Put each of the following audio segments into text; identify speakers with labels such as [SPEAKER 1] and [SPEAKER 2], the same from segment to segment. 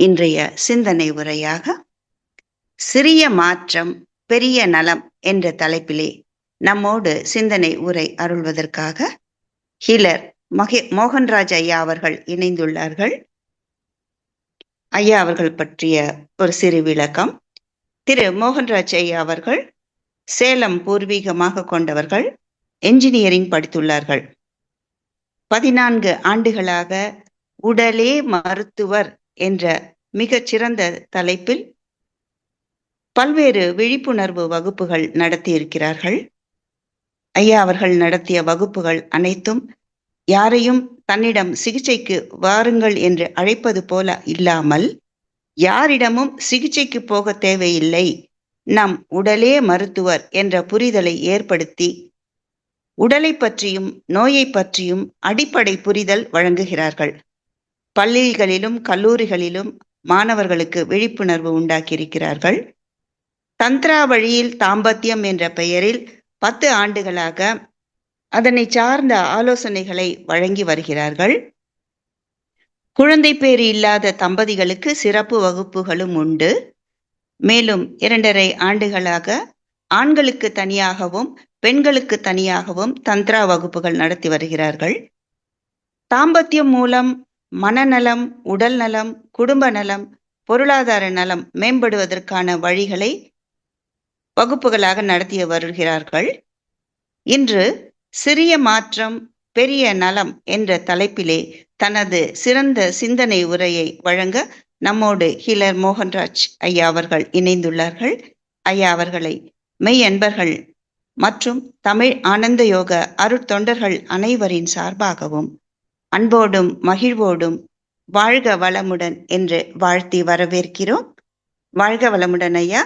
[SPEAKER 1] இன்றைய சிந்தனை உரையாக சிறிய மாற்றம் பெரிய நலம் என்ற தலைப்பிலே நம்மோடு சிந்தனை உரை அருள்வதற்காக ஹீலர் மோகன்ராஜ் ஐயா அவர்கள் இணைந்துள்ளார்கள். ஐயா அவர்கள் பற்றிய ஒரு சிறு விளக்கம். திரு மோகன்ராஜ் ஐயா அவர்கள் சேலம் பூர்வீகமாக கொண்டவர்கள். என்ஜினியரிங் படித்துள்ளார்கள். 14 ஆண்டுகளாக உடலே மருத்துவர் என்ற மிகச் சிறந்த தலைப்பில் பல்வேறு விழிப்புணர்வு வகுப்புகள் நடத்தியிருக்கிறார்கள். ஐயா அவர்கள் நடத்திய வகுப்புகள் அனைத்தும் யாரையும் தன்னிடம் சிகிச்சைக்கு வாருங்கள் என்று அழைப்பது போல இல்லாமல், யாரிடமும் சிகிச்சைக்கு போக தேவையில்லை, நம் உடலே மருத்துவர் என்ற புரிதலை ஏற்படுத்தி உடலை பற்றியும் நோயை பற்றியும் அடிப்படை புரிதல் வழங்குகிறார்கள். பள்ளிகளிலும் கல்லூரிகளிலும் மாணவர்களுக்கு விழிப்புணர்வு உண்டாக்கியிருக்கிறார்கள். தந்திரா வழியில் தாம்பத்தியம் என்ற பெயரில் 10 ஆண்டுகளாக அதனை சார்ந்த ஆலோசனைகளை வழங்கி வருகிறார்கள். குழந்தை பேறு இல்லாத தம்பதிகளுக்கு சிறப்பு வகுப்புகளும் உண்டு. மேலும் 2.5 ஆண்டுகளாக ஆண்களுக்கு தனியாகவும் பெண்களுக்கு தனியாகவும் தந்திரா வகுப்புகள் நடத்தி வருகிறார்கள். தாம்பத்தியம் மூலம் மனநலம், உடல் நலம், குடும்ப நலம், பொருளாதார நலம் மேம்படுவதற்கான வழிகளை வகுப்புகளாக நடத்தி வருகிறார்கள். இன்று சிறிய மாற்றம் பெரிய நலம் என்ற தலைப்பிலே தனது சிறந்த சிந்தனை உரையை வழங்க நம்மோடு ஹீலர் மோகன்ராஜ் ஐயா அவர்கள் இணைந்துள்ளார்கள். ஐயா அவர்களை மெய் அன்பர்கள் மற்றும் தமிழ் ஆனந்த யோக அருட்தொண்டர்கள் அனைவரின் சார்பாகவும் அன்போடும் மகிழ்வோடும் வாழ்க வளமுடன் என்று வாழ்த்தி வரவேற்கிறோம். வாழ்க வளமுடன் ஐயா.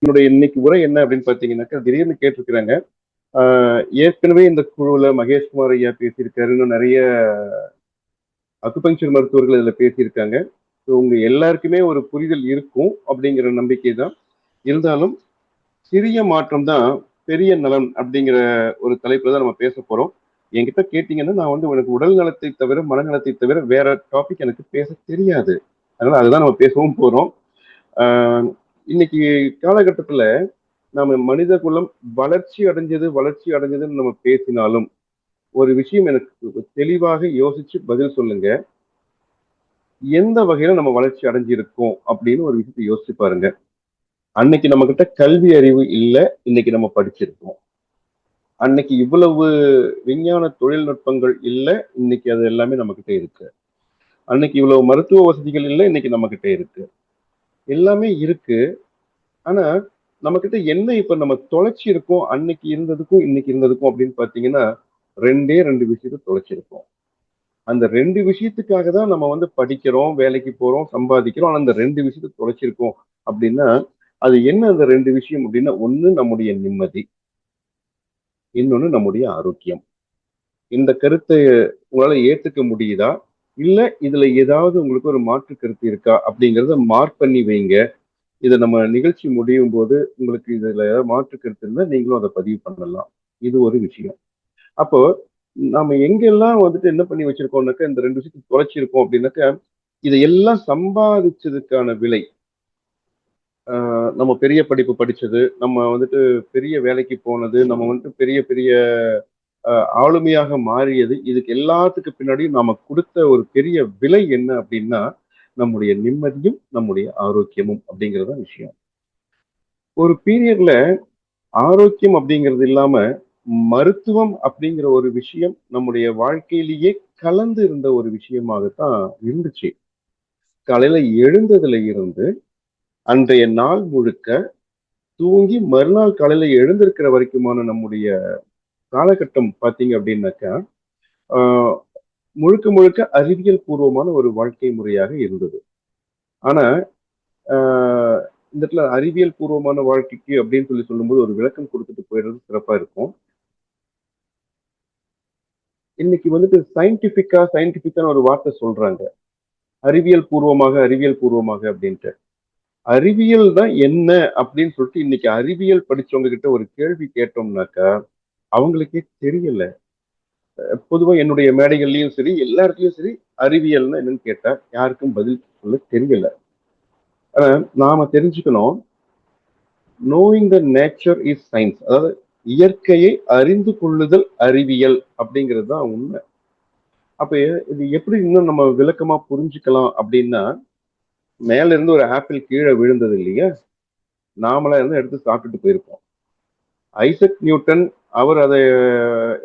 [SPEAKER 2] என்னுடைய இன்னைக்கு உரை என்ன அப்படின்னு பாத்தீங்கன்னாக்கா, திடீர்னு கேட்டிருக்கிறாங்க. ஏற்கனவே இந்த குழுவுல மகேஷ்குமார் ஐயா பேசியிருக்காரு, இன்னும் நிறைய அக்குபஞ்சர் மருத்துவர்கள் இதுல பேசியிருக்காங்க. உங்க எல்லாருக்குமே ஒரு புரிதல் இருக்கும் அப்படிங்கிற நம்பிக்கை தான். இருந்தாலும் சிறிய மாற்றம் தான் பெரிய நலன் அப்படிங்கிற ஒரு தலைப்புல தான் நம்ம பேச போறோம். என்கிட்ட கேட்டீங்கன்னா நான் எனக்கு உடல் நலத்தை தவிர மனநலத்தை தவிர வேற டாபிக் எனக்கு பேச தெரியாது. அதனால அதுதான் நம்ம பேசவும் போறோம். இன்னைக்கு காலகட்டத்துல நம்ம மனித குலம் வளர்ச்சி அடைஞ்சதுன்னு நம்ம பேசினாலும் ஒரு விஷயம் எனக்கு தெளிவாக யோசிச்சு பதில் சொல்லுங்க. எந்த வகையில நம்ம வளர்ச்சி அடைஞ்சிருக்கோம் அப்படின்னு ஒரு விஷயத்தை யோசிச்சு பாருங்க. அன்னைக்கு நம்ம கிட்ட கல்வி அறிவு இல்லை, இன்னைக்கு நம்ம படிச்சிருக்கோம். அன்னைக்கு இவ்வளவு விஞ்ஞான தொழில்நுட்பங்கள் இல்லை, இன்னைக்கு அது எல்லாமே நம்ம கிட்ட இருக்கு. அன்னைக்கு இவ்வளவு மருத்துவ வசதிகள் இல்லை, இன்னைக்கு நம்ம கிட்ட இருக்கு. எல்லாமே இருக்கு. ஆனா நம்ம கிட்ட என்ன இப்ப நம்ம தொலைச்சி இருக்கோம், அன்னைக்கு இருந்ததுக்கும் இன்னைக்கு இருந்ததுக்கும் அப்படின்னு பாத்தீங்கன்னா 2 விஷயத்த தொலைச்சிருக்கோம். அந்த 2 விஷயத்துக்காக தான் நம்ம படிக்கிறோம், வேலைக்கு போறோம், சம்பாதிக்கிறோம். ஆனா அந்த 2 விஷயத்த தொலைச்சிருக்கோம் அப்படின்னா அது என்ன? அந்த 2 விஷயம் அப்படின்னா, ஒண்ணு நம்முடைய நிம்மதி, இன்னொன்னு நம்முடைய ஆரோக்கியம். இந்த கருத்தை உங்களால ஏத்துக்க முடியுதா, இல்ல இதுல ஏதாவது உங்களுக்கு ஒரு மாற்று கருத்து இருக்கா அப்படிங்கறத மார்க் பண்ணி வைங்க. இதை நம்ம நிகழ்ச்சி முடியும் போது உங்களுக்கு இதுல ஏதாவது மாற்று கருத்து இருந்தா நீங்களும் அதை பதிவு பண்ணலாம். இது ஒரு விஷயம். அப்போ நம்ம எங்கெல்லாம் என்ன பண்ணி வச்சிருக்கோம்னாக்கா, இந்த 2 விஷயத்தை தொலைச்சிருக்கோம் அப்படின்னாக்கா, இதையெல்லாம் சம்பாதிச்சதுக்கான விலை, நம்ம பெரிய படிப்பு படிச்சது, நம்ம பெரிய வேலைக்கு போனது, நம்ம பெரிய பெரிய ஆளுமையாக மாறியது, இதுக்கு எல்லாத்துக்கு பின்னாடியும் நாம கொடுத்த ஒரு பெரிய விலை என்ன அப்படின்னா நம்முடைய நிம்மதியும் நம்முடைய ஆரோக்கியமும் அப்படிங்கிறத விஷயம். ஒரு பீரியட்ல ஆரோக்கியம் அப்படிங்கிறது இல்லாம மருத்துவம் அப்படிங்கிற ஒரு விஷயம் நம்முடைய வாழ்க்கையிலேயே கலந்து இருந்த ஒரு விஷயமாகத்தான் இருந்துச்சு. காலையில எழுந்ததுல இருந்து அன்றைய நாள் முழுக்க தூங்கி மறுநாள் காலையில எழுந்திருக்கிற வரைக்குமான நம்முடைய காலகட்டம் பார்த்தீங்க அப்படின்னாக்கா முழுக்க முழுக்க அறிவியல் பூர்வமான ஒரு வாழ்க்கை முறையாக இருந்தது. ஆனா இந்த இடத்துல அறிவியல் பூர்வமான வாழ்க்கைக்கு அப்படின்னு சொல்லும்போது ஒரு விளக்கம் கொடுத்துட்டு போயிடுறது சிறப்பா இருக்கும். இன்னைக்கு சயின்டிபிக்கான ஒரு வார்த்தை சொல்றாங்க, அறிவியல் பூர்வமாக அப்படின்ட்டு. அறிவியல் தான் என்ன அப்படின்னு சொல்லிட்டு இன்னைக்கு அறிவியல் படிச்சவங்க கிட்ட ஒரு கேள்வி கேட்டோம்னாக்கா அவங்களுக்கே தெரியல. பொதுவா என்னுடைய மேடைகள்லயும் சரி, எல்லா இடத்துலயும் சரி, அறிவியல்னா என்னன்னு கேட்டா யாருக்கும் பதில் சொல்ல தெரியல. ஆனா நாம தெரிஞ்சுக்கணும், knowing the nature is science. அதாவது இயற்கையை அறிந்து கொள்ளுதல் அறிவியல் அப்படிங்கிறது தான் உண்மை. அப்ப இது எப்படி இன்னும் நம்ம விளக்கமா புரிஞ்சுக்கலாம் அப்படின்னா, மேல இருந்து ஒரு ஆப்பிள் கீழே விழுந்தது இல்லையா, நாமளா இருந்து எடுத்து சாப்பிட்டுட்டு போயிருப்போம். ஐசக் நியூட்டன் அவர் அதை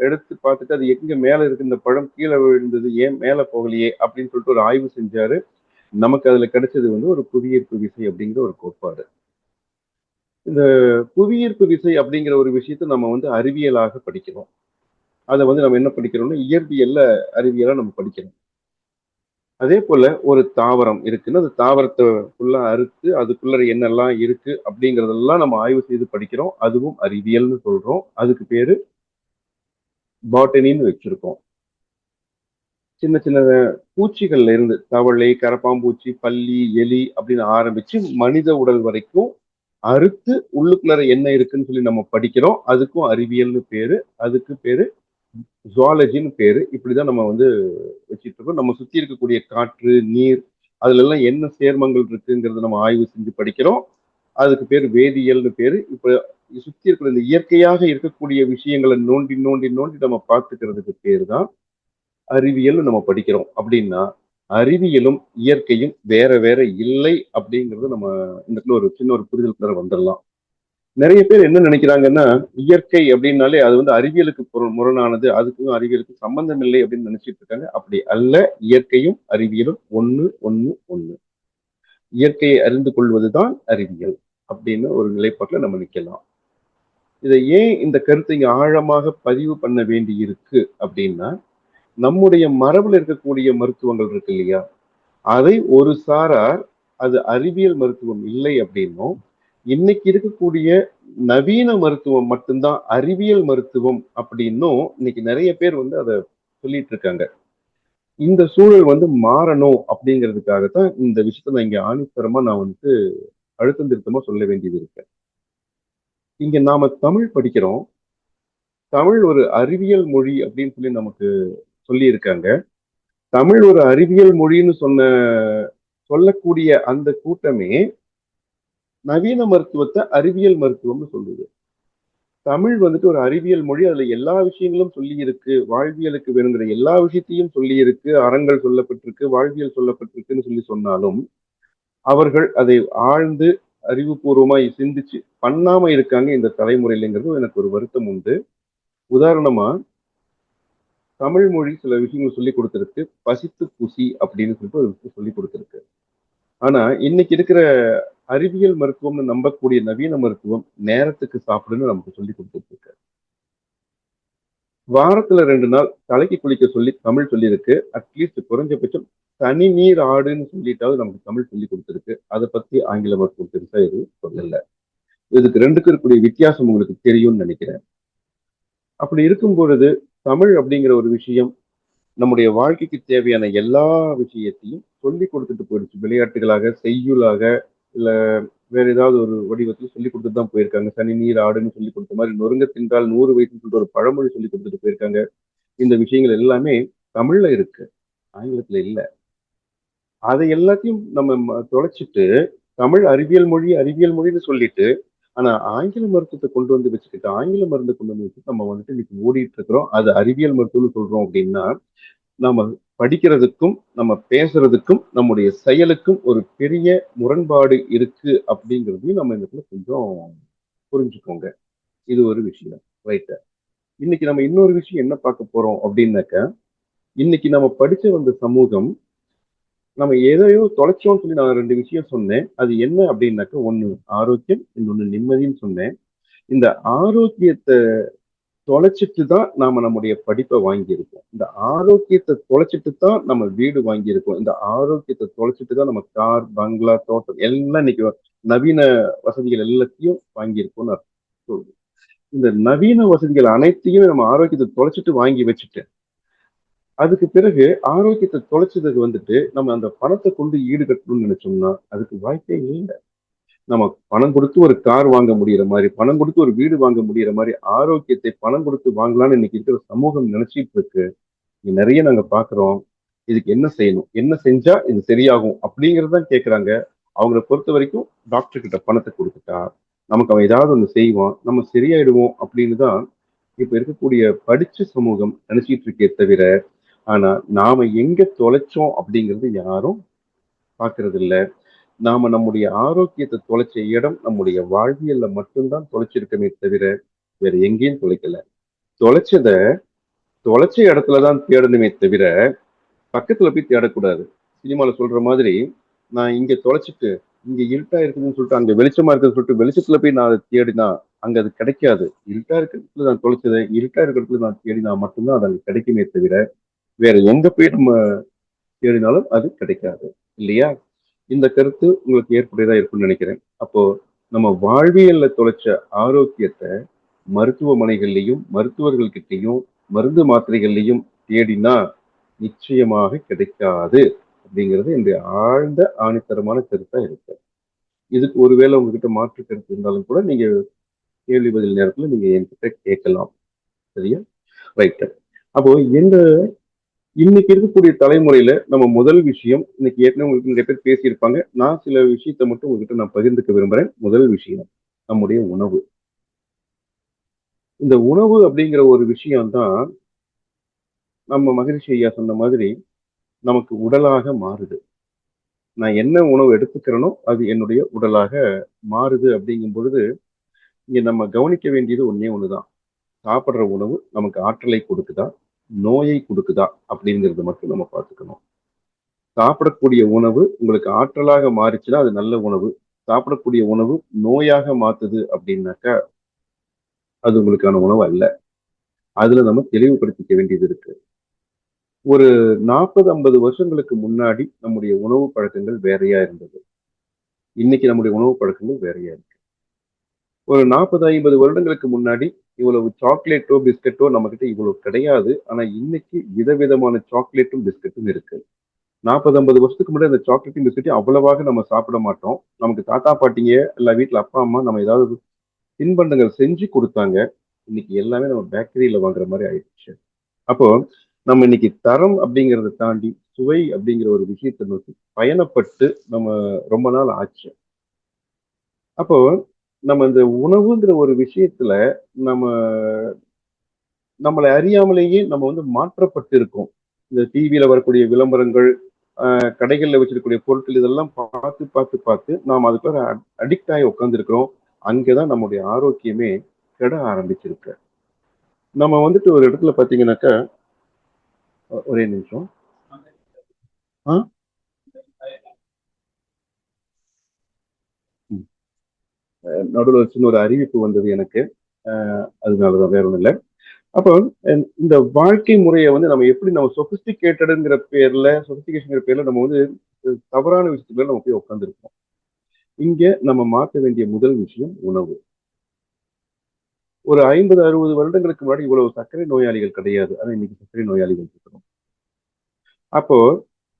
[SPEAKER 2] எடுத்து பார்த்துட்டு அது எங்க மேல இருக்கு, இந்த பழம் கீழே விழுந்தது ஏன் மேல போகலையே அப்படின்னு சொல்லிட்டு ஒரு ஆய்வு செஞ்சாரு. நமக்கு அதுல கிடைச்சது வந்து ஒரு புவியீர்ப்பு விசை அப்படிங்கிற ஒரு கோட்பாடு. இந்த புவியீர்ப்பு விசை அப்படிங்கிற ஒரு விஷயத்தை நம்ம வந்து அறிவியலாக படிக்கிறோம். அதை வந்து நம்ம என்ன படிக்கிறோம்னா இயற்பியல்ல அறிவியலா நம்ம படிக்கிறோம். அதே போல ஒரு தாவரம் இருக்குன்னா அந்த தாவரத்தை ஃபுல்லா அறுத்து அதுக்குள்ள என்னெல்லாம் இருக்கு அப்படிங்கறதெல்லாம் நம்ம ஆய்வு செய்து படிக்கிறோம். அதுவும் அறிவியல்னு சொல்றோம். அதுக்கு பேரு பாட்டனின்னு வச்சிருக்கோம். சின்ன சின்ன பூச்சிகள்ல இருந்து தவளை, கரப்பாம்பூச்சி, பல்லி, எலி அப்படின்னு ஆரம்பிச்சு மனித உடல் வரைக்கும் அறுத்து உள்ளுக்குள்ளார என்ன இருக்குன்னு சொல்லி நம்ம படிக்கிறோம். அதுக்கும் அறிவியல்னு பேரு. அதுக்கு பேரு ஜுவாலஜின்னு பேரு. இப்படிதான் நம்ம வந்து வச்சிட்டு இருக்கோம். நம்ம சுத்தி இருக்கக்கூடிய காற்று, நீர் அதுல எல்லாம் என்ன சேர்மங்கள் இருக்குங்கிறத நம்ம ஆய்வு செஞ்சு படிக்கிறோம். அதுக்கு பேர் வேதியியல்னு பேரு. இப்ப சுத்தி இருக்கிற இந்த இயற்கையாக இருக்கக்கூடிய விஷயங்களை நோண்டி நோண்டி நோண்டி நம்ம பார்த்துக்கிறதுக்கு பேரு தான் அறிவியல்னு நம்ம படிக்கிறோம். அப்படின்னா அறிவியலும் இயற்கையும் வேற வேற இல்லை அப்படிங்கிறது நம்ம இந்த இடத்துல ஒரு சின்ன ஒரு புரிதலுக்குள்ள வந்துடலாம். நிறைய பேர் என்ன நினைக்கிறாங்கன்னா, இயற்கை அப்படின்னாலே அது வந்து அறிவியலுக்கு முரணானது, அதுக்கும் அறிவியலுக்கும் சம்பந்தம் இல்லை அப்படின்னு நினைச்சிட்டு இருக்காங்க. அப்படி அல்ல. இயற்கையும் அறிவியலும் ஒண்ணு ஒண்ணு ஒண்ணு. இயற்கையை அறிந்து கொள்வதுதான் அறிவியல் அப்படின்னு ஒரு நிலைப்பாட்டுல நம்ம நிக்கலாம். இதை ஏன் இந்த கருத்தை இங்க ஆழமாக பதிவு பண்ண வேண்டி இருக்கு அப்படின்னா, நம்முடைய மரபுல இருக்கக்கூடிய மருத்துவங்கள் இருக்கு இல்லையா, அதை ஒரு சாரார் அது அறிவியல் மருத்துவம் இல்லை அப்படின்னும், இன்னைக்கு இருக்கக்கூடிய நவீன மருத்துவம் மட்டும்தான் அறிவியல் மருத்துவம் அப்படின்னும் இன்னைக்கு நிறைய பேர் வந்து அதை சொல்லிட்டு இருக்காங்க. இந்த சூழல் வந்து மாறணும் அப்படிங்கிறதுக்காகத்தான் இந்த விஷயத்த நான் இங்க ஆணித்தரமா நான் வந்து அழுத்தம் திருத்தமா சொல்ல வேண்டியது இருக்கு. இங்க நாம தமிழ் படிக்கிறோம். தமிழ் ஒரு அறிவியல் மொழி அப்படின்னு சொல்லி நமக்கு சொல்லி இருக்காங்க. தமிழ் ஒரு அறிவியல் மொழின்னு சொல்லக்கூடிய அந்த கூட்டமே நவீன மருத்துவத்தை அறிவியல் மருத்துவம்னு சொல்லுது. தமிழ் வந்துட்டு ஒரு அறிவியல் மொழி. அதுல எல்லா விஷயங்களும் சொல்லி இருக்கு. வாழ்வியலுக்கு வேணுங்கிற எல்லா விஷயத்தையும் சொல்லி இருக்கு. அறங்கள் சொல்லப்பட்டிருக்கு, வாழ்வியல் சொல்லப்பட்டிருக்குன்னு சொல்லி சொன்னாலும் அவர்கள் அதை ஆழ்ந்து அறிவுபூர்வமா சிந்திச்சு பண்ணாம இருக்காங்க இந்த தலைமுறையிலங்கிறது எனக்கு ஒரு வருத்தம் உண்டு. உதாரணமா தமிழ் மொழி சில விஷயங்கள் சொல்லி கொடுத்திருக்கு. பசித்து புசி அப்படின்னு சொல்லிட்டு ஒரு விஷயம் சொல்லி கொடுத்திருக்கு. ஆனா இன்னைக்கு இருக்கிற அறிவியல் மருத்துவம்னு நம்பக்கூடிய நவீன மருத்துவம் நேரத்துக்கு சாப்பிடுன்னு நமக்கு சொல்லி கொடுத்துட்டு இருக்கு. வாரத்துல 2 நாள் தலைக்கு குளிக்க சொல்லி தமிழ் சொல்லியிருக்கு. அட்லீஸ்ட் குறைஞ்சபட்சம் தனி நீர் ஆடுன்னு சொல்லிட்டாவது நமக்கு தமிழ் சொல்லி கொடுத்துருக்கு. அதை பத்தி ஆங்கில மருத்துவம் பெருசா எதுவும் சொல்லல. இதுக்கு ரெண்டுக்கும் இருக்கக்கூடிய வித்தியாசம் உங்களுக்கு தெரியும்னு நினைக்கிறேன். அப்படி இருக்கும் பொழுது தமிழ் அப்படிங்கிற ஒரு விஷயம் நம்முடைய வாழ்க்கைக்கு தேவையான எல்லா விஷயத்தையும் சொல்லி கொடுத்துட்டு போயிடுச்சு. விளையாட்டுகளாக, செய்யுளாக, இல்ல வேற ஏதாவது ஒரு வடிவத்தில் சொல்லி கொடுத்துட்டு தான் போயிருக்காங்க. சனி நீர் ஆடுன்னு சொல்லி கொடுத்த மாதிரி நொறுங்க தின்றால் 100 வயசுன்னு சொல்லிட்டு ஒரு பழமொழி சொல்லி கொடுத்துட்டு போயிருக்காங்க. இந்த விஷயங்கள் எல்லாமே தமிழ்ல இருக்கு, ஆங்கிலத்துல இல்ல. அதை எல்லாத்தையும் நம்ம தொலைச்சிட்டு தமிழ் அறிவியல் மொழி அறிவியல் மொழின்னு சொல்லிட்டு, ஆனா ஆங்கில மருத்துவத்தை கொண்டு வந்து வச்சுக்கிட்டு ஆங்கில மருந்தை கொண்டு வந்து வச்சுட்டு நம்ம வந்துட்டு இன்னைக்கு ஓடிட்டு இருக்கிறோம். அது அறிவியல் மருத்துவம்னு சொல்றோம் அப்படின்னா, நம்ம படிக்கிறதுக்கும் நம்ம பேசுறதுக்கும் நம்முடைய செயலுக்கும் ஒரு பெரிய முரண்பாடு இருக்கு அப்படிங்கிறதையும் நம்ம இந்த இடத்துல கொஞ்சம் புரிஞ்சுக்கோங்க. இது ஒரு விஷயம். ரைட். இன்னைக்கு நம்ம இன்னொரு விஷயம் என்ன பார்க்க போறோம் அப்படின்னாக்க, இன்னைக்கு நம்ம படிச்ச வந்த சமூகம் நம்ம எதையோ தொலைச்சோம்னு சொல்லி நான் 2 விஷயம் சொன்னேன். அது என்ன அப்படின்னாக்க, ஒண்ணு ஆரோக்கியம், இன்னொன்னு நிம்மதின்னு சொன்னேன். இந்த ஆரோக்கியத்தை தொலைச்சிட்டு தான் நாம நம்முடைய படிப்பை வாங்கியிருக்கோம். இந்த ஆரோக்கியத்தை தொலைச்சிட்டு தான் நம்ம வீடு வாங்கியிருக்கோம். இந்த ஆரோக்கியத்தை தொலைச்சிட்டு தான் நம்ம கார், பங்களா, தோட்டம் எல்லாம் இன்னைக்கு நவீன வசதிகள் எல்லாத்தையும் வாங்கியிருக்கோம்னு அர்த்தம் சொல்லுது. இந்த நவீன வசதிகள் அனைத்தையும் நம்ம ஆரோக்கியத்தை தொலைச்சிட்டு வாங்கி வச்சுட்டு அதுக்கு பிறகு ஆரோக்கியத்தை தொலைச்சதுக்கு வந்துட்டு நம்ம அந்த பணத்தை கொண்டு ஈடுகட்டணும்னு நினைச்சோம்னா அதுக்கு வாய்ப்பே இல்லை. நம்ம பணம் கொடுத்து ஒரு கார் வாங்க முடியிற மாதிரி, பணம் கொடுத்து ஒரு வீடு வாங்க முடியிற மாதிரி ஆரோக்கியத்தை பணம் கொடுத்து வாங்கலாம்னு இன்னைக்கு இருக்கிற சமூகம் நினைச்சிட்டு இருக்கு. இங்க நிறைய நாங்க பாக்குறோம். இதுக்கு என்ன செய்யணும், என்ன செஞ்சா இது சரியாகும் அப்படிங்கறதான் கேக்குறாங்க. அவங்கள பொறுத்த வரைக்கும் டாக்டர் கிட்ட பணத்தை கொடுத்துட்டா நமக்கு அவன் ஏதாவது ஒன்று செய்வான், நம்ம சரியாயிடுவோம் அப்படின்னு தான் இப்ப இருக்கக்கூடிய படிச்ச சமூகம் நினைச்சிட்டு இருக்கே தவிர, ஆனா நாம எங்க தொலைச்சோம் அப்படிங்கிறது யாரும் பாக்குறது இல்ல. நாம நம்முடைய ஆரோக்கியத்தை தொலைச்ச இடம் நம்முடைய வாழ்வியல்ல மட்டும்தான் தொலைச்சிருக்கமே தவிர வேற எங்கேயும் தொலைக்கல. தொலைச்சத தொலைச்ச இடத்துலதான் தேடணுமே தவிர பக்கத்துல போய் தேடக்கூடாது. சினிமால சொல்ற மாதிரி நான் இங்க தொலைச்சிட்டு இங்க இருட்டா இருக்குதுன்னு சொல்லிட்டு அங்க வெளிச்சமா இருக்குதுன்னு சொல்லிட்டு வெளிச்சத்துல போய் நான் அதை தேடினா அங்க அது கிடைக்காது. இருட்டா இருக்கிறதுல நான் தொலைச்சதை இருட்டா இருக்கிறதுல நான் தேடினா மட்டும்தான் அது அங்க கிடைக்குமே தவிர வேற எங்க போய் நம்ம தேடினாலும் அது கிடைக்காது. இல்லையா? இந்த கருத்து உங்களுக்கு ஏற்புடையதா இருக்கும்னு நினைக்கிறேன். அப்போ நம்ம வாழ்வியல்ல தொலைச்ச ஆரோக்கியத்தை மருத்துவமனைகள்லயும் மருத்துவர்கள் கிட்டயும் மருந்து மாத்திரைகள்லயும் தேடினா நிச்சயமாக கிடைக்காது அப்படிங்கிறது என்னுடைய ஆழ்ந்த ஆணித்தரமான கருத்தா இருக்கு. இதுக்கு ஒருவேளை உங்ககிட்ட மாற்று கருத்து இருந்தாலும் கூட நீங்க கேள்வி பதில் நேரத்துல நீங்க என்கிட்ட கேட்கலாம். சரியா? ரைட். அப்போ எந்த இன்னைக்கு இருக்கக்கூடிய தலைமுறையில நம்ம முதல் விஷயம் இன்னைக்கு ஏற்கனவே உங்களுக்கு நிறைய பேர் பேசியிருப்பாங்க. நான் சில விஷயத்த மட்டும் உங்ககிட்ட நான் பகிர்ந்துக்க விரும்புறேன். முதல் விஷயம் நம்முடைய உணவு. இந்த உணவு அப்படிங்கிற ஒரு விஷயம் தான் நம்ம மகரிஷி ஐயா சொன்ன மாதிரி நமக்கு உடலாக மாறுது. நான் என்ன உணவு எடுத்துக்கிறேனோ அது என்னுடைய உடலாக மாறுது அப்படிங்கும் பொழுது இங்க நம்ம கவனிக்க வேண்டியது ஒண்ணே ஒண்ணுதான். சாப்பிடுற உணவு நமக்கு ஆற்றலை கொடுக்குதா, நோயை கொடுக்குதா அப்படிங்கிறது மட்டும் நம்ம பார்த்துக்கணும். சாப்பிடக்கூடிய உணவு உங்களுக்கு ஆற்றலாக மாறிச்சுன்னா அது நல்ல உணவு. சாப்பிடக்கூடிய உணவு நோயாக மாத்துது அப்படின்னாக்கா அது உங்களுக்கான உணவு அல்ல. அதுல நம்ம தெளிவுபடுத்திக்க வேண்டியது இருக்கு. ஒரு 40, 50 வருஷங்களுக்கு முன்னாடி நம்முடைய உணவு பழக்கங்கள் வேறையா இருந்தது. இன்னைக்கு நம்முடைய உணவு பழக்கங்கள் வேறையா இருக்கு. ஒரு 40, 50 வருடங்களுக்கு முன்னாடி இவ்வளவு சாக்லேட்டோ, பிஸ்கட்டோ நம்மகிட்ட இவ்வளவு கிடையாது. ஆனா இன்னைக்கு விதவிதமான சாக்லேட்டும், பிஸ்கட்டும் இருக்கு. 40, 50 வருஷத்துக்கு முன்னாடி அந்த சாக்லேட்டும், பிஸ்கட்டையும் அவ்வளவாக நம்ம சாப்பிட மாட்டோம். நமக்கு தாத்தா, பாட்டிங்க இல்ல வீட்ல அப்பா, அம்மா நம்ம ஏதாவது தின்பண்டங்கள் செஞ்சு குடுத்தாங்க. இன்னைக்கு எல்லாமே நம்ம பேக்கரியில வாங்குற மாரி ஆயிடுச்சு. அப்போ நம்ம இன்னைக்கு தரம் அப்படிங்கிறத தாண்டி சுவை அப்படிங்கிற ஒரு விஷயத்தை நோக்கி பயணப்பட்டு நம்ம ரொம்ப நாள் ஆச்சு. அப்போ நம்ம இந்த உணவுங்கிற ஒரு விஷயத்துல நம்ம நம்மளை அறியாமலேயே நம்ம வந்து மாற்றப்பட்டு இருக்கோம். இந்த டிவியில வரக்கூடிய விளம்பரங்கள், கடைகள்ல வச்சிருக்கக்கூடிய பொருட்கள் இதெல்லாம் பார்த்து பார்த்து பார்த்து நாம் அதுக்குள்ள அடிக்ட் ஆகி உட்காந்துருக்கிறோம். அங்கேதான் நம்முடைய ஆரோக்கியமே கெட ஆரம்பிச்சிருக்கு. நம்ம வந்துட்டு ஒரு இடத்துல பாத்தீங்கன்னாக்கா ஒரே நிமிஷம். ஆ நடுவில் சின்ன ஒரு அறிவிப்பு வந்தது எனக்கு. அதனாலதான் வேற ஒன்றும் இல்லை. அப்போ இந்த வாழ்க்கை முறையை வந்து நம்ம எப்படி நம்ம சொபிஸ்டிகேட்டடுங்கிற பேர்ல சொபிஸ்டிகேஷன் பேர்ல நம்ம வந்து தவறான விஷயத்துல நம்ம போய் உட்காந்துருக்கோம். இங்க நம்ம மாற்ற வேண்டிய முதல் விஷயம் உணவு. ஒரு 50, 60 வருடங்களுக்கு முன்னாடி இவ்வளவு சர்க்கரை நோயாளிகள் கிடையாது. ஆனா இன்னைக்கு சர்க்கரை நோயாளிகள் இருக்கிறோம். அப்போ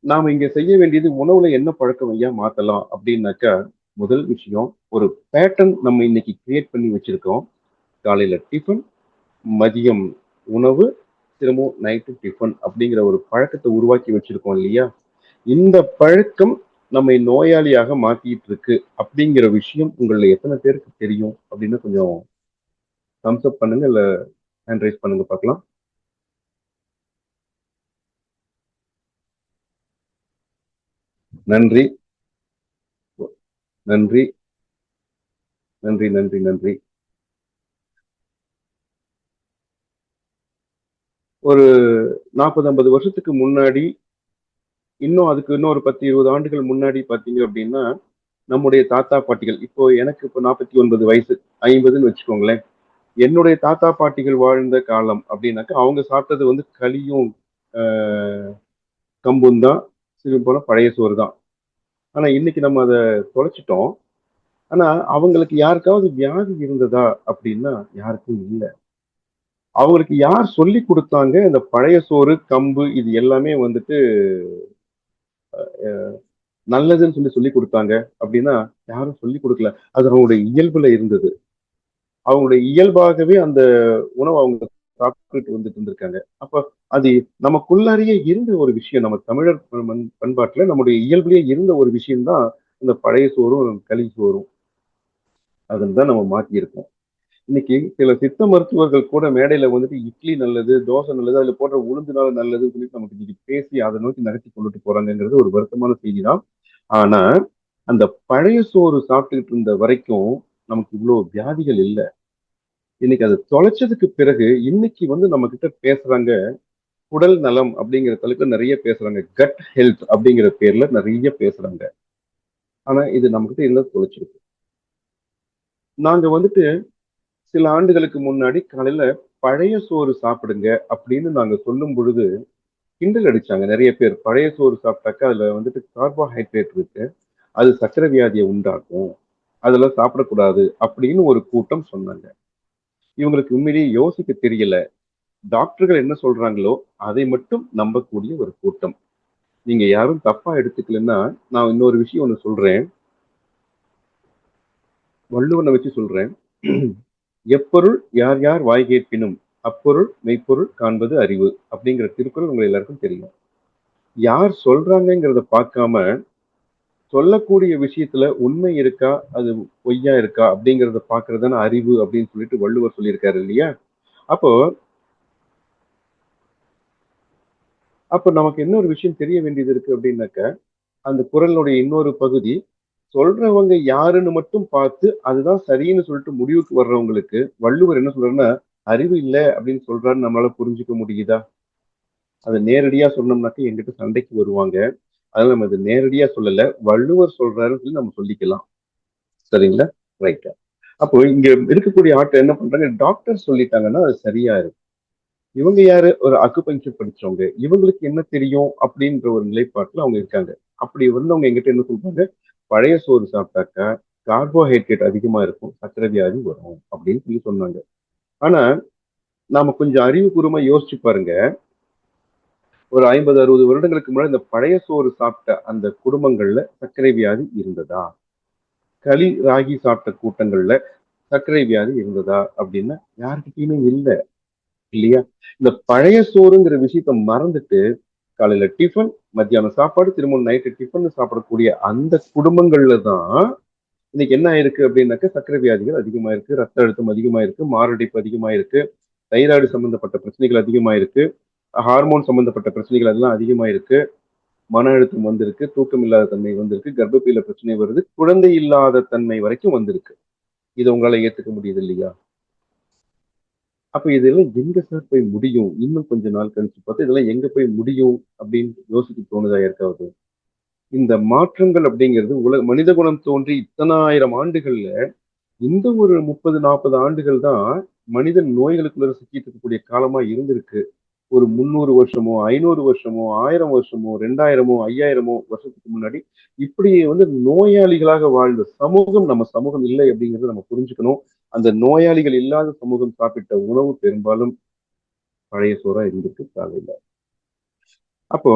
[SPEAKER 2] நாம இங்க செய்ய வேண்டியது உணவுல என்ன பழக்கம் ஐயா மாத்தலாம் அப்படின்னாக்கா முதல் விஷயம் ஒரு பேட்டர்ன் நம்ம இன்னைக்கு கிரியேட் பண்ணி வச்சிருக்கோம். காலையில டிஃபன், மதியம் உணவு, திரும்பவும் நைட்டு டிஃபன் அப்படிங்கிற ஒரு பழக்கத்தை உருவாக்கி வச்சிருக்கோம் இல்லையா? இந்த பழக்கம் நம்மை நோயாளியாக மாத்திட்டு இருக்கு அப்படிங்கிற விஷயம் உங்களை எத்தனை பேருக்கு தெரியும் அப்படின்னு கொஞ்சம் தம்ஸ் அப் பண்ணுங்க, இல்ல ஹேண்ட் ரைஸ் பண்ணுங்க பார்க்கலாம். நன்றி, நன்றி, நன்றி, நன்றி, நன்றி. ஒரு 40, 50 வருஷத்துக்கு முன்னாடி இன்னும் அதுக்கு இன்னும் ஒரு 10, 20 ஆண்டுகள் முன்னாடி பாத்தீங்க அப்படின்னா நம்முடைய தாத்தா பாட்டிகள் இப்போ எனக்கு இப்போ 49 வயசு, 50ன்னு வச்சுக்கோங்களேன். என்னுடைய தாத்தா பாட்டிகள் வாழ்ந்த காலம் அப்படின்னாக்கா அவங்க சாப்பிட்டது வந்து களியும் கம்பும் தான், சிறு போல பழைய சோறு தான். ஆனா இன்னைக்கு நம்ம அதை தொலைச்சிட்டோம். ஆனா அவங்களுக்கு யாருக்காவது வியாதி இருந்ததா அப்படின்னா யாருக்கும் இல்லை. அவங்களுக்கு யார் சொல்லி கொடுத்தாங்க இந்த பழைய சோறு கம்பு இது எல்லாமே வந்துட்டு நல்லதுன்னு சொல்லி சொல்லி கொடுத்தாங்க அப்படின்னா யாரும் சொல்லி கொடுக்கல. அது அவங்களுடைய இயல்புல இருந்தது. அவங்களுடைய இயல்பாகவே அந்த உணவு அவங்க சாப்பிட்டுட்டு வந்துட்டு இருந்திருக்காங்க. அப்ப அது நமக்குள்ளாரியே இருந்த ஒரு விஷயம். நம்ம தமிழர் பண்பாட்டுல நம்முடைய இயல்பிலேயே இருந்த ஒரு விஷயம்தான் அந்த பழைய சோறும் களி சோறும் அதுன்னு தான் நம்ம மாற்றியிருக்கோம். இன்னைக்கு சில சித்த மருத்துவர்கள் கூட மேடையில வந்துட்டு இட்லி நல்லது, தோசை நல்லது, அதுல போடுற உளுந்துனால நல்லதுன்னு சொல்லிட்டு நமக்கு இன்னைக்கு பேசி அதை நோக்கி நகர்த்தி கொண்டுட்டு போறாங்கங்கிறது ஒரு வருத்தமான செய்தி தான். ஆனா அந்த பழைய சோறு சாப்பிட்டுக்கிட்டு இருந்த வரைக்கும் நமக்கு இவ்வளவு வியாதிகள் இல்ல. இன்னைக்கு அதை தொலைச்சதுக்கு பிறகு இன்னைக்கு வந்து நம்ம கிட்ட பேசுறாங்க குடல் நலம் அப்படிங்கிற தலைப்புல நிறைய பேசுறாங்க. கட் ஹெல்த் அப்படிங்கிற பேர்ல நிறைய பேசுறாங்க. ஆனா இது நம்ம கிட்ட என்ன தொலைச்சிருக்கு. நாங்க வந்துட்டு சில ஆண்டுகளுக்கு முன்னாடி காலையில பழைய சோறு சாப்பிடுங்க அப்படின்னு நாங்க சொல்லும் பொழுது கிண்டல் அடிச்சாங்க நிறைய பேர். பழைய சோறு சாப்பிட்டாக்கா அதுல வந்துட்டு கார்போஹைட்ரேட் இருக்கு, அது சர்க்கரை வியாதியை உண்டாக்கும், அதெல்லாம் சாப்பிடக்கூடாது அப்படின்னு ஒரு கூட்டம் சொன்னாங்க. இவங்களுக்கு உண்மையிலேயே யோசிக்க தெரியல. டாக்டர்கள் என்ன சொல்றாங்களோ அதை மட்டும் நம்பக்கூடிய ஒரு கூட்டம். நீங்க யாரும் தப்பா எடுத்துக்கலன்னா நான் இன்னொரு விஷயம் ஒண்ணு சொல்றேன். வள்ளுவனை வச்சு சொல்றேன். எப்பொருள் யார் யார் வாய் கேட்பினும் அப்பொருள் மெய்ப்பொருள் காண்பது அறிவு அப்படிங்கிற திருக்குறள் உங்க எல்லாருக்கும் தெரியும். யார் சொல்றாங்கிறத பார்க்காம சொல்லக்கூடிய விஷயத்துல உண்மை இருக்கா, அது பொய்யா இருக்கா அப்படிங்கிறத பாக்குறதுதானே அறிவு அப்படின்னு சொல்லிட்டு வள்ளுவர் சொல்லியிருக்காரு இல்லையா. அப்போ அப்ப நமக்கு என்ன ஒரு விஷயம் தெரிய வேண்டியது இருக்கு அப்படின்னாக்க, அந்த குறளுடைய இன்னொரு பகுதி, சொல்றவங்க யாருன்னு மட்டும் பார்த்து அதுதான் சரின்னு சொல்லிட்டு முடிவுக்கு வர்றவங்களுக்கு வள்ளுவர் என்ன சொல்றாருன்னா அறிவு இல்லை அப்படின்னு சொல்றாருன்னு நம்மளால புரிஞ்சுக்க முடியுதா. அதை நேரடியா சொன்னோம்னாக்க எங்கிட்ட சண்டைக்கு வருவாங்க. அதனால நம்ம இது நேரடியா சொல்லல, வள்ளுவர் சொல்றாருன்னு சொல்லி நம்ம சொல்லிக்கலாம். சரிங்களா? ரைட்டா. அப்போ இங்க இருக்கக்கூடிய ஆட்கள் என்ன பண்றாங்க, டாக்டர் சொல்லிட்டாங்கன்னா அது சரியா இருக்கும். இவங்க யாரு, ஒரு அக்குபஞ்சர் படிச்சவங்க, இவங்களுக்கு என்ன தெரியும் அப்படின்ற ஒரு நிலைப்பாட்டுல அவங்க இருக்காங்க. அப்படி வந்தவங்க எங்கிட்ட என்ன சொல்றாங்க, பழைய சோறு சாப்பிட்டாக்கா கார்போஹைட்ரேட் அதிகமா இருக்கும், சர்க்கரை வியாதி வரும் அப்படின்னு சொல்லி சொன்னாங்க. ஆனா நாம கொஞ்சம் அறிவுபூர்வமா யோசிச்சு பாருங்க. ஒரு 50-60 வருடங்களுக்கு முன்னாடி இந்த பழைய சோறு சாப்பிட்ட அந்த குடும்பங்கள்ல சர்க்கரை வியாதி இருந்ததா, களி ராகி சாப்பிட்ட கூட்டங்கள்ல சர்க்கரை வியாதி இருந்ததா அப்படின்னா யாருக்கிட்டையுமே இல்ல, இல்லையா. இந்த பழைய சோறுங்கிற விஷயத்த மறந்துட்டு காலையில டிஃபன், மத்தியானம் சாப்பாடு, திரும்ப நைட்டு டிஃபன் சாப்பிடக்கூடிய அந்த குடும்பங்கள்ல தான் இன்னைக்கு என்ன ஆயிருக்கு அப்படின்னாக்க சர்க்கரை வியாதிகள் அதிகமா இருக்கு, ரத்த அழுத்தம் அதிகமா இருக்கு, மாரடைப்பு அதிகமா இருக்கு, தைராய்டு சம்பந்தப்பட்ட பிரச்சனைகள் அதிகமா இருக்கு, ஹார்மோன் சம்பந்தப்பட்ட பிரச்சனைகள் எல்லாம் அதிகமா இருக்கு, மன அழுத்தம் வந்திருக்கு, தூக்கம் இல்லாத தன்மை வந்திருக்கு, கர்ப்பப்பையில பிரச்சனை வருது, குழந்தை இல்லாத தன்மை வரைக்கும் வந்திருக்கு. இதை உங்களால ஏத்துக்க முடியுது இல்லையா. அப்ப இதெல்லாம் எங்க சார் போய் முடியும், இன்னும் கொஞ்ச நாள் கழிச்சு பார்த்தா இதெல்லாம் எங்க போய் முடியும் அப்படின்னு யோசிக்க தோணுதா யாருக்காவது. இந்த மாற்றங்கள் அப்படிங்கிறது மனித குலம் தோன்றி இத்தனாயிரம் ஆண்டுகள்ல இந்த ஒரு 30-40 ஆண்டுகள் தான் மனிதன் நோய்களுக்குள்ள சிக்கிட்டு இருக்கக்கூடிய காலமா இருந்திருக்கு. ஒரு 300 வருஷமோ 500 வருஷமோ 1000 வருஷமோ 2000மோ 5000மோ வருஷத்துக்கு முன்னாடி இப்படியே வந்து நோயாளிகளாக வாழ்ந்த சமூகம் நம்ம சமூகம் இல்லை அப்படிங்கறத நம்ம புரிஞ்சுக்கணும். அந்த நோயாளிகள் இல்லாத சமூகம் சாப்பிட்ட உணவு பெரும்பாலும் பழைய சோறா இருந்திருக்கு காலையில. அப்போ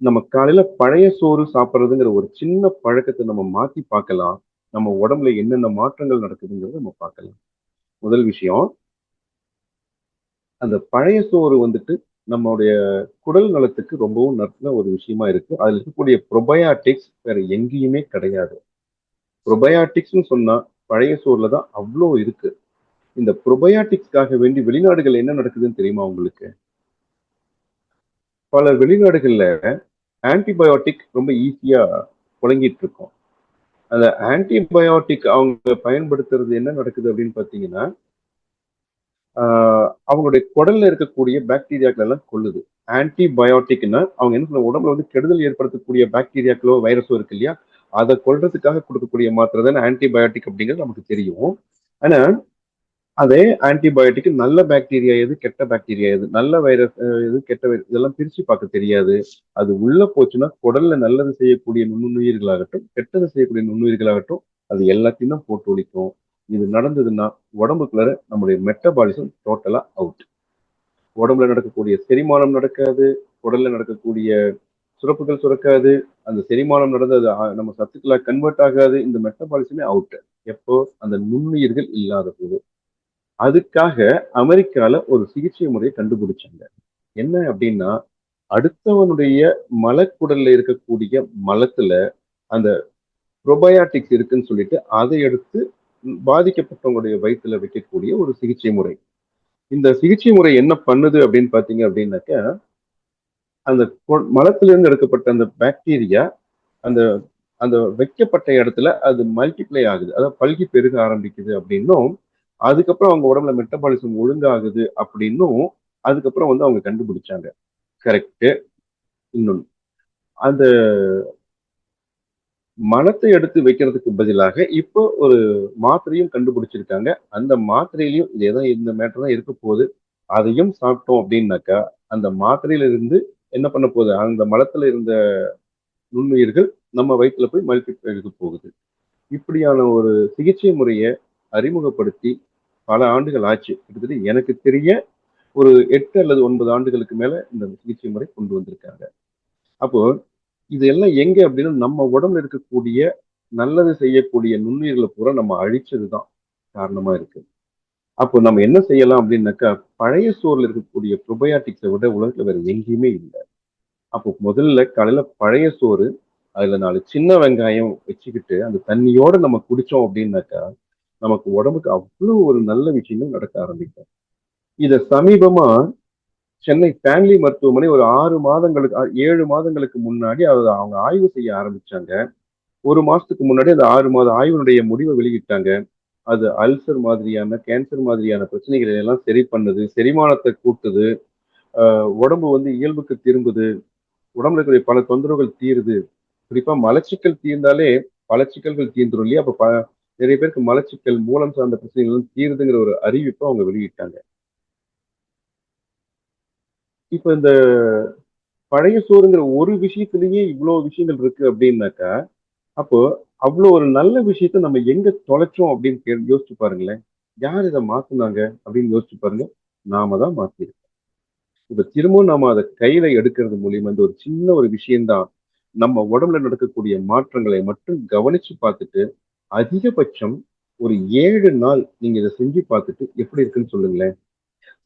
[SPEAKER 2] நம்ம காலையில பழைய சோறு சாப்பிட்றதுங்கிற ஒரு சின்ன பழக்கத்தை நம்ம மாத்தி பார்க்கலாம். நம்ம உடம்புல என்னென்ன மாற்றங்கள் நடக்குதுங்கிறத நம்ம பார்க்கலாம். முதல் விஷயம், அந்த பழைய சோறு வந்துட்டு நம்மளுடைய குடல் நலத்துக்கு ரொம்பவும் நல்ல ஒரு விஷயமா இருக்கு. அதுல இருக்கக்கூடிய ப்ரொபயாட்டிக்ஸ் வேற எங்கேயுமே கிடையாது. ப்ரொபயாட்டிக்ஸ்னு சொன்னா பழைய சோறுல தான் அவ்வளோ இருக்கு. இந்த ப்ரொபயாட்டிக்ஸ்க்காக வேண்டி வெளிநாடுகள் என்ன நடக்குதுன்னு தெரியுமா உங்களுக்கு. பல வெளிநாடுகள்ல ஆன்டிபயோட்டிக் ரொம்ப ஈஸியா புழங்கிட்டு இருக்கோம். அந்த ஆன்டிபயோட்டிக் அவங்க பயன்படுத்துறது என்ன நடக்குது அப்படின்னு பாத்தீங்கன்னா, அவங்களுடைய குடல்ல இருக்கக்கூடிய பாக்டீரியாக்கள் எல்லாம் கொல்லுது. ஆன்டிபயோட்டிக்னா அவங்க என்ன சொல்ல உடம்புல வந்து கெடுதல் ஏற்படுத்தக்கூடிய பாக்டீரியாக்களோ வைரஸோ இருக்கு இல்லையா, அதை கொல்றதுக்காக கொடுக்கக்கூடிய மாத்திரை தான் ஆன்டிபயோட்டிக் அப்படிங்கிறது நமக்கு தெரியும். ஆனா அதே ஆன்டிபயோட்டிக் நல்ல பாக்டீரியா எது, கெட்ட பாக்டீரியா எது, நல்ல வைரஸ் எது, கெட்ட வைரஸ் இதெல்லாம் பிரிச்சு பார்க்க தெரியாது. அது உள்ள போச்சுன்னா குடல்ல நல்லது செய்யக்கூடிய நுண்ணுயிர்களாகட்டும், கெட்டது செய்யக்கூடிய நுண்ணுயிர்களாகட்டும், அது எல்லாத்தையும் தான் போட்டு ஒழிக்கும். இது நடந்ததுன்னா உடம்புக்குள்ள நம்முடைய மெட்டபாலிசம் டோட்டலா அவுட். உடம்புல நடக்கக்கூடிய செரிமானம் நடக்காது, உடல்ல நடக்கக்கூடிய சுரப்புகள் சுரக்காது, அந்த செரிமானம் நடந்து அது நம்ம சத்துக்களா கன்வெர்ட் ஆகாது. இந்த மெட்டபாலிசமே அவுட். எப்போ அந்த நுண்ணுயிர்கள் இல்லாத போது. அதுக்காக அமெரிக்கால ஒரு சிகிச்சை முறையை கண்டுபிடிச்சாங்க. என்ன அப்படின்னா, அடுத்தவனுடைய மலக்குடல்ல இருக்கக்கூடிய மலத்துல அந்த ப்ரோபயாட்டிக்ஸ் இருக்குன்னு சொல்லிட்டு அதை எடுத்து பாதிக்கப்பட்டவங்களுடைய வயிற்றுல வைக்கக்கூடிய ஒரு சிகிச்சை முறை. இந்த சிகிச்சை முறை என்ன பண்ணுது அப்படின்னு பாத்தீங்க அப்படின்னாக்க, அந்த மலத்திலிருந்து எடுக்கப்பட்ட அந்த பாக்டீரியா அந்த அந்த வைக்கப்பட்ட இடத்துல அது மல்டிப்ளை ஆகுது, அதாவது பல்கி பெருக ஆரம்பிக்குது அப்படின்னும், அதுக்கப்புறம் அவங்க உடம்புல மெட்டபாலிசம் ஒழுங்காகுது அப்படின்னும் அதுக்கப்புறம் வந்து அவங்க கண்டுபிடிச்சாங்க. கரெக்ட். இன்னொன்னு, அந்த மலத்தை எடுத்து வைக்கிறதுக்கு பதிலாக இப்போ ஒரு மாத்திரையும் கண்டுபிடிச்சிருக்காங்க. அந்த மாத்திரையிலையும் இது ஏதோ இந்த மேட்டர் தான் இருக்க போகுது. அதையும் சாப்பிட்டோம் அப்படின்னாக்கா அந்த மாத்திரையில இருந்து என்ன பண்ண போகுது, அந்த மலத்துல இருந்த நுண்ணுயிர்கள் நம்ம வயிற்றுல போய் மல்டிப்ளை போகுது. இப்படியான ஒரு சிகிச்சை முறையை அறிமுகப்படுத்தி பல ஆண்டுகள் ஆச்சு. கிட்டத்தட்ட எனக்கு தெரிய ஒரு 8 அல்லது 9 ஆண்டுகளுக்கு மேல இந்த சிகிச்சை முறை கொண்டு வந்திருக்காங்க. அப்போ இது எல்லாம் எங்க அப்படின்னா நம்ம உடம்புல இருக்கக்கூடிய நல்லது செய்யக்கூடிய நுண்ணுயிர்களை பூரா நம்ம அழிச்சதுதான் காரணமா இருக்கு. அப்போ நம்ம என்ன செய்யலாம் அப்படின்னாக்கா, பழைய சோறுல இருக்கக்கூடிய ப்ரோபயாட்டிக்ஸை விட உலகத்துல வேற எங்கேயுமே இல்லை. அப்போ முதல்ல காலையில பழைய சோறு, அதுல 4 சின்ன வெங்காயம் வச்சுக்கிட்டு அந்த தண்ணியோட நம்ம குடிச்சோம் அப்படின்னாக்கா நமக்கு உடம்புக்கு அவ்வளவு ஒரு நல்ல விஷயங்கள் நடக்க ஆரம்பிக்கும். இத சமீபமா சென்னை ஸ்டான்லி மருத்துவமனை ஒரு 6 மாதங்களுக்கு 7 மாதங்களுக்கு முன்னாடி அவங்க ஆய்வு செய்ய ஆரம்பிச்சாங்க. 1 மாசத்துக்கு முன்னாடி அந்த 6 மாத ஆய்வினுடைய முடிவை வெளியிட்டாங்க. அது அல்சர் மாதிரியான, கேன்சர் மாதிரியான பிரச்சனைகளை எல்லாம் சரி பண்ணுது, செரிமானத்தை கூட்டுது, உடம்பு வந்து இயல்புக்கு திரும்புது, உடம்புல இருக்கக்கூடிய பல தொந்தரவுகள் தீருது. குறிப்பா மலச்சிக்கல் தீர்ந்தாலே பல சிக்கல்கள் தீர்ந்துரும் இல்லையா? அப்ப நிறைய பேருக்கு மலச்சிக்கல், மூலம் சார்ந்த பிரச்சனைகள் தீருதுங்கிற ஒரு அறிவிப்பை அவங்க வெளியிட்டாங்க. இப்ப இந்த பழைய சோறுங்கிற ஒரு விஷயத்திலேயே இவ்வளவு விஷயங்கள் இருக்கு அப்படின்னாக்கா, அப்போ அவ்வளவு ஒரு நல்ல விஷயத்த நம்ம எங்க தொலைச்சோம் அப்படின்னு யோசிச்சு பாருங்களேன். யார் இதை மாத்துனாங்க அப்படின்னு யோசிச்சு பாருங்க. நாம தான் மாத்திருக்கோம். இப்ப திரும்பவும் நாம அதை கையில எடுக்கிறது மூலியமா இந்த ஒரு சின்ன ஒரு விஷயம்தான் நம்ம உடம்புல நடக்கக்கூடிய மாற்றங்களை மட்டும் கவனிச்சு பார்த்துட்டு, அதிகபட்சம் ஒரு 7 நாள் நீங்க இதை செஞ்சு பார்த்துட்டு எப்படி இருக்குன்னு சொல்லுங்களேன்.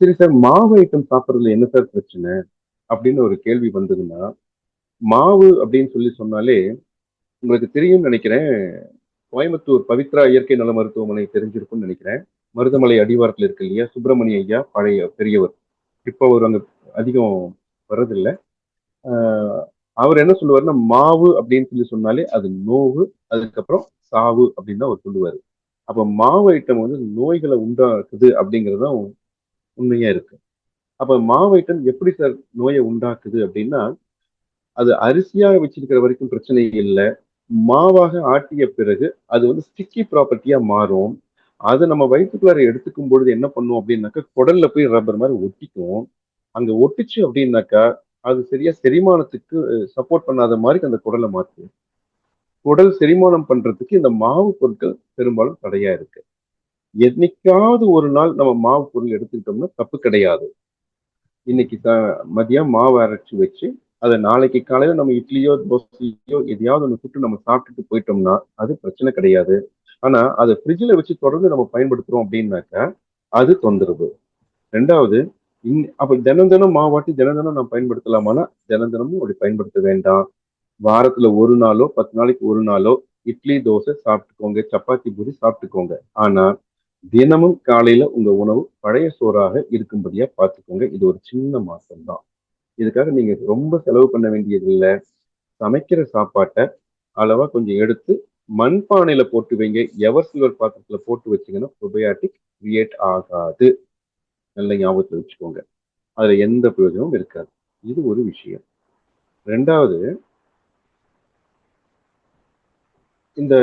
[SPEAKER 2] சரி சார், மாவு ஐட்டம் சாப்பிட்றதுல என்ன சார் பிரச்சனை அப்படின்னு ஒரு கேள்வி வந்ததுன்னா, மாவு அப்படின்னு சொல்லி சொன்னாலே உங்களுக்கு தெரியும்னு நினைக்கிறேன். கோயம்புத்தூர் பவித்ரா இயற்கை நல மருத்துவமனை தெரிஞ்சிருக்கும்னு நினைக்கிறேன். மருதமலை அடிவாரத்துல இருக்கு இல்லையா, சுப்பிரமணிய ஐயா பழைய பெரியவர். இப்போ அவர் அங்க அதிகம் வர்றதில்ல. ஆஹ் அவர் என்ன சொல்லுவாருன்னா, மாவு அப்படின்னு சொல்லி சொன்னாலே அது நோவு, அதுக்கப்புறம் சாவு அப்படின்னு தான் அவர் சொல்லுவாரு. அப்ப மாவு ஐட்டம் வந்து நோய்களை உண்டாக்குது அப்படிங்கறதுதான் உண்மையா இருக்கு. அப்ப மாவு ஐட்டம் எப்படி சார் நோயை உண்டாக்குது அப்படின்னா, அது அரிசியாக வச்சிருக்கிற வரைக்கும் பிரச்சனை இல்லை. மாவாக ஆட்டிய பிறகு அது வந்து ஸ்டிக்கி ப்ராப்பர்ட்டியா மாறும். அதை நம்ம வயிற்றுக்குள்ளார எடுத்துக்கும் பொழுது என்ன பண்ணும் அப்படின்னாக்கா, குடல்ல போய் ரப்பர் மாதிரி ஒட்டிக்கும். அங்க ஒட்டிச்சு அப்படின்னாக்கா அது சரியா செரிமானத்துக்கு சப்போர்ட் பண்ணாத மாதிரி அந்த குடலை மாற்றும். குடல் செரிமானம் பண்றதுக்கு இந்த மாவு பொருட்கள் பெரும்பாலும் தடையா இருக்கு. என்னைக்காவது ஒரு நாள் நம்ம மாவு பொருள் எடுத்துக்கிட்டோம்னா தப்பு கிடையாது. இன்னைக்கு மதியம் மாவு அரைச்சு வச்சு அதை நாளைக்கு காலையில நம்ம இட்லியோ தோசையோ எதையாவது ஒன்று சுட்டு நம்ம சாப்பிட்டுட்டு போயிட்டோம்னா அது பிரச்சனை கிடையாது. ஆனா அதை ஃப்ரிட்ஜில் வச்சு தொடர்ந்து நம்ம பயன்படுத்துறோம் அப்படின்னாக்கா அது தொந்தரவு. ரெண்டாவது, அப்ப தினம் தினம் மாவாட்டி தினம் தினம் நம்ம பயன்படுத்தலாமான்னா தினம் தினமும் அப்படி பயன்படுத்த வேண்டாம். வாரத்துல ஒரு நாளோ 10 நாளைக்கு ஒரு நாளோ இட்லி தோசை சாப்பிட்டுக்கோங்க, சப்பாத்தி பூரி சாப்பிட்டுக்கோங்க. ஆனா தினமும் காலையில உங்க உணவு பழைய சோறாக இருக்கும்படியா பார்த்துக்கோங்க. இது ஒரு சின்ன மாற்றம் தான். இதுக்காக நீங்க ரொம்ப செலவு பண்ண வேண்டியது இல்லை. சமைக்கிற சாப்பாட்டை அளவா கொஞ்சம் எடுத்து மண்பானையில போட்டு வைங்க. எவர் சில்வர் பாத்திரத்துல போட்டு வச்சீங்கன்னா ப்ரோபயாட்டிக் கிரியேட் ஆகாது. நல்ல ஞாபகத்துல வச்சுக்கோங்க. அதுல எந்த பிரயோஜனமும் இருக்காது. இது ஒரு விஷயம். ரெண்டாவது, இந்த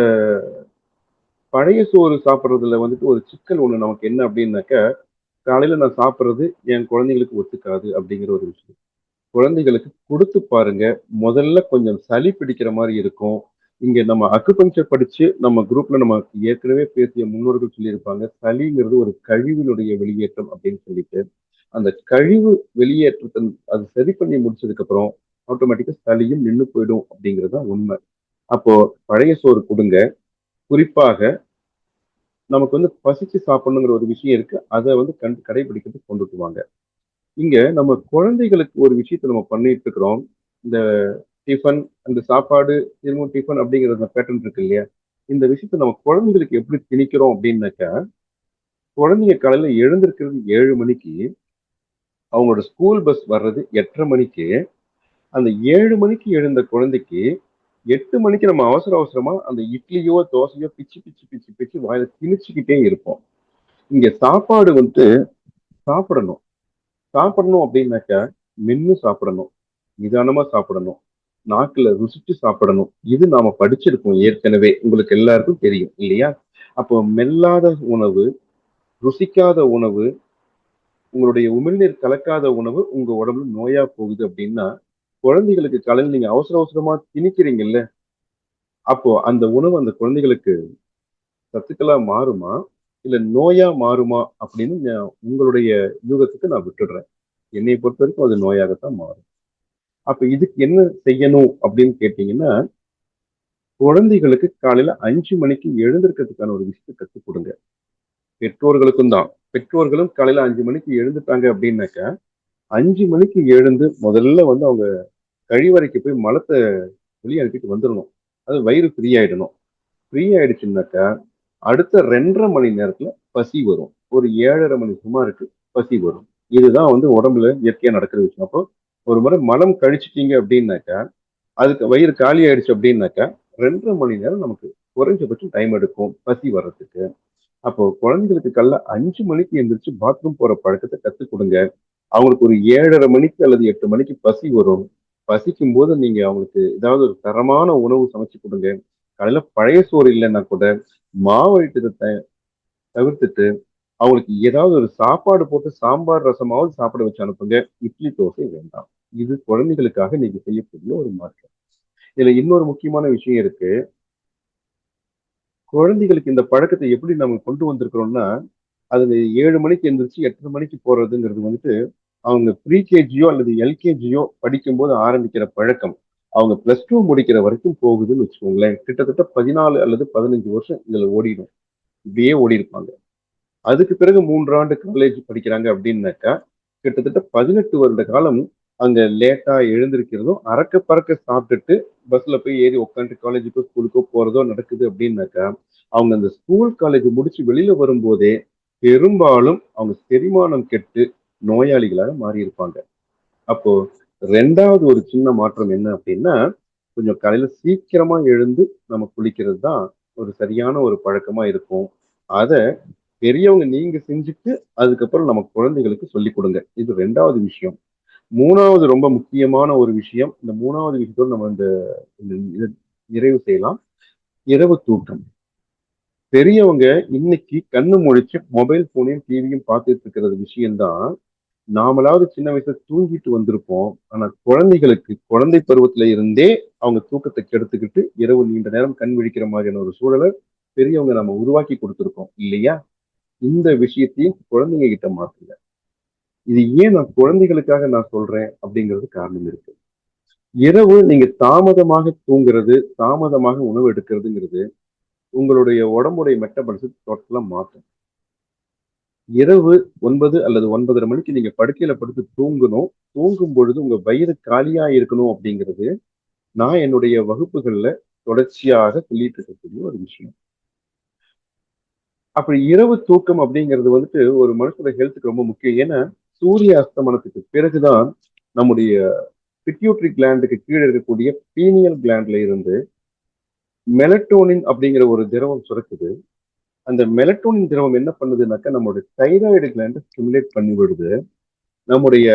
[SPEAKER 2] பழைய சோறு சாப்பிட்றதுல வந்துட்டு ஒரு சிக்கல் ஒண்ணு நமக்கு என்ன அப்படின்னாக்க, காலையில நான் சாப்பிட்றது என் குழந்தைங்களுக்கு ஒத்துக்காது அப்படிங்கிற ஒரு விஷயம். குழந்தைகளுக்கு கொடுத்து பாருங்க. முதல்ல கொஞ்சம் சளி பிடிக்கிற மாதிரி இருக்கும். இங்க நம்ம அக்குபஞ்சர் படிச்சு நம்ம குரூப்ல நம்ம ஏற்கனவே பேசிய முன்னோர்கள் சொல்லியிருப்பாங்க, சளிங்கிறது ஒரு கழிவினுடைய வெளியேற்றம் அப்படின்னு சொல்லிட்டு. அந்த கழிவு வெளியேற்றத்தை அது சரி பண்ணி முடிச்சதுக்கு அப்புறம் ஆட்டோமேட்டிக்கா சளியும் நின்று போயிடும் அப்படிங்கிறது தான் உண்மை. அப்போ பழைய சோறு கொடுங்க. குறிப்பாக நமக்கு வந்து பசிச்சு சாப்பிடணுங்கிற ஒரு விஷயம் இருக்கு. அதை வந்து கடைபிடிக்கிறதுக்கு கொண்டுட்டு வாங்க. இங்க நம்ம குழந்தைகளுக்கு ஒரு விஷயத்த நம்ம பண்ணிட்டு இருக்கிறோம். இந்த டிஃபன், அந்த சாப்பாடு, திரும்பவும் டிஃபன் அப்படிங்கிற அந்த பேட்டர்ன் இருக்கு இல்லையா? இந்த விஷயத்த நம்ம குழந்தைகளுக்கு எப்படி திணிக்கிறோம் அப்படின்னாக்கா, குழந்தைங்க காலையில எழுந்திருக்கிறது 7 மணிக்கு, அவங்களோட ஸ்கூல் பஸ் வர்றது 8:30 மணிக்கு. அந்த 7 மணிக்கு எழுந்த குழந்தைக்கு 8 மணிக்கு நம்ம அவசர அவசரமா அந்த இட்லியோ, தோசையோ பிச்சு பிச்சு பிச்சு பிச்சு வாயில திணிச்சுக்கிட்டே இருப்போம். இங்க சாப்பாடு வந்து சாப்பிடணும். சாப்பிடணும் அப்படின்னாக்கா, மென்னு சாப்பிடணும். நிதானமா சாப்பிடணும். நாக்குல ருசிச்சு சாப்பிடணும். இது நாம படிச்சிருக்கோம் ஏற்கனவே. உங்களுக்கு எல்லாருக்கும் தெரியும் இல்லையா? அப்போ மெல்லாத உணவு, ருசிக்காத உணவு, உங்களுடைய உமிழ்நீர் கலக்காத உணவு உங்க உடம்புல நோயா போகுது அப்படின்னா, குழந்தைகளுக்கு காலையில நீங்க அவசர அவசரமா திணிக்கிறீங்கல்ல, அப்போ அந்த உணவு அந்த குழந்தைகளுக்கு சத்துக்களா மாறுமா? இல்ல நோயா மாறுமா? அப்படின்னு உங்களுடைய யூகத்துக்கு நான் விட்டுடுறேன். என்னைய பொறுத்தவரைக்கும் அது நோயாகத்தான் மாறும். அப்ப இதுக்கு என்ன செய்யணும் அப்படின்னு கேட்டீங்கன்னா, குழந்தைகளுக்கு காலையில 5 மணிக்கு எழுந்திருக்கிறதுக்கான ஒரு விஷயத்த கத்துக் குடுங்க. பெற்றோர்களுக்கும் தான். பெற்றோர்களும் காலையில 5 மணிக்கு எழுந்துட்டாங்க அப்படின்னாக்கா, 5 மணிக்கு எழுந்து முதல்ல வந்து அவங்க கழிவறைக்கு போய் மலத்த வெளிய அனுப்பிட்டு வந்துரணும். அது வயிறு ஃப்ரீ ஆயிடணும். ஃப்ரீ ஆயிடுச்சுன்னாக்கா, அடுத்த 2 1/2 மணி நேரத்துல பசி வரும். ஒரு 7:30 மணி சுமாருக்கு பசி வரும். இதுதான் வந்து உடம்புல இயற்கையா நடக்கிற விஷயம். அப்போ ஒரு முறை மலம் கழிச்சிட்டீங்க அப்படின்னாக்கா, அதுக்கு வயிறு காலி ஆயிடுச்சு அப்படின்னாக்கா, 2 1/2 மணி நேரம் நமக்கு குறைஞ்சபட்சம் டைம் எடுக்கும் பசி வர்றதுக்கு. அப்போ குழந்தைகளுக்கு காலைல 5 மணிக்கு எந்திரிச்சு பாத்ரூம் போற பழக்கத்த கத்துக் குடுங்க. அவங்களுக்கு ஒரு 7:30 மணிக்கு அல்லது 8 மணிக்கு பசி வரும். பசிக்கும்போது நீங்க அவங்களுக்கு ஏதாவது ஒரு தரமான உணவு சமைச்சு குடுங்க. காலையில பழைய சோறு இல்லன்னா கூட, மாவு ஐட்டத்த தவிர்த்துட்டு, அவங்களுக்கு ஏதாவது ஒரு சாப்பாடு போட்டு சாம்பார், ரசமாவது சாப்பிட வச்சு அனுப்புங்க. இட்லி, தோசை வேண்டாம். இது குழந்தைகளுக்காக நீங்க செய்யக்கூடிய ஒரு மாற்றம். இதுல இன்னொரு முக்கியமான விஷயம் இருக்கு. குழந்தைகளுக்கு இந்த பழக்கத்த எப்படி நம்ம கொண்டு வந்திருக்கிறோம்னா, அது 7 மணிக்கு எந்திரிச்சு 8:30 மணிக்கு போறதுங்கிறது வந்துட்டு, அவங்க ப்ரீ-கேஜியோ அல்லது எல்கேஜியோ படிக்கும்போது ஆரம்பிக்கிற பழக்கம். அவங்க +2 முடிக்கிற வரைக்கும் போகுதுன்னு வச்சுக்கோங்களேன். கிட்டத்தட்ட 14 அல்லது 15 வருஷம் இதுல ஓடிடும். இப்படியே ஓடியிருப்பாங்க. அதுக்கு பிறகு 3 ஆண்டு காலேஜ் படிக்கிறாங்க அப்படின்னாக்கா, கிட்டத்தட்ட 18 வருட காலம் அங்க லேட்டா எழுந்திருக்கிறதும், அறக்க பறக்க சாப்பிட்டுட்டு பஸ்ல போய் ஏறி உட்காந்துட்டு காலேஜுக்கோ, ஸ்கூலுக்கோ போறதோ நடக்குது அப்படின்னாக்கா, அவங்க அந்த ஸ்கூல், காலேஜ் முடிச்சு வெளியில வரும்போதே, பெரும்பாலும் அவங்க செரிமானம் கெட்டு நோயாளிகளாக மாறியிருப்பாங்க. அப்போ 2வது ஒரு சின்ன மாற்றம் என்ன அப்படின்னா, கொஞ்சம் காலையில சீக்கிரமா எழுந்து நம்ம குளிக்கிறது தான் ஒரு சரியான ஒரு பழக்கமா இருக்கும். அத பெரியவங்க நீங்க செஞ்சுட்டு, அதுக்கப்புறம் நம்ம குழந்தைகளுக்கு சொல்லிக் குடுங்க. இது 2வது விஷயம். 3வது ரொம்ப முக்கியமான ஒரு விஷயம். இந்த 3வது விஷயத்தோட நம்ம இந்த இந்த இத நிறைவு செய்யலாம். இரவு தூக்கம். பெரியவங்க இன்னைக்கு கண்ணு முழிச்சு மொபைல் ஃபோனையும், டிவியும் பார்த்துட்டு இருக்கிறது விஷயம் தான். நாமளாவது சின்ன வயசுல தூங்கிட்டு வந்திருப்போம். ஆனா குழந்தைகளுக்கு குழந்தை பருவத்தில இருந்தே அவங்க தூக்கத்த கெடுத்துக்கிட்டு, இரவு நீண்ட நேரம் கண் விழிக்கிற மாதிரியான ஒரு சூழல பெரியவங்க நம்ம உருவாக்கி குடுத்துருக்கோம் இல்லையா? இந்த விஷயத்தையும் குழந்தைங்க கிட்ட மாத்துங்க. இது ஏன் நான் குழந்தைகளுக்காக நான் சொல்றேன் அப்படிங்கிறது காரணம் இருக்கு. இரவு நீங்க தாமதமாக தூங்குறது, தாமதமாக உணவு எடுக்கிறதுங்கிறது, உங்களுடைய உடம்புடைய மெட்டபாலிசத்த டோட்டலா மாத்தும். இரவு 9 அல்லது 9:30 மணிக்கு நீங்க படுக்கையில படுத்து தூங்கணும். தூங்கும் பொழுது உங்க வயிறு காலியா இருக்கணும் அப்படிங்கிறது, நான் என்னுடைய வகுப்புகள்ல தொடர்ச்சியாக சொல்லிட்டு இருக்கக்கூடிய ஒரு விஷயம். அப்படி இரவு தூக்கம் அப்படிங்கிறது வந்துட்டு ஒரு மனுஷனோட ஹெல்த்துக்கு ரொம்ப முக்கியம். ஏன்னா, சூரிய அஸ்தமனத்துக்கு பிறகுதான் நம்முடைய பிட்யூட்டரி கிளாண்டுக்கு கீழ இருக்கக்கூடிய பீனியல் கிளாண்ட்ல இருந்து மெலட்டோனின் அப்படிங்கிற ஒரு திரவம் சுரக்குது. அந்த மெலட்டோனின் திரவம் என்ன பண்ணுதுன்னாக்கா, நம்முடைய தைராய்டு கிளாண்ட ஸ்டிமுலேட் பண்ணி விடுது. நம்முடைய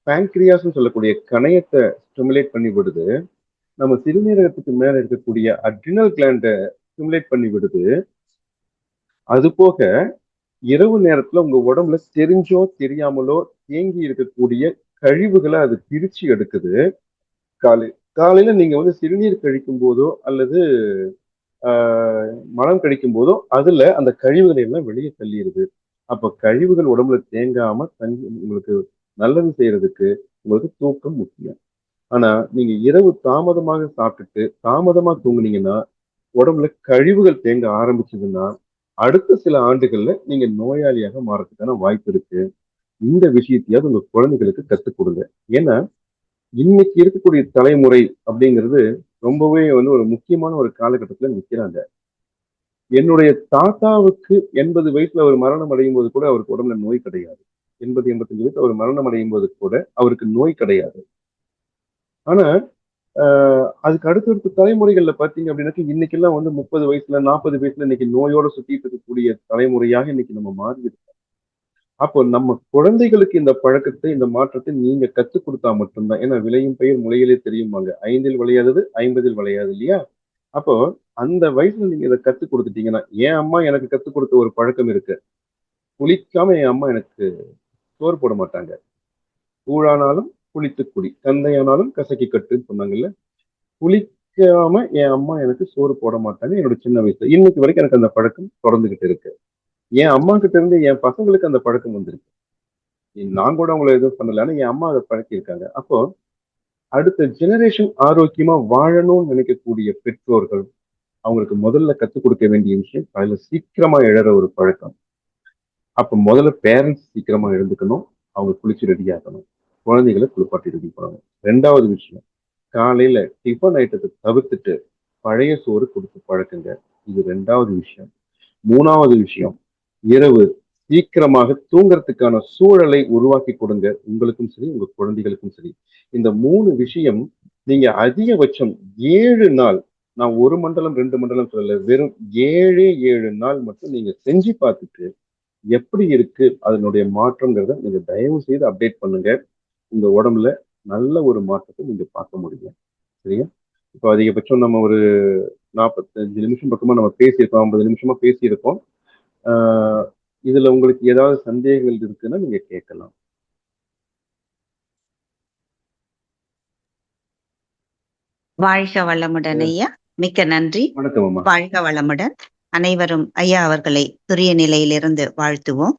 [SPEAKER 2] பான்கிரியாஸ்ன்னு சொல்லக்கூடிய கணையத்த ஸ்டிமுலேட் பண்ணி விடுது. நம்ம சிறுநீரகத்துக்கு மேல இருக்கக்கூடிய அட்ரினல் கிளாண்ட ஸ்டிமுலேட் பண்ணி விடுது. அதுபோக இரவு நேரத்துல உங்க உடம்புல தெரிஞ்சோ, தெரியாமலோ தேங்கி இருக்கக்கூடிய கழிவுகள அது பிரிச்சு எடுக்குது. காலை காலையில நீங்க வந்து சிறுநீர் கழிக்கும் போதோ, அல்லது ஆ மலம் கழிக்கும் போதோ, அதுல அந்த கழிவுகளை எல்லாம் வெளிய தள்ளிருது. அப்ப கழிவுகள் உடம்புல தேங்காம தங்கி உங்களுக்கு நல்லது செய்யறதுக்கு உங்களுக்கு தூக்கம் முக்கியம். ஆனா, நீங்க இரவு தாமதமாக சாப்பிட்டுட்டு, தாமதமா தூங்குனீங்கன்னா, உடம்புல கழிவுகள் தேங்க ஆரம்பிச்சதுன்னா, அடுத்த சில ஆண்டுகள்ல நீங்க நோயாளியாக மாறதுக்கான வாய்ப்பு இருக்கு. இந்த விஷயத்தையாவது உங்க குழந்தைகளுக்கு கத்துக் குடுங்க. ஏன்னா, இன்னைக்கு இருக்கக்கூடிய தலைமுறை அப்படிங்கிறது ரொம்பவே ஒரு முக்கியமான ஒரு காலகட்டத்துல நிக்கிறாங்க. என்னுடைய தாத்தாவுக்கு 80 வயசுல அவர் மரணம் அடையும் போது கூட அவருக்கு உடம்புல நோய் கிடையாது. 80, 85 வயசுல அவர் மரணம் அடையும் போது கூட அவருக்கு நோய் கிடையாது. ஆனா அதுக்கு அடுத்தடுத்த தலைமுறைகள்ல பாத்தீங்க அப்படின்னாக்க இன்னைக்கெல்லாம் 30 வயசுல 40 வயசுல இன்னைக்கு நோயோட சுத்திட்டு இருக்கக்கூடிய தலைமுறையாக இன்னைக்கு நம்ம மாறி இருக்கோம். அப்போ நம்ம குழந்தைகளுக்கு இந்த பழக்கத்தை இந்த மாற்றத்தை நீங்க கத்துக் கொடுத்தா மட்டும்தான். ஏன்னா விளையும் பயிர் முளையிலே தெரியுமாங்க. 5ல் விளையாதது 50ல் விளையாது இல்லையா? அப்போ அந்த வயசுல நீங்க இதை கத்துக் கொடுத்துட்டீங்கன்னா, என் அம்மா எனக்கு கத்துக் கொடுத்த ஒரு பழக்கம் இருக்கு. புளிக்காம என் அம்மா எனக்கு சோறு போட மாட்டாங்க. கூழானாலும் புளித்து குடி, கந்தையானாலும் கசக்கி கட்டுன்னு சொன்னாங்கல்ல. புளிக்காம என் அம்மா எனக்கு சோறு போட மாட்டாங்க என்னோட சின்ன வயசுல. இன்னைக்கு வரைக்கும் எனக்கு அந்த பழக்கம் தொடர்ந்துகிட்டு இருக்கு. என் அம்மா கிட்ட இருந்து என் பசங்களுக்கு அந்த பழக்கம் வந்திருக்கு. நான் கூட அவங்கள எதுவும் பண்ணல. ஆனா என் அம்மா அதை பழக்கியிருக்காங்க. அப்போ அடுத்த ஜெனரேஷன் ஆரோக்கியமா வாழணும்னு நினைக்கக்கூடிய பெற்றோர்கள் அவங்களுக்கு முதல்ல கத்துக் கொடுக்க வேண்டிய விஷயம் காலையில சீக்கிரமா எழற ஒரு பழக்கம். அப்ப முதல்ல பேரண்ட்ஸ் சீக்கிரமா எழுந்துக்கணும். அவங்க குளிச்சு ரெடி ஆகணும். குழந்தைகளை குளிப்பாட்டி ரெடி பண்ணணும். 2வது விஷயம், காலையில டிஃபன் ஐட்டத்தை தவிர்த்துட்டு பழைய சோறு கொடுத்து பழக்குங்க. இது 2வது விஷயம். 3வது விஷயம், இரவு சீக்கிரமாக தூங்குறதுக்கான சூழலை உருவாக்கி கொடுங்க. உங்களுக்கும் சரி, உங்க குழந்தைகளுக்கும் சரி. இந்த 3 விஷயம் நீங்க அதிகபட்சம் 7 நாள், நான் 1 மண்டலம் 2 மண்டலம் சொல்லல, வெறும் 7 நாள் மட்டும் நீங்க செஞ்சு பார்த்துட்டு எப்படி இருக்கு அதனுடைய மாற்றம்ங்கிறத நீங்க தயவு செய்து அப்டேட் பண்ணுங்க. உங்க உடம்புல நல்ல ஒரு மாற்றத்தை நீங்க பார்க்க முடியும். சரியா? இப்போ அதிகபட்சம் நம்ம ஒரு 45 நிமிஷம் பக்கமா நம்ம பேசியிருக்கோம். 50 நிமிஷமா பேசியிருக்கோம். ஆஹ் இதுல உங்களுக்கு ஏதாவது சந்தேகங்கள் இருக்குன்னா நீங்க கேட்கலாம்.
[SPEAKER 1] வாழ்க வளமுடன் ஐயா. மிக்க நன்றி.
[SPEAKER 2] வணக்கம் அம்மா.
[SPEAKER 1] வாழ்க வளமுடன். அனைவரும் ஐயா அவர்களை துரிய நிலையிலிருந்து வாழ்த்துவோம்.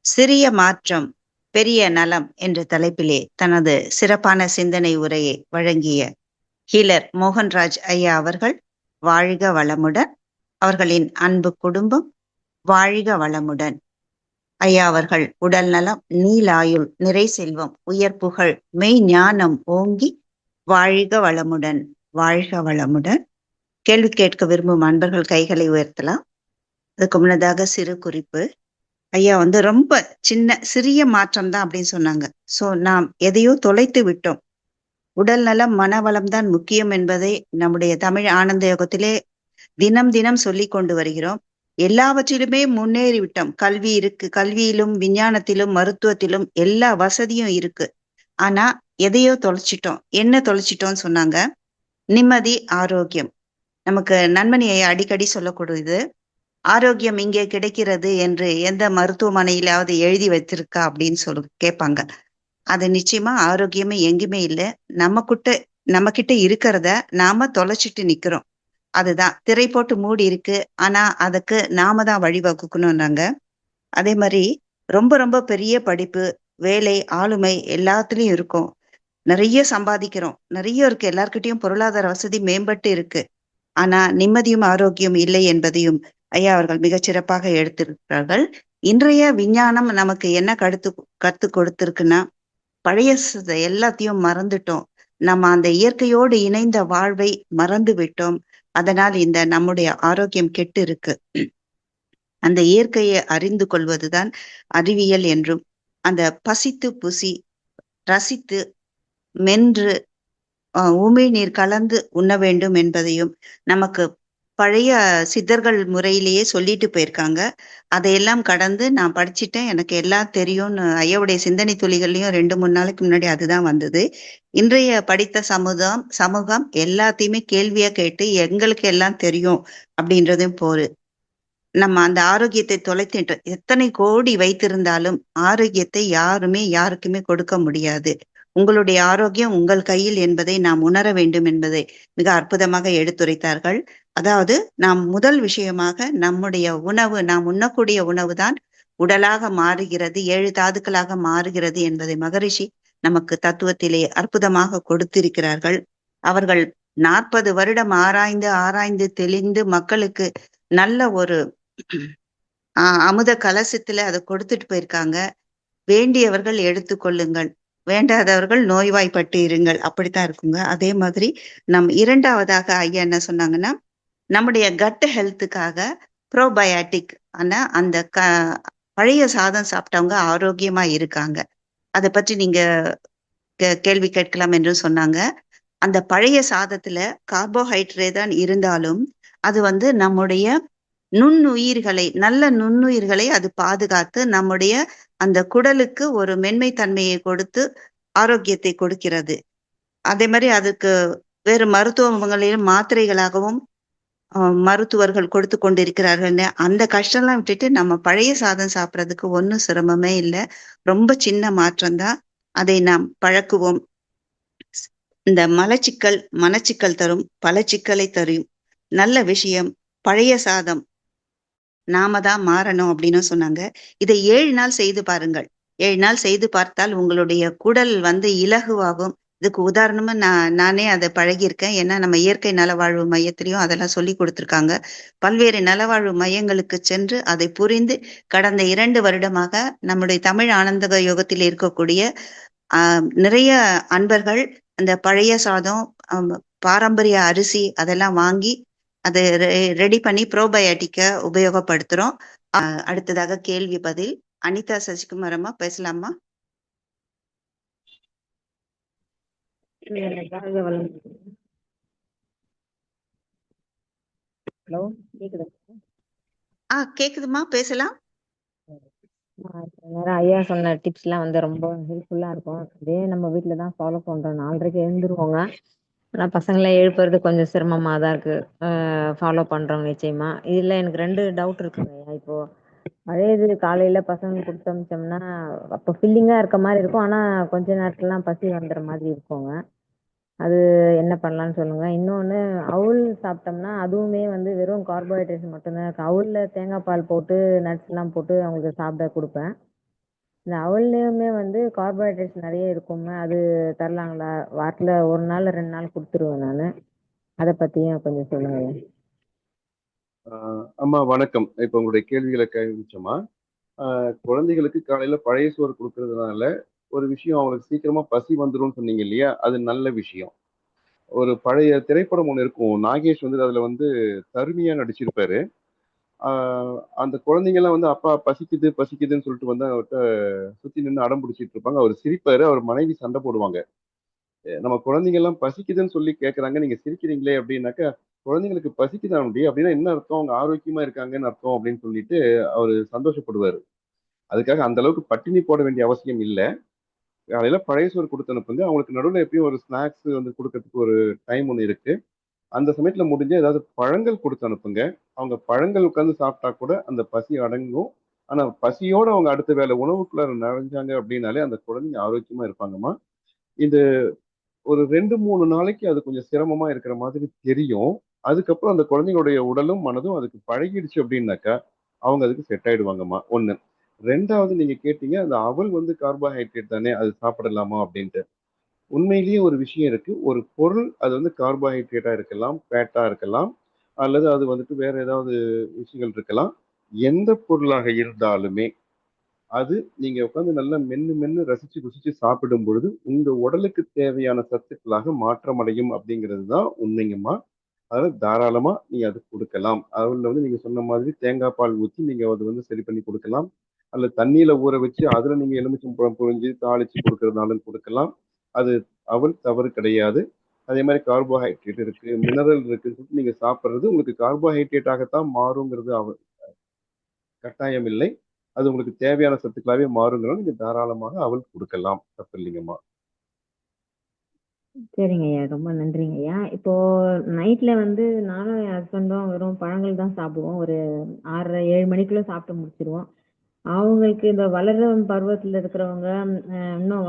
[SPEAKER 1] சிறிய மாற்றம் பெரிய நலம் என்ற தலைப்பிலே தனது சிறப்பான சிந்தனை உரையை வழங்கிய ஹீலர் மோகன்ராஜ் ஐயா அவர்கள் வாழ்க வளமுடன். அவர்களின் அன்பு குடும்பம் வாழ்க வளமுடன். ஐயா அவர்கள் உடல் நலம், நீலாயுள், நிறை செல்வம், உயர் புகழ், மெய் ஞானம் ஓங்கி வாழ்க வளமுடன். வாழ்க வளமுடன். கேள்வி கேட்க விரும்பும் அன்பர்கள் கைகளை உயர்த்தலாம். அதுக்கு முன்னதாக சிறு குறிப்பு. ஐயா ரொம்ப சிறிய மாற்றம் தான் அப்படின்னு சொன்னாங்க. சோ நாம் எதையோ தொலைத்து விட்டோம். உடல் நலம் மனவளம் தான் முக்கியம் என்பதை நம்முடைய தமிழ் ஆனந்த யோகத்திலே தினம் தினம் சொல்லி கொண்டு வருகிறோம். எல்லாவற்றிலுமே முன்னேறி விட்டோம். கல்வி இருக்கு, கல்வியிலும் விஞ்ஞானத்திலும் மருத்துவத்திலும் எல்லா வசதியும் இருக்கு. ஆனா எதையோ தொலைச்சிட்டோம். என்ன தொலைச்சிட்டோம்னு சொன்னாங்க? நிம்மதி, ஆரோக்கியம். நமக்கு நண்பனி அடிக்கடி சொல்லக்கூடியது, ஆரோக்கியம் இங்கே கிடைக்கிறது என்று எந்த மருத்துவமனையிலாவது எழுதி வச்சிருக்கா அப்படின்னு கேட்பாங்க. அது நிச்சயமா ஆரோக்கியமே எங்குமே இல்லை. நம்ம கிட்ட இருக்கிறத நாம தொலைச்சிட்டு நிக்கிறோம். அதுதான் திரை போட்டு மூடி இருக்கு. ஆனா அதுக்கு நாம தான் வழிவகுக்கணும்னாங்க. அதே மாதிரி ரொம்ப ரொம்ப பெரிய படிப்பு, வேலை, ஆளுமை எல்லாத்துலயும் இருக்கும். நிறைய சம்பாதிக்கிறோம், நிறைய இருக்கு, எல்லார்கிட்டயும் பொருளாதார வசதி மேம்பட்டு இருக்கு. ஆனா நிம்மதியும் ஆரோக்கியம் இல்லை என்பதையும் ஐயா அவர்கள் மிகச் சிறப்பாக எடுத்திருக்கிறார்கள். இன்றைய விஞ்ஞானம் நமக்கு என்ன கத்து கொடுத்திருக்குன்னா, பழைய எல்லாத்தையும் மறந்துட்டோம். நம்ம அந்த இயற்கையோடு இணைந்த வாழ்வை மறந்து விட்டோம். அதனால் இந்த நம்முடைய ஆரோக்கியம் கெட்டு இருக்கு. அந்த இயற்கையை அறிந்து கொள்வதுதான் அறிவியல் என்றும், அந்த பசித்து புசி ரசித்து மென்று உமிழ்நீர் கலந்து உண்ண வேண்டும் என்பதையும் நமக்கு பழைய சித்தர்கள் முறையிலேயே சொல்லிட்டு போயிருக்காங்க. அதையெல்லாம் கடந்து நான் படிச்சுட்டேன், எனக்கு எல்லாம் தெரியும்னு ஐயாவுடைய சிந்தனை துளிகள்லயும் 2-3 நாளைக்கு முன்னாடி அதுதான் வந்தது. இன்றைய படித்த சமூகம் எல்லாத்தையுமே கேள்வியா கேட்டு எங்களுக்கு எல்லாம் தெரியும் அப்படின்றதும் போரு. நம்ம அந்த ஆரோக்கியத்தை தொலைத்துட்டு எத்தனை கோடி வைத்திருந்தாலும் ஆரோக்கியத்தை யாருக்குமே கொடுக்க முடியாது. உங்களுடைய ஆரோக்கியம் உங்கள் கையில் என்பதை நாம் உணர வேண்டும் என்பதை மிக அற்புதமாக எடுத்துரைத்தார்கள். அதாவது நாம் முதல் விஷயமாக நம்முடைய உணவு, நாம் உண்ணக்கூடிய உணவுதான் உடலாக மாறுகிறது, 7 தாதுக்களாக மாறுகிறது என்பதை மகரிஷி நமக்கு தத்துவத்திலே அற்புதமாக கொடுத்திருக்கிறார்கள். அவர்கள் 40 வருடம் ஆராய்ந்து தெளிந்து மக்களுக்கு நல்ல ஒரு அமுத கலசத்துல அதை கொடுத்துட்டு போயிருக்காங்க. வேண்டியவர்கள் எடுத்துக்கொள்ளுங்கள். வேண்டாதவர்கள் நோய்வாய்ப்பட்டு இருங்கள். அப்படித்தான் இருக்குங்க. அதே மாதிரி இரண்டாவதாக ஐயா என்ன சொன்னாங்கன்னா, நம்முடைய கட் ஹெல்த்துக்காக ப்ரோபயாட்டிக் ஆன அந்த பழைய சாதம் சாப்பிட்டவங்க ஆரோக்கியமா இருக்காங்க. அத பற்றி நீங்க கேள்வி கேட்கலாம் என்று சொன்னாங்க. அந்த பழைய சாதத்துல கார்போஹைட்ரேட் தான் இருந்தாலும், அது நம்முடைய நல்ல நுண்ணுயிர்களை அது பாதுகாத்து, நம்முடைய அந்த குடலுக்கு ஒரு மென்மை தன்மையை கொடுத்து, ஆரோக்கியத்தை கொடுக்கிறது. அதே மாரி அதுக்கு வேறு மருத்துவங்களிலும் மாத்திரைகளாகவும் மருத்துவர்கள் கொடுத்து கொண்டிருக்கிறார்கள்னு, அந்த கஷ்டம்லாம் விட்டுட்டு நம்ம பழைய சாதம் சாப்பிடுறதுக்கு ஒண்ணும் சிரமமே இல்ல. ரொம்ப சின்ன மாற்றம் தான். அதை நாம் பழக்குவோம். இந்த மனச்சிக்கல் தரும், பல சிக்கலை தரும். நல்ல விஷயம். பழைய சாதம் நாம தான் மாறணும் அப்படின்னு சொன்னாங்க. இதை 7 நாள் செய்து பாருங்கள். 7 நாள் செய்து பார்த்தால் உங்களுடைய குடல் இலகுவாகும். இதுக்கு உதாரணமா நானே அதை பழகியிருக்கேன். ஏன்னா நம்ம இயற்கை நலவாழ்வு மையத்திலையும் அதெல்லாம் சொல்லி கொடுத்திருக்காங்க. பல்வேறு நலவாழ்வு மையங்களுக்கு சென்று அதை புரிந்து கடந்த 2 வருடமாக நம்முடைய தமிழ் ஆனந்தக யோகத்தில் இருக்கக்கூடிய நிறைய அன்பர்கள் அந்த பழைய சாதம், பாரம்பரிய அரிசி அதெல்லாம் வாங்கி அதை ரெடி பண்ணி ப்ரோபயாட்டிக்க உபயோகப்படுத்துறோம். அடுத்ததாக கேள்வி பதில். அனிதா சசிகுமாரம்மா பேசலாமா?
[SPEAKER 3] ஹலோ, கேக்குதா?
[SPEAKER 1] கேக்குதுமா, பேசலாம்.
[SPEAKER 3] நேரம் ஐயா சொன்ன டிப்ஸ்லாம் ரொம்ப ஹெல்ப்ஃபுல்லா இருக்கும். இதே நம்ம வீட்டில் தான் ஃபாலோ பண்றோம். 4:30க்கு எழுந்துருவோங்க. ஆனால் பசங்களை எழுப்புறது கொஞ்சம் சிரமமா தான் இருக்கு. ஃபாலோ பண்றோம் நிச்சயமா. இதுல எனக்கு 2 டவுட் இருக்குங்க ஐயா. இப்போ பழையது காலையில பசங்க கொடுத்து அமிச்சோம்னா அப்போ ஃபில்லிங்கா இருக்க மாதிரி இருக்கும். ஆனா கொஞ்ச நேரத்துலலாம் பசி வந்துடுற மாதிரி இருக்குங்க. அது என்ன பண்ணலாம்னு சொல்லுங்க. இன்னொன்னு, அவுல் சாப்பிட்டோம்னா அதுவுமே வெறும் கார்போஹைட்ரேட்ஸ் மட்டும்தான் இருக்கு. அவுல்ல தேங்காய் பால் போட்டு நட்ஸ் எல்லாம் போட்டு அவங்களுக்கு சாப்பிட கொடுப்பேன். இந்த அவுல்லையுமே கார்போஹைட்ரேட்ஸ் நிறைய இருக்குங்க. அது தரலாங்களா? வாரத்துல 1 நாள் 2 நாள் கொடுத்துருவேன் நானு. அதை பத்தியும் கொஞ்சம் சொல்லுங்க.
[SPEAKER 2] அம்மா வணக்கம். இப்ப உங்களுடைய கேள்விகளை கவனிச்சோமா? குழந்தைகளுக்கு காலையில பழைய சோறு கொடுக்கறதுனால ஒரு விஷயம், அவங்களுக்கு சீக்கிரமா பசி வந்துரும்னு சொன்னீங்க இல்லையா? அது நல்ல விஷயம். ஒரு பழைய திரைப்படம் ஒண்ணு இருக்கும். நாகேஷ் அதுல தருமியா நடிச்சிருப்பாரு. அந்த குழந்தைங்கலாம் அப்பா பசிக்குது பசிக்குதுன்னு சொல்லிட்டு அவர்ட்ட சுத்தி நின்னு அடம் பிடிச்சிட்டு இருப்பாங்க. அவர் சிரிப்பாரு. அவர் மனைவி சண்டை போடுவாங்க. நம்ம குழந்தைங்க எல்லாம் பசிக்குதுன்னு சொல்லி கேட்கறாங்க, நீங்க சிரிக்கிறீங்களே அப்படின்னாக்கா, குழந்தைங்களுக்கு பசிக்குதாண்டி அப்படின்னா என்ன அர்த்தம்? அவங்க ஆரோக்கியமா இருக்காங்கன்னு அர்த்தம் அப்படின்னு சொல்லிட்டு அவரு சந்தோஷப்படுவாரு. அதுக்காக அந்த அளவுக்கு பட்டினி போட வேண்டிய அவசியம் இல்ல. காலையில பழைய சோறு குடுத்து அனுப்புங்க. அவங்களுக்கு நடுவுல எப்பயும் ஒரு ஸ்நாக்ஸ் குடுக்கறதுக்கு ஒரு டைம் ஒண்ணு இருக்கு. அந்த சமயத்துல முடிஞ்சா ஏதாவது பழங்கள் குடுத்து அனுப்புங்க. அவங்க பழங்கள் உட்கார்ந்து சாப்பிட்டா கூட அந்த பசி அடங்கும். ஆனா பசியோட அவங்க அடுத்த வேளை உணவுக்குள்ளார நுழைஞ்சாங்க அப்படின்னாலே அந்த குழந்தைங்க ஆரோக்கியமா இருப்பாங்கம்மா. இது ஒரு 2, 3 நாளைக்கு அது கொஞ்சம் சிரமமா இருக்கிற மாதிரி தெரியும். அதுக்கப்புறம் அந்த குழந்தைங்களுடைய உடலும், மனதும் அதுக்கு பழகிடுச்சு அப்படின்னாக்கா, அவங்க அதுக்கு செட் ஆயிடுவாங்கம்மா. 1. 2வது நீங்க கேட்டீங்க, அந்த அவல் கார்போஹைட்ரேட் தானே, அது சாப்பிடலாமா அப்படின்ட்டு. உண்மையிலேயே ஒரு விஷயம் இருக்கு. ஒரு பொருள் அது கார்போஹைட்ரேட்டா இருக்கலாம், ஃபேட்டா இருக்கலாம், அல்லது அது வேற ஏதாவது விஷயங்கள் இருக்கலாம். எந்த பொருளாக இருந்தாலுமே, அது நீங்க உட்கார்ந்து நல்லா மென்னு மென்னு ரசிச்சு ருசிச்சு சாப்பிடும் பொழுது, உங்க உடலுக்கு தேவையான சத்துக்களாக மாற்றமடையும் அப்படிங்கிறது தான் உண்மைங்கம்மா. அதனால தாராளமா நீங்க அது குடுக்கலாம். அதுல நீங்க சொன்ன மாதிரி தேங்காய் பால் ஊத்தி நீங்க அது சரி பண்ணி குடுக்கலாம். அல்ல தண்ணீல ஊற வச்சு அதுல நீங்க எலுமிச்சம்பழம் புழிஞ்சு தாளிச்சு குடுக்கறதுனாலும் குடுக்கலாம். அது தவறு கிடையாது. அதே மாரி கார்போஹைட்ரேட் இருக்கு, மினரல் இருக்குன்னு சொல்லிட்டு நீங்க சாப்பிடுறது உங்களுக்கு கார்போஹைட்ரேட்டாகத்தான் மாறுங்கிறது கட்டாயம் இல்லை. அது உங்களுக்கு தேவையான சத்துக்களாவே மாறுங்கிறனால நீங்க தாராளமாக அவல் குடுக்கலாம். தப்பு இல்லைங்கம்மா.
[SPEAKER 3] சரிங்க ஐயா, ரொம்ப நன்றிங்க ஐயா. இப்போ நைட்ல நானும் என் ஹஸ்பண்டும் வெறும் பழங்கள் தான் சாப்பிடுவோம். ஒரு 6:30 7 மணிக்குள்ள சாப்பிட்டு முடிச்சிருவோம். அவங்களுக்கு இந்த வளரும் பருவத்துல இருக்கிறவங்க இன்னும்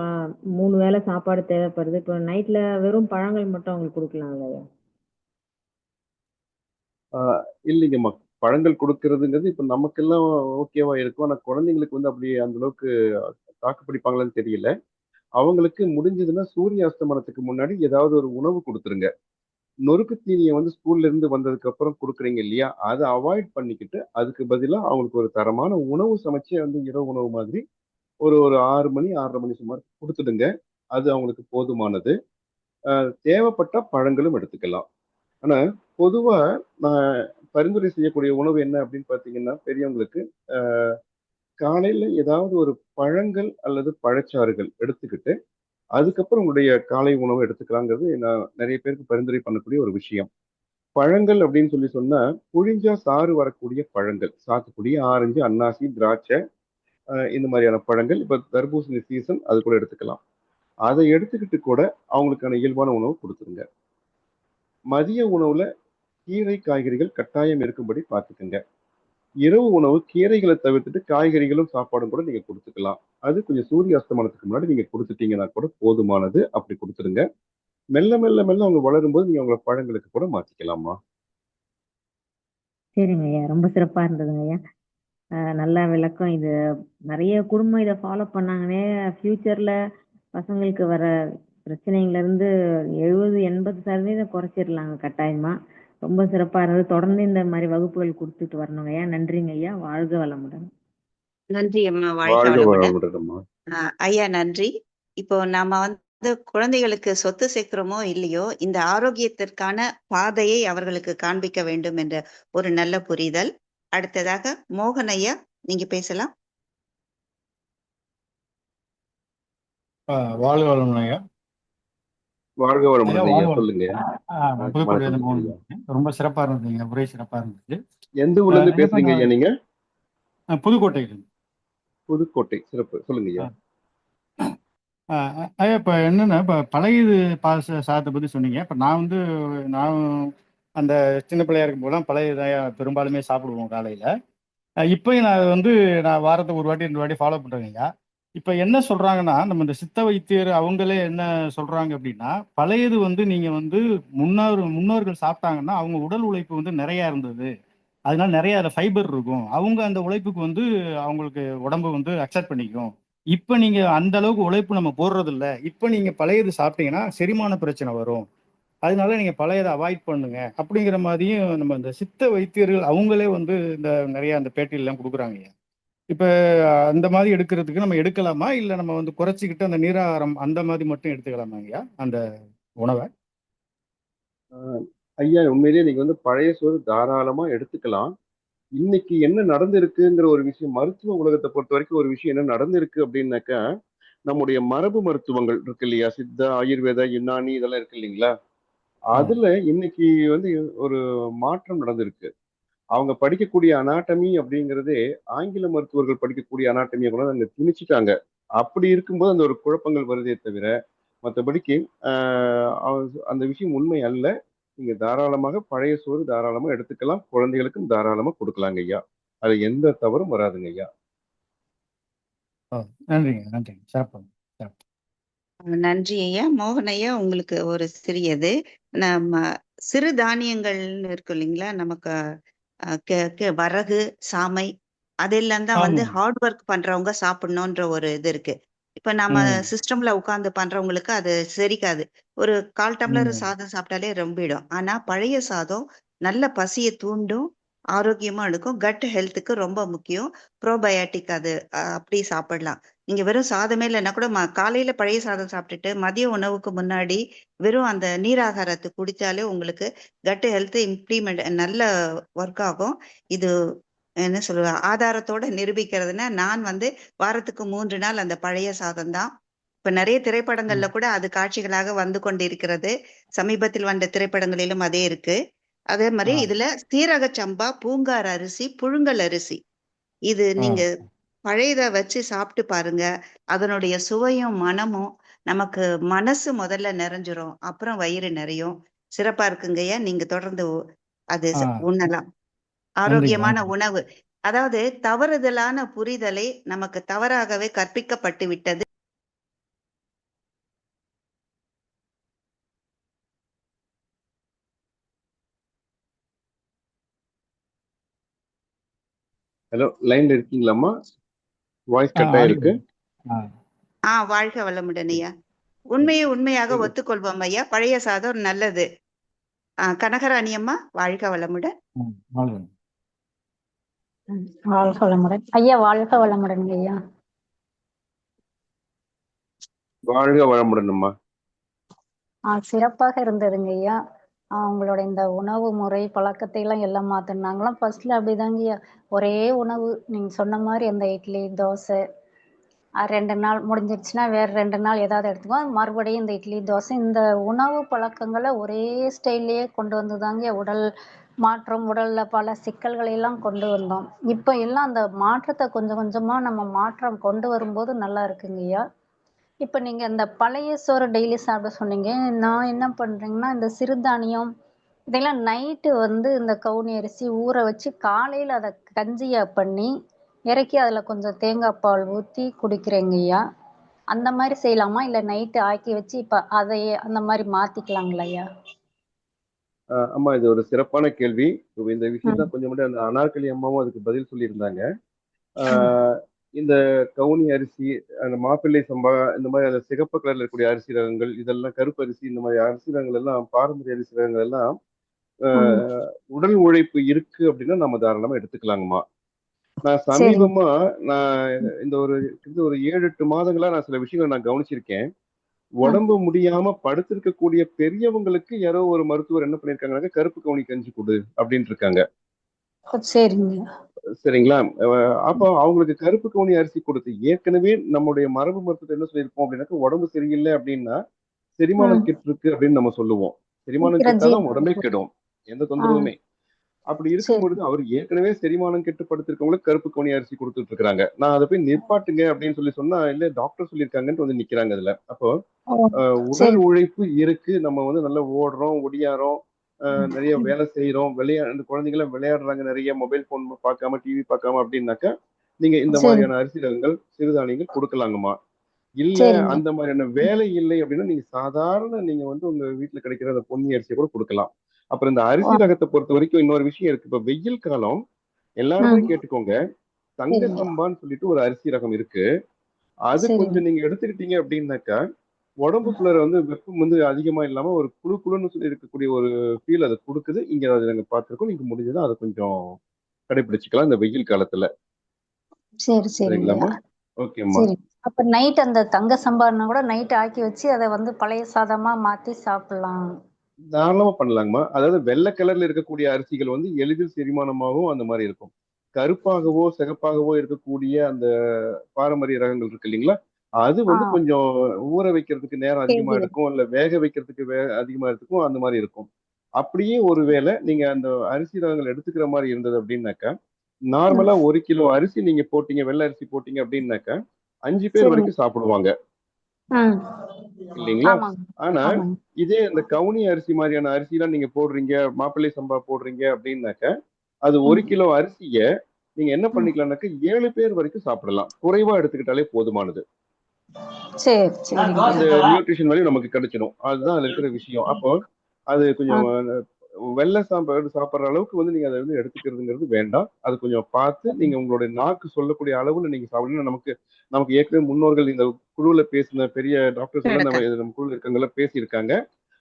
[SPEAKER 3] 3 வேளை சாப்பாடு தேவைப்படுது. இப்போ நைட்ல வெறும் பழங்கள் மட்டும் அவங்களுக்கு கொடுக்கலாங்களா ஐயா?
[SPEAKER 2] இல்லைங்கம்மா. பழங்கள் குடுக்கறதுங்கிறது இப்ப நமக்கெல்லாம் ஓகேவா இருக்கும். ஆனா குழந்தைங்களுக்கு அப்படி அந்த அளவுக்கு தாக்கு பிடிப்பாங்களான்னு தெரியல. அவங்களுக்கு முடிஞ்சதுன்னா சூரிய அஸ்தமனத்துக்கு முன்னாடி ஏதாவது ஒரு உணவு குடுத்துருங்க. நொறுக்கு தீனிய ஸ்கூல்ல இருந்து வந்ததுக்கு அப்புறம் குடுக்குறீங்க இல்லையா? அத அவாய்ட் பண்ணிக்கிட்டு, அதுக்கு பதிலா அவங்களுக்கு ஒரு தரமான உணவு சமைச்சு இரவு உணவு மாதிரி ஒரு ஒரு 6 மணி 6:30 மணி சுமார் குடுத்துடுங்க. அது அவங்களுக்கு போதுமானது. தேவைப்பட்ட பழங்களும் எடுத்துக்கலாம். ஆனா பொதுவா நான் பரிந்துரை செய்யக்கூடிய உணவு என்ன அப்படின்னு பார்த்தீங்கன்னா, பெரியவங்களுக்கு காலையில ஏதாவது ஒரு பழங்கள் அல்லது பழச்சாறுகள் எடுத்துக்கிட்டு, அதுக்கப்புறம் உங்களுடைய காலை உணவு எடுத்துக்கலாங்கிறது நான் நெறைய பேருக்கு பரிந்துரை பண்ணக்கூடிய ஒரு விஷயம். பழங்கள் அப்படின்னு சொல்லி சொன்னா, புழிஞ்சா சாறு வரக்கூடிய பழங்கள். சாத்துக்குடி, ஆரஞ்சு, அன்னாசி, திராட்சை இந்த மாதிரியான பழங்கள். இப்ப தர்பூசணி சீசன் அது கூட எடுத்துக்கலாம். அதை எடுத்துக்கிட்டு கூட அவங்களுக்கான இயல்பான உணவு குடுத்துருங்க. மதிய உணவுல கீரை, காய்கறிகள் கட்டாயம் இருக்கும்படி பார்த்துக்கங்க. இரவு உணவு கீரைகள தவிர்த்துட்டு காய்கறிகளும், சாப்பாடும் கூட நீங்க குடுத்துக்கலாம். அது கொஞ்சம் சூரிய அஸ்தமனத்துக்கு முன்னாடி நீங்க குடுத்துட்டீங்கன்னா கூட போதுமானது. அப்படி குடுத்துருங்க. மெல்ல, மெல்ல, மெல்ல அவங்க வளரும்போது நீங்க அவங்கள பழங்களுக்கு கூட மாத்திக்கலாம்மா.
[SPEAKER 3] சரிங்க ஐயா. ரொம்ப சிறப்பா இருந்ததுங்க ஐயா. நல்ல விளக்கம். இது நெறைய குடும்பம் இத ஃபாலோ பண்ணாங்கன்னே ஃபியூச்சர்ல பசங்களுக்கு வர பிரச்சனைங்கள்லேருந்து 70, 80% குறைச்சிடலாங்க கட்டாயமா. ரொம்ப சிறப்பா இருந்தது. தொடர்ந்து இந்த மாரி வகுப்புகள் குடுத்துட்டு வரணுங்க ஐயா. நன்றிங்க ஐயா. வாழ்க வளமுடன்.
[SPEAKER 1] நன்றி அம்மா. வாழ்க
[SPEAKER 2] வாழ்க
[SPEAKER 1] வளமுடன்.
[SPEAKER 2] வளமுடன்ம்மா.
[SPEAKER 1] ஐயா நன்றி. இப்போ நாம வந்து குழந்தைகளுக்கு சொத்து சேர்க்கிறோமோ இல்லையோ, இந்த ஆரோக்கியத்திற்கான பாதையை அவர்களுக்கு காண்பிக்க வேண்டும் என்ற ஒரு நல்ல புரிதல். அடுத்ததாக மோகன் ஐயா, நீங்க பேசலாம்.
[SPEAKER 4] வாழ்க வளமுடன் ஐயா.
[SPEAKER 2] வாழ்க
[SPEAKER 4] ஐயா
[SPEAKER 2] வளமுடன் ஐயா.
[SPEAKER 4] வாழ்க வளம்.
[SPEAKER 2] சொல்லுங்க.
[SPEAKER 4] நான் புதுக்கோட்டையிலேருந்து
[SPEAKER 2] வணக்கம் ஐயா.
[SPEAKER 4] மோகன். ரொம்ப சிறப்பா இருந்ததுங்க. உரை சிறப்பா இருந்துச்சு.
[SPEAKER 2] எந்த ஊர்ல இருந்து
[SPEAKER 4] ஐயா இப்ப
[SPEAKER 2] பேசுறீங்க ஐயா நீங்க?
[SPEAKER 4] புதுக்கோட்டையிலேருந்து.
[SPEAKER 2] புதுக்கோட்டை. சிறப்பு. சொல்லுங்க ஐயா.
[SPEAKER 4] ஐயா இப்ப என்னன்னா, இப்ப பழையது சாதத்தை பத்தி சொன்னீங்க. இப்ப நான் அந்த சின்ன பிள்ளையா இருக்கும்போதெல்லாம் பழைய தான் பெரும்பாலுமே சாப்பிடுவோம் காலையில. இப்பயும் நான் வாரத்துக்கு ஒரு வாட்டி 2 வாட்டி ஃபாலோ பண்றேங்க. இப்ப என்ன சொல்றாங்கன்னா, நம்ம இந்த சித்த வைத்தியர் அவங்களே என்ன சொல்றாங்க அப்படின்னா, பழையது நீங்க முன்னோர்கள் சாப்பிட்டாங்கன்னா அவங்க உடல் உழைப்பு நிறைய இருந்தது. அதனால நிறைய அதுல ஃபைபர் இருக்கும். அவங்க அந்த உழைப்புக்கு அவங்களுக்கு உடம்பு அக்செப்ட் பண்ணிக்கும். இப்ப நீங்க அந்த அளவுக்கு உழைப்பு நம்ம போடுறது இல்ல. இப்ப நீங்க பழையது சாப்பிட்டீங்கன்னா செரிமான பிரச்சனை வரும். அதனால நீங்க பழையதை அவாய்ட் பண்ணுங்க அப்படிங்கிற மாதிரியும் நம்ம இந்த சித்த வைத்தியர்கள் அவங்களே இந்த நிறைய அந்த பேட்டியெல்லாம் எல்லாம் கொடுக்குறாங்க. இப்ப அந்த மாதிரி எடுக்கிறதுக்கு நம்ம எடுக்கலாமா, இல்ல நம்ம குறைச்சிக்கிட்டு அந்த நீராகாரம் அந்த மாதிரி மட்டும் எடுத்துக்கலாமா ஐயா அந்த உணவை?
[SPEAKER 2] ஐயா உண்மையிலேயே நீங்க பழைய சோறு தாராளமா எடுத்துக்கலாம். இன்னைக்கு என்ன நடந்திருக்குங்கிற ஒரு விஷயம் மருத்துவ உலகத்தை பொறுத்த வரைக்கும் ஒரு விஷயம் என்ன நடந்திருக்கு அப்படின்னாக்கா, நம்முடைய மரபு மருத்துவங்கள் இருக்கு இல்லையா? சித்தா, ஆயுர்வேதா, யுனானி இதெல்லாம் இருக்கு இல்லைங்களா? அதுல இன்னைக்கு ஒரு மாற்றம் நடந்திருக்கு. அவங்க படிக்கக்கூடிய அனாட்டமி அப்படிங்கிறதே ஆங்கில மருத்துவர்கள் படிக்கக்கூடிய அனாட்டமியை கூட அங்க திணிச்சிட்டாங்க. அப்படி இருக்கும்போது அந்த ஒரு குழப்பங்கள் வருதே தவிர, மற்றபடிக்கு அந்த விஷயம் உண்மை அல்ல. நீங்க தாராளமாக பழைய சோறு தாராளமா எடுத்துக்கலாம். குழந்தைகளுக்கும் தாராளமா கொடுக்கலாங்க ஐயா. அது எந்த தவறும் வராதுங்க ஐயா.
[SPEAKER 4] நன்றிங்க, நன்றிங்க. சிறப்பு.
[SPEAKER 1] நன்றி ஐயா. மோகன் ஐயா, உங்களுக்கு ஒரு சிறியது. நம்ம சிறு தானியங்கள்னு இருக்கு இல்லைங்களா? நமக்கு வரகு, சாமை அதெல்லாம் தான்
[SPEAKER 4] ஆமாம்.
[SPEAKER 1] ஹார்ட் ஒர்க் பண்றவங்க சாப்பிடணுன்ற ஒரு இது இருக்கு. இப்ப நம்ம சிஸ்டம்ல உட்கார்ந்து பண்றவங்களுக்கு அது செரிக்காது. ஒரு 1/4 டம்ளர் சாதம் சாப்பிட்டாலே ரொம்பிடும். ஆனா பழைய சாதம் நல்ல பசிய தூண்டும், ஆரோக்கியமா இருக்கும். கட் ஹெல்த்துக்கு ரொம்ப முக்கியம். ப்ரோபயாட்டிக் அது அப்படி சாப்பிடலாம். நீங்க வெறும் சாதமே இல்லைன்னா கூட காலையில பழைய சாதம் சாப்பிட்டுட்டு மதிய உணவுக்கு முன்னாடி வெறும் அந்த நீராகாரத்தை குடிச்சாலே உங்களுக்கு கட் ஹெல்த் இம்ப்ளிமெண்ட் நல்ல ஒர்க் ஆகும். இது என்ன சொல்லுவ ஆதாரத்தோட நிரூபிக்கிறதுன்னா, நான் வாரத்துக்கு 3 நாள் அந்த பழைய சாதம் தான். இப்ப நிறைய திரைப்படங்கள்ல கூட அது காட்சிகளாக வந்து கொண்டிருக்கிறது. சமீபத்தில் வந்த திரைப்படங்களிலும் அதே இருக்கு. அதே மாதிரி இதுல சீரக சம்பா, பூங்கார் அரிசி, புழுங்கல் அரிசி இது நீங்க பழையத வச்சு சாப்பிட்டு பாருங்க. அதனுடைய சுவையும், மனமும் நமக்கு மனசு முதல்ல நிறைஞ்சிரும். அப்புறம் வயிறு நிறையும். சிறப்பா இருக்குங்கய்யா. நீங்க தொடர்ந்து அது உண்ணலாம். ஆரோக்கியமான உணவு. அதாவது தவறுதலான புரிதலை நமக்கு தவறாகவே கற்பிக்கப்பட்டு விட்டது.
[SPEAKER 2] ஹலோ, லைன்ல இருக்கீங்களாம்மா? வாய்ஸ் கட் ஆயிருக்கு.
[SPEAKER 1] வாழ்க வளமுடன் ஐயா. உண்மையை உண்மையாக ஒத்துக்கொள்வோம் ஐயா. பழைய சாதம் நல்லது. கனகராணி அம்மா, வாழ்க வளமுடன்.
[SPEAKER 5] வாழ்க வளமுடன் ஐயா. வாழ்க வளமுடன் ஐயா.
[SPEAKER 2] வாழ்க வளமுடன் அம்மா.
[SPEAKER 5] சிறப்பாக இருந்ததுங்க ஐயா. உங்களோட இந்த உணவு முறை பழக்கத்தை எல்லாம் மாத்தணும். நாங்களாம் ஃபர்ஸ்ட்ல அப்படிதாங்க ஐயா. ஒரே உணவு நீங்க சொன்ன மாதிரி அந்த இட்லி தோசை 2 நாள் முடிஞ்சிருச்சுன்னா வேற 2 நாள் ஏதாவது எடுத்துக்குவோம். மறுபடியும் இந்த இட்லி தோசை இந்த உணவு பழக்கங்களை ஒரே ஸ்டைல்லயே கொண்டு வந்துதாங்க உடல் மாற்றம், உடல்ல பல சிக்கல்களை எல்லாம் கொண்டு வந்தோம். இப்ப எல்லாம் அந்த மாற்றத்தை கொஞ்சம் கொஞ்சமா நம்ம மாற்றம் கொண்டு வரும்போது நல்லா இருக்குங்க ஐயா. இப்ப நீங்க இந்த பழைய சோறு டெய்லி சாப்பிட சொன்னீங்க. நான் என்ன பண்றேங்கன்னா, இந்த சிறுதானியம் இதெல்லாம் நைட்டு இந்த கவுனி அரிசி ஊற வச்சு காலையில அத கஞ்சியா பண்ணி, இறக்கி அதுல கொஞ்சம் தேங்காய் பால் ஊத்தி குடிக்கிறேங்கய்யா. அந்த மாதிரி செய்யலாமா? இல்ல நைட்டு ஆக்கி வச்சு இப்ப அதையே அந்த மாதிரி மாத்திக்கலாங்களா ஐயா?
[SPEAKER 2] அம்மா, இது ஒரு சிறப்பான கேள்வி. இந்த விஷயம் தான் கொஞ்சம் முன்னாடி அந்த அனார்கலி அம்மாவும் அதுக்கு பதில் சொல்லியிருந்தாங்க. இந்த கவுனி அரிசி, அந்த மாப்பிள்ளை சம்பா, இந்த மாதிரி அந்த சிகப்பு கலர்ல இருக்கக்கூடிய அரிசி ரகங்கள், இதெல்லாம் கருப்பு அரிசி, இந்த மாதிரி அரிசி ரகங்கள் எல்லாம் பாரம்பரிய அரிசி ரகங்கள் எல்லாம் உடல் உழைப்பு இருக்கு அப்படின்னா நம்ம தாராளமா எடுத்துக்கலாங்கம்மா. நான் சமீபமா இந்த ஒரு 7-8 மாதங்களா நான் சில விஷயங்களை நான் கவனிச்சிருக்கேன். உடம்பு முடியாம படுத்திருக்கக்கூடிய பெரியவங்களுக்கு யாரோ ஒரு மருத்துவர் என்ன பண்ணிருக்காங்க, கருப்பு கவுனி கஞ்சி கொடு அப்படின்னு இருக்காங்க.
[SPEAKER 5] சரிங்க.
[SPEAKER 2] சரிங்களா? அப்போ அவங்களுக்கு கருப்பு கவுனி அரிசி கொடுத்து, ஏற்கனவே நம்முடைய மரபு மருத்துவத்தை என்ன சொல்லியிருப்போம் அப்படின்னாக்க, உடம்பு சரியில்லை அப்படின்னா செரிமானம் கெட்டு இருக்கு அப்படின்னு நம்ம சொல்லுவோம். செரிமானம் கெட்டாதான் உடம்பே கெடும், எந்த தொந்தரவுமே. அப்படி இருக்கும் பொழுது அவர் ஏற்கனவே செரிமானம் கெட்டு படுத்திருக்கவங்களுக்கு கருப்பு கவுனி அரிசி கொடுத்துட்டு இருக்காங்க. நான் அதை போய் நிற்பாட்டுங்க அப்படின்னு சொல்லி சொன்னா, இல்ல டாக்டர் சொல்லியிருக்காங்கன்னு வந்து நிக்கிறாங்க அதுல. அப்போ உடல் உழைப்பு இருக்கு, நம்ம நல்லா ஓடுறோம், ஒடியாரோம், நிறைய வேலை செய்யறோம், அந்த குழந்தைங்க விளையாடுறாங்க, நிறைய மொபைல் போன் பார்க்காம டிவி பார்க்காம அப்படின்னாக்கா நீங்க இந்த மாதிரியான அரிசி ரகங்கள் சிறுதானியங்கள் கொடுக்கலாங்கம்மா. இல்ல அந்த மாதிரியான வேலை இல்லை அப்படின்னா நீங்க சாதாரண நீங்க உங்க வீட்டுல கிடைக்கிற அந்த பொன்னி அரிசியை கூட கொடுக்கலாம். அப்புறம் இந்த அரிசி ரகத்தை பொறுத்த வரைக்கும் இன்னொரு விஷயம் இருக்கு. இப்ப வெயில் காலம், எல்லாருமே கேட்டுக்கோங்க, தங்க சம்பான்னு சொல்லிட்டு ஒரு அரிசி ரகம் இருக்கு. அது கொஞ்சம் நீங்க எடுத்துக்கிட்டீங்க அப்படின்னாக்கா உடம்புக்குள்ள வெப்பம் அதிகமா இல்லாம ஒரு குழு குழுன்னு சொல்லி இருக்கக்கூடிய ஒரு ஃபீல் அது கொடுக்குது. இங்க அதை நாங்க பார்த்திருக்கோம். நீங்க முடிஞ்சதா அதை கொஞ்சம் கடைபிடிச்சுக்கலாம் இந்த வெயில் காலத்துல. சரிங்களாம்மா? ஓகேம்மா.
[SPEAKER 5] அப்ப நைட் அந்த தங்க சம்பான்னா கூட நைட் ஆக்கி வச்சு அதை பழைய சாதமா மாத்தி சாப்பிடலாம்.
[SPEAKER 2] தாராளமா பண்ணலாங்கம்மா. அதாவது வெள்ளை கலர்ல இருக்கக்கூடிய அரிசிகள் எளிதில் செரிமானமாகவும் அந்த மாதிரி இருக்கும். கருப்பாகவோ சிகப்பாகவோ இருக்கக்கூடிய அந்த பாரம்பரிய ரகங்கள் இருக்கு இல்லைங்களா, அது கொஞ்சம் ஊற வைக்கிறதுக்கு நேரம் அதிகமா எடுக்கும், இல்ல வேக வைக்கிறதுக்கு அதிகமா எடுத்துக்கும், அந்த மாதிரி இருக்கும். அப்படியே ஒருவேளை நீங்க அந்த அரிசி ரகங்கள் எடுத்துக்கிற மாதிரி இருந்தது அப்படின்னாக்கா, நார்மலா 1 கிலோ அரிசி நீங்க போட்டீங்க, வெள்ளை அரிசி போட்டீங்க அப்படின்னாக்கா 5 பேர் வரைக்கும் சாப்பிடுவாங்க இல்லைங்களா? ஆனா இதே இந்த கவுனி அரிசி மாதிரியான அரிசி எல்லாம் நீங்க போடுறீங்க, மாப்பிள்ளை சம்பா போடுறீங்க அப்படின்னாக்கா, அது 1 கிலோ அரிசிய நீங்க என்ன பண்ணிக்கலாம்னாக்க 7 பேர் வரைக்கும் சாப்பிடலாம். குறைவா எடுத்துக்கிட்டாலே போதுமானது. அந்த நியூட்ரிஷன் வேல்யூ நமக்கு கிடைச்சிடும். அதுதான் அதுல இருக்கிற விஷயம். அப்போ அது கொஞ்சம் வெள்ளை சாப்பாடு சாப்பிடுற அளவுக்கு நீங்க அதை எடுத்துக்கிறதுங்கிறது வேண்டாம். அது கொஞ்சம் பார்த்து நீங்க உங்களுடைய நாக்கு சொல்லக்கூடிய அளவுல நீங்க சாப்பிடணும். நமக்கு ஏற்கனவே முன்னோர்கள் இந்த குழுல பேசின பெரிய டாக்டர்ஸ் எல்லாம் நம்ம குழுல இருக்கவங்க பேசியிருக்காங்க.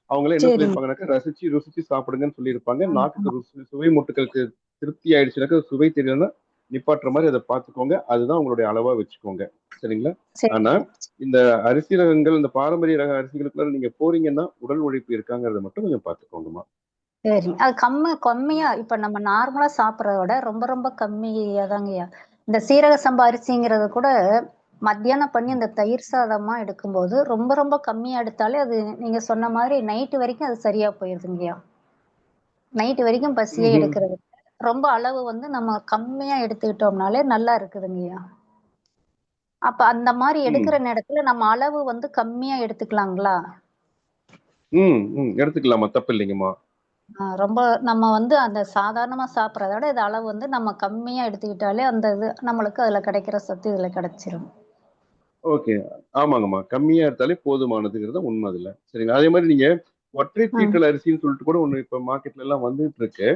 [SPEAKER 2] அவங்க என்ன சொல்லியிருப்பாங்கன்னாக்கா, ரசிச்சு ருசிச்சு சாப்பிடுங்கன்னு சொல்லியிருப்பாங்க. நாக்குக்கு சுவை முட்டுகளுக்கு திருப்தி ஆயிடுச்சுனாக்கா, சுவை தெரியலன்னா நிப்பாட்டுற மாதிரி அதை பார்த்துக்கோங்க. அதுதான் உங்களுடைய அளவா வச்சுக்கோங்க. சரிங்களா? ஆனா இந்த அரிசி ரகங்கள், இந்த பாரம்பரிய ரக அரிசிகளுக்குள்ள நீங்க போறீங்கன்னா உடல் உழைப்பு இருக்காங்கிறத மட்டும் கொஞ்சம் பார்த்துக்கோங்கம்மா.
[SPEAKER 5] சரி. அது கம்மியா இப்ப நம்ம நார்மலா சாப்பிடறத விட ரொம்ப ரொம்ப கம்மியாதாங்கய்யா. இந்த சீரக சம்பா அரிசிங்கிறது கூட மத்தியானம் பண்ணி அந்த தயிர் சாதமா எடுக்கும்போது ரொம்ப ரொம்ப கம்மியா எடுத்தாலே அது நீங்க சொன்ன மாதிரி நைட்டு வரைக்கும் அது சரியா போயிருதுங்கய்யா. நைட்டு வரைக்கும் பசியே எடுக்கிறது. ரொம்ப அளவு நம்ம கம்மியா எடுத்துக்கிட்டோம்னாலே நல்லா இருக்குதுங்கய்யா. அப்ப அந்த மாதிரி எடுக்கிற நேரத்துல நம்ம அளவு கம்மியா எடுத்துக்கலாங்களா?
[SPEAKER 2] எடுத்துக்கலாமா, தப்பு இல்லைங்கம்மா.
[SPEAKER 5] ரொம்ப நம்ம அந்த சாதாரணமா சாப்பிடறத விட இது அளவு நம்ம கம்மியா எடுத்துக்கிட்டாலே அந்த இது நம்மளுக்கு அதுல கிடைக்கிற சத்து இதுல கிடைச்சிரும்.
[SPEAKER 2] ஓகே, ஆமாங்கம்மா. கம்மியா எடுத்தாலே போதுமானதுங்கிறது உண்மை அதுல. சரிங்களா? அதே மாதிரி நீங்க ஒற்றை தீட்டல் அரிசின்னு சொல்லிட்டு கூட ஒண்ணு இப்ப மார்க்கெட்ல எல்லாம் வந்துட்டு இருக்கு.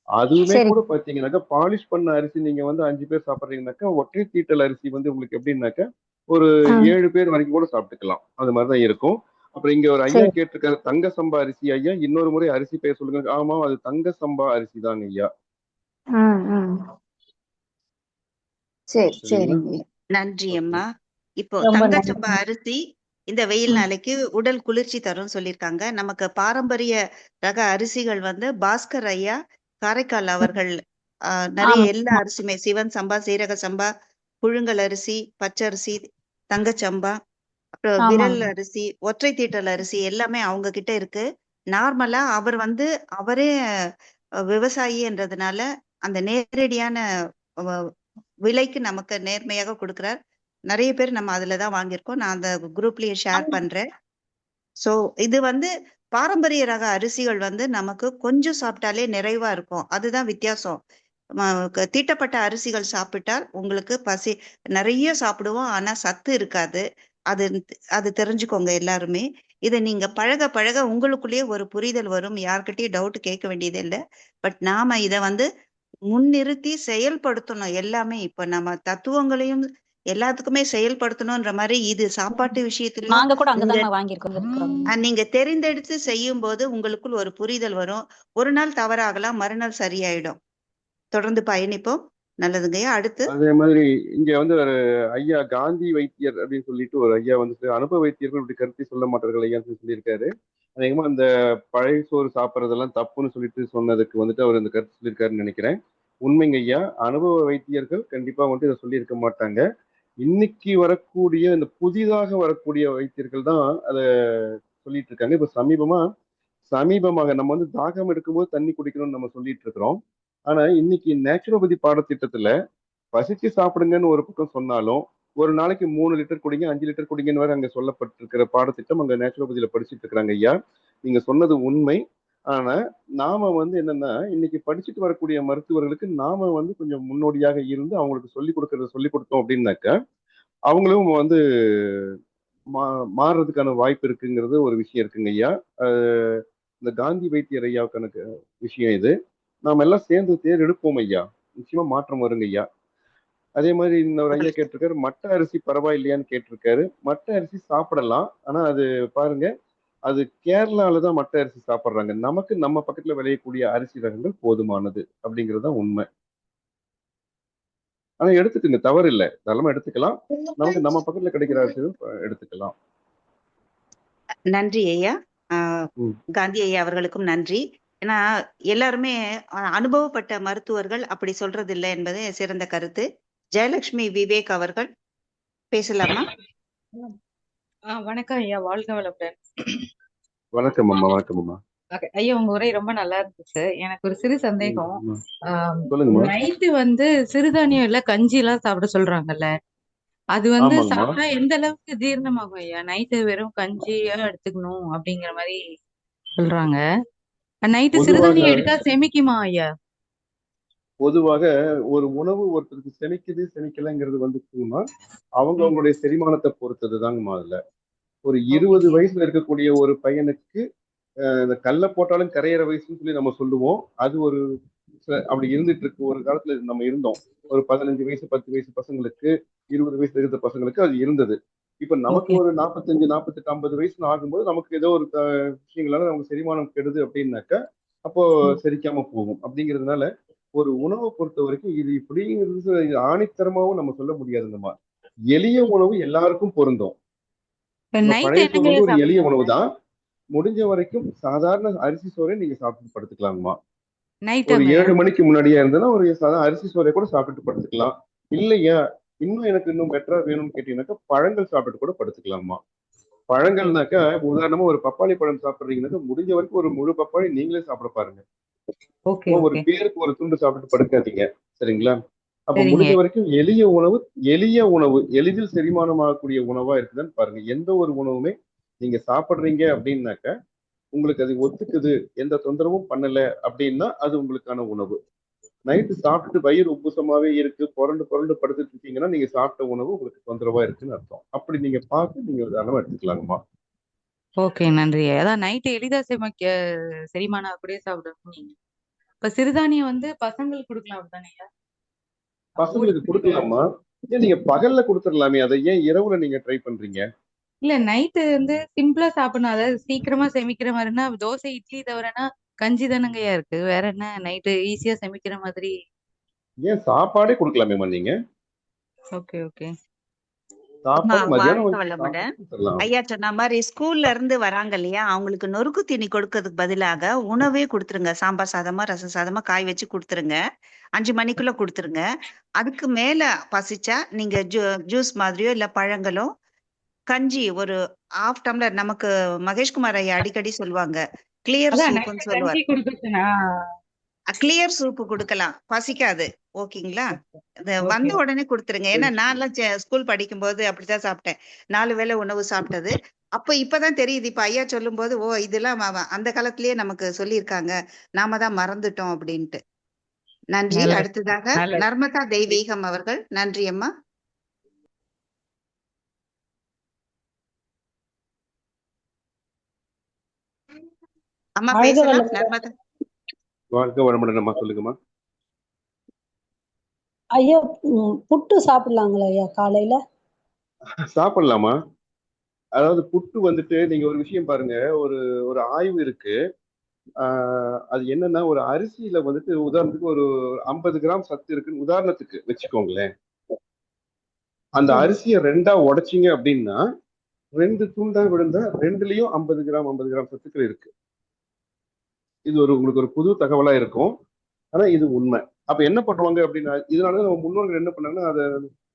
[SPEAKER 2] அதுவுமே கூட பாத்தீங்கன்னாக்கா பாலிஷ் பண்ண அரிசி நீங்க 5 பேர் சாப்பிடுறீங்கன்னாக்கா, ஒற்றை தீட்டல் அரிசி உங்களுக்கு எப்படின்னாக்கா ஒரு 7 பேர் வரைக்கும் கூட சாப்பிட்டுக்கலாம். அது மாதிரிதான் இருக்கும். அப்புறம் இங்க ஒரு ஐயா கேட்டிருக்காரு, தங்க சம்பா அரிசி ஐயா, இன்னொரு முறை அரிசி பெயர் சொல்லுங்க. ஆமா, அது தங்க சம்பா அரிசி தாங்க ஐயா.
[SPEAKER 1] நன்றி அம்மா. இப்போ தங்க சம்பா அரிசி இந்த வெயில்
[SPEAKER 5] ம்.
[SPEAKER 1] நாளைக்கு உடல் குளிர்ச்சி தரும்னு சொல்லியிருக்காங்க. நமக்கு பாரம்பரிய ரக அரிசிகள் வந்து பாஸ்கர் ஐயா காரைக்கால் அவர்கள் நிறைய எல்லா
[SPEAKER 5] ஆமா.
[SPEAKER 1] அரிசியுமே சிவன் சம்பா, சீரக சம்பா, புழுங்கல் அரிசி, பச்சரிசி, தங்கச்சம்பா, அப்புறம் விரல்
[SPEAKER 5] ஆமாங்க.
[SPEAKER 1] அரிசி, ஒற்றை தீட்டல் அரிசி எல்லாமே அவங்க கிட்ட இருக்கு. நார்மலா அவர் வந்து அவரே விவசாயின்றதுனால அந்த நேரடியான வ- விலைக்கு நமக்கு நேர்மையாக கொடுக்கிறார். நிறைய பேர் நம்ம அதுல தான் வாங்கியிருக்கோம். நான் அந்த குரூப்லயே ஷேர் பண்றேன். சோ இது வந்து பாரம்பரிய ரக அரிசிகள் வந்து நமக்கு கொஞ்சம் சாப்பிட்டாலே நிறைவா இருக்கும். அதுதான் வித்தியாசம். தீட்டப்பட்ட அரிசிகள் சாப்பிட்டால் உங்களுக்கு பசி நிறைய சாப்பிடுவோம், ஆனா சத்து இருக்காது. அது அது தெரிஞ்சுக்கோங்க எல்லாருமே. இதை நீங்க பழக பழக உங்களுக்குள்ளேயே ஒரு புரிதல் வரும். யார்கிட்டயும் டவுட் கேட்க வேண்டியது இல்லை. பட் நாம இதை வந்து முன்னிறுத்தி செயல்படுத்தணும். எல்லாமே இப்ப நம்ம தத்துவங்களையும் எல்லாத்துக்குமே செயல்படுத்தணும்ன்ற மாதிரி இது சாப்பாட்டு விஷயத்திலயும்
[SPEAKER 5] நாங்க கூட
[SPEAKER 1] நீங்க
[SPEAKER 5] அங்கதாங்க வாங்கியிருக்கிறோம்.
[SPEAKER 1] நீங்க தெரிந்தெடுத்து செய்யும் போது உங்களுக்குள் ஒரு புரிதல் வரும். ஒரு நாள் தவறாகலாம், மறுநாள் சரியாயிடும். தொடர்ந்து பயணிப்போம். நல்லதுங்கய்யா. அடுத்து
[SPEAKER 2] அதே மாதிரி இங்க வந்து ஒரு ஐயா காந்தி வைத்தியர் அப்படின்னு சொல்லிட்டு ஒரு ஐயா வந்து அனுபவ வைத்தியர்கள் இப்படி கருத்தை சொல்ல மாட்டார்கள் ஐயான்னு சொல்லியிருக்காரு. அதிகமா அந்த பழைய சோறு சாப்பிட்றதெல்லாம் தப்புன்னு சொல்லிட்டு சொன்னதுக்கு வந்துட்டு அவர் இந்த கருத்து சொல்லியிருக்காருன்னு நினைக்கிறேன். உண்மைங்க ஐயா, அனுபவ வைத்தியர்கள் கண்டிப்பா வந்துட்டு இதை சொல்லியிருக்க மாட்டாங்க. இன்னைக்கு வரக்கூடிய இந்த புதிதாக வரக்கூடிய வைத்தியர்கள் தான் அதை சொல்லிட்டு இருக்காங்க. இப்ப சமீபமாக நம்ம வந்து தாகம் எடுக்கும்போது தண்ணி குடிக்கணும்னு நம்ம சொல்லிட்டு இருக்கிறோம். ஆனா இன்னைக்கு நேச்சுரோபதி பாடத்திட்டத்துல பசிச்சு சாப்பிடுங்கன்னு ஒரு பக்கம் சொன்னாலும் ஒரு நாளைக்கு 3 லிட்டர் குடிங்க, 5 லிட்டர் குடிங்கன்னு வேற அங்க சொல்லப்பட்டிருக்கிற பாடத்திட்டம் அங்க நேச்சுரோபதியில படிச்சுட்டு இருக்கிறாங்க ஐயா. நீங்க சொன்னது உண்மை. ஆனா நாம வந்து என்னன்னா இன்னைக்கு படிச்சுட்டு வரக்கூடிய மருத்துவர்களுக்கு நாம வந்து கொஞ்சம் முன்னோடியாக இருந்து அவங்களுக்கு சொல்லி கொடுத்தோம் அப்படின்னாக்கா அவங்களும் வந்து மாறுறதுக்கான வாய்ப்பு இருக்குங்கிறது ஒரு விஷயம் இருக்குங்க ஐயா. இந்த காந்தி வைத்தியர் ஐயாவுக்கான விஷயம் இது. நாம எல்லாம் சேர்ந்து தேர் எடுப்போம் ஐயா. நிச்சயமா மாற்றம் வருங்க ஐயா. அதே மாதிரி இன்னொரு ஐயா கேட்டிருக்காரு, மட்டை அரிசி பரவாயில்லையான்னு கேட்டிருக்காரு. மட்டை அரிசி சாப்பிடலாம். ஆனா அது பாருங்க, அது கேரளால தான் மட்டை அரிசி சாப்பிடுறாங்க. நமக்கு நம்ம பக்கத்துல விளையக்கூடிய அரிசி ரகங்கள் போதுமானது அப்படிங்கிறது தான் உண்மை. ஆனா எடுத்துக்கங்க, தவறு இல்லை, தாராளமா எடுத்துக்கலாம். நமக்கு நம்ம பக்கத்துல கிடைக்கிற அரிசி எடுத்துக்கலாம்.
[SPEAKER 1] நன்றி ஐயா.
[SPEAKER 2] ம்.
[SPEAKER 1] காந்தி ஐயா அவர்களுக்கும் நன்றி. ஏன்னா எல்லாருமே அனுபவப்பட்ட மருத்துவர்கள் அப்படி சொல்றது இல்லை என்பது சிறந்த கருத்து. ஜெயலட்சுமி விவேக் அவர்கள் பேசலாமா?
[SPEAKER 6] வணக்கம் ஐயா, வாழ்க வளமுடன்.
[SPEAKER 2] வணக்கம் அம்மா. வணக்கம் அம்மா.
[SPEAKER 6] ஐயா, உங்க உரை ரொம்ப நல்லா இருந்துச்சு. எனக்கு ஒரு சிறு சந்தேகம்.
[SPEAKER 2] சொல்லுங்கம்மா.
[SPEAKER 6] நைட்டு வந்து சிறுதானியம் இல்ல கஞ்சி எல்லாம் சாப்பிட சொல்றாங்கல்ல, அது வந்து
[SPEAKER 2] ஆமாங்கம்மா.
[SPEAKER 6] சாப்பிட்டா எந்த அளவுக்கு ஜீரணமாகும் ஐயா? நைட்டு வெறும் கஞ்சியா எடுத்துக்கணும் அப்படிங்கிற மாதிரி சொல்றாங்க. நைட்டு
[SPEAKER 2] பொதுவாக
[SPEAKER 6] சிறுதானியம் எடுத்தா செமிக்குமா ஐயா?
[SPEAKER 2] பொதுவாக ஒரு உணவு ஒருத்தருக்கு செமிக்குது செமிக்கலைங்கிறது வந்துச்சுன்னா அவங்களுடைய செரிமானத்தை பொறுத்தது தாங்கம்மா. அதுல ஒரு 20 வயசுல இருக்கக்கூடிய ஒரு பையனுக்கு இந்த கல்லை போட்டாலும் கரையிற வயசுன்னு சொல்லி நம்ம சொல்லுவோம். அது ஒரு அப்படி இருந்துட்டு இருக்கு. ஒரு காலத்துல நம்ம இருந்தோம். ஒரு 15 வயசு 10 வயசு பசங்களுக்கு 20 வயசுல இருக்கிற பசங்களுக்கு அது இருந்தது. இப்ப நமக்கு ஒரு 45 48 50 வயசுல ஆகும்போது நமக்கு ஏதோ ஒரு விஷயங்களால நமக்கு செரிமானம் கெடுது அப்படின்னாக்கா அப்போ செரிக்காம போகும். அப்படிங்கிறதுனால ஒரு உணவை பொறுத்த வரைக்கும் இது இப்படிங்கிறது ஆணித்தரமாவும் நம்ம சொல்ல முடியாதுங்கம்மா. எளிய உணவு எல்லாருக்கும் பொருந்தும். பழைய சோறு வந்து ஒரு எளிய உணவு தான். முடிஞ்ச வரைக்கும் சாதாரண அரிசி சோறை நீங்க சாப்பிட்டு படுத்துக்கலாங்கம்மா. ஒரு 7 மணிக்கு முன்னாடியே இருந்ததுன்னா ஒரு சாதாரண அரிசி சோறை கூட சாப்பிட்டு படுத்துக்கலாம். இல்லையா இன்னும் பெட்டரா வேணும்னு கேட்டீங்கன்னாக்கா பழங்கள் சாப்பிட்டு கூட படுத்துக்கலாமா. பழங்கள்னாக்கா உதாரணமா ஒரு பப்பாளி பழம் சாப்பிடுறீங்கன்னாக்கா முடிஞ்ச வரைக்கும் ஒரு முழு பப்பாளி நீங்களே சாப்பிட பாருங்க. ஒரு பேருக்கு ஒரு துண்டு சாப்பிட்டு படுக்காதீங்க. சரிங்களா? அப்ப முடிஞ்ச வரைக்கும் எளிய உணவு எளிதில் செரிமானமாகக்கூடிய உணவா இருக்குதான்னு பாருங்க. எந்த ஒரு உணவுமே நீங்க சாப்பிடுறீங்க அப்படின்னாக்கா உங்களுக்கு அது ஒத்துக்குது, எந்த தொந்தரவும் பண்ணல அப்படின்னா அது உங்களுக்கான உணவு. நைட்டு சாப்பிட்டு வயிறு உப்புசமாவே இருக்கு, புரண்டு புரண்டு படுத்துட்டு இருக்கீங்கன்னா நீங்க சாப்பிட்ட உணவு உங்களுக்கு தொந்தரவா இருக்குன்னு அர்த்தம். அப்படி நீங்க பார்த்து நீங்க தாராளமா எடுத்துக்கலாங்கம்மா.
[SPEAKER 6] ஓகே, நன்றி. அதான் நைட்டு எளிதா செரிமானம் அப்படியே சாப்பிடணும். இப்ப சிறுதானியம் வந்து பசங்களுக்கு கொடுக்கலாம் அப்படிதானே?
[SPEAKER 2] பசங்களுக்கு கொடுக்கலாமா? ஏன் நீங்க பகல்ல கொடுத்துடலாமே, அதை ஏன் இரவுல நீங்க ட்ரை பண்றீங்க?
[SPEAKER 6] இல்ல, நைட்டு வந்து சிம்பிளா சாப்பிடணும். அதாவது சீக்கிரமா செமிக்கிற மாதிரினா தோசை இட்லி தவிரனா கஞ்சி தானங்கய்யா இருக்கு. வேற என்ன நைட்டு ஈஸியா செமிக்கிற மாதிரி?
[SPEAKER 2] ஏன் சாப்பாடே கொடுக்கலாமேம்மா நீங்க?
[SPEAKER 6] Okay okay.
[SPEAKER 1] அம்மா
[SPEAKER 2] சாப்பாடு மதியானம்
[SPEAKER 1] வாழ்க
[SPEAKER 2] வச்சு
[SPEAKER 1] வளமுடன்.
[SPEAKER 2] சாப்பிட்டு கொடுத்துடலாம்.
[SPEAKER 1] ஐயா சொன்ன மாதிரி ஸ்கூல்ல இருந்து வராங்க இல்லையா, அவங்களுக்கு நொறுக்கு தீனி கொடுக்கறதுக்கு பதிலாக உணவே கொடுத்துருங்க. சாம்பார் சாதமா, ரசம் சாதமா, காய் வச்சு கொடுத்துருங்க. 5 மணிக்குள்ள கொடுத்துருங்க. அதுக்கு மேல பசிச்சா நீங்க ஜூஸ் மாதிரியோ இல்ல பழங்களோ, கஞ்சி ஒரு 1/2 டம்ளர். நமக்கு மகேஷ்குமார் ஐயா அடிக்கடி சொல்லுவாங்க, கிளியர்
[SPEAKER 6] அதான்
[SPEAKER 1] சூப்னு
[SPEAKER 6] நைட்டு
[SPEAKER 1] சொல்லுவார்.
[SPEAKER 6] கஞ்சி குடுத்துச்சுனா
[SPEAKER 1] கிளியர் சூப் கொடுக்கலாம், பசிக்காது. ஓகேங்களா? அது
[SPEAKER 6] ஓகே
[SPEAKER 1] வந்த உடனே கொடுத்துருங்க. ஏன்னா நான்லாம் ஸ்கூல் படிக்கும்போது அப்படித்தான் சாப்பிட்டேன். 4 வேளை உணவு சாப்பிட்டது. அப்ப இப்பதான் தெரியுது. இப்ப ஐயா சொல்லும்போது, ஓ இதெல்லாம் அந்த காலத்திலேயே நமக்கு சொல்லியிருக்காங்க, நாம தான் மறந்துட்டோம் அப்படின்ட்டு. நன்றி.
[SPEAKER 6] நல்லது
[SPEAKER 1] அடுத்ததாக
[SPEAKER 6] நல்லது.
[SPEAKER 1] நர்மதா தெய்வீகம் அவர்கள். நன்றி அம்மா. அம்மா
[SPEAKER 7] வாழ்க
[SPEAKER 1] பேசலாம்.
[SPEAKER 7] வளமுடன்.
[SPEAKER 1] நர்மதா.
[SPEAKER 2] வாழ்க வளமுடன்மா, சொல்லுங்கம்மா.
[SPEAKER 7] ஐயா, புட்டு சாப்பிடலாங்களா ஐயா காலையில?
[SPEAKER 2] சாப்பிடலாமா? அதாவது புட்டு வந்துட்டு நீங்க ஒரு விஷயம் பாருங்க. ஒரு ஒரு ஆய்வு இருக்கு. அது என்னன்னா, ஒரு அரிசியில வந்துட்டு உதாரணத்துக்கு ஒரு 50 கிராம் சத்து இருக்குன்னு உதாரணத்துக்கு வச்சுக்கோங்களேன். அந்த
[SPEAKER 7] சரி.
[SPEAKER 2] அரிசியை 2ஆ உடைச்சீங்க அப்படின்னா 2 துண்டா விழுந்தா 2லயும் 50 கிராம் சத்துக்கள் இருக்கு. இது உங்களுக்கு ஒரு புது தகவலா இருக்கும். ஆனா இது உண்மை. அப்ப என்ன பண்ணுவாங்க அப்படின்னா, இதனால நம்ம முன்னோர்கள் என்ன பண்ணாங்கன்னா, அதை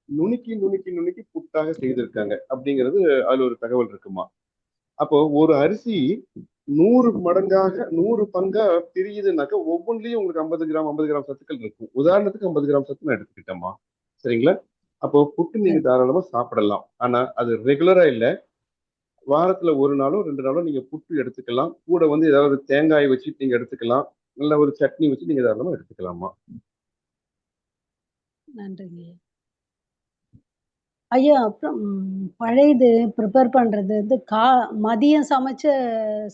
[SPEAKER 2] நுணுக்கி நுணுக்கி நுணுக்கி புட்டாக செய்திருக்காங்க அப்படிங்கிறது அதுல ஒரு தகவல் இருக்குமா. அப்போ ஒரு அரிசி 100 மடங்காக 100 பங்கா பிரியுதுனாக்கா ஒவ்வொன்றிலையும் உங்களுக்கு 50 கிராம் சத்துக்கள் இருக்கும். உதாரணத்துக்கு 50 கிராம் சத்து நான் எடுத்துக்கிட்டேம்மா. சரிங்களா? அப்போ புட்டு நீங்க
[SPEAKER 7] சரி.
[SPEAKER 2] தாராளமா சாப்பிடலாம். ஆனா அது ரெகுலரா இல்ல. வாரத்துல 1 நாளோ 2 நாளோ நீங்க புட்டு எடுத்துக்கலாம். கூட வந்து ஏதாவது தேங்காய் வச்சு நீங்க எடுத்துக்கலாம். நல்ல ஒரு சட்னி வச்சு நீங்க தாராளமா எடுத்துக்கலாமா.
[SPEAKER 7] நன்றிங்க ஐயா. ஐயா, அப்புறம் பழையது ப்ரிப்பேர் பண்றது வந்து மதியம் சமைச்ச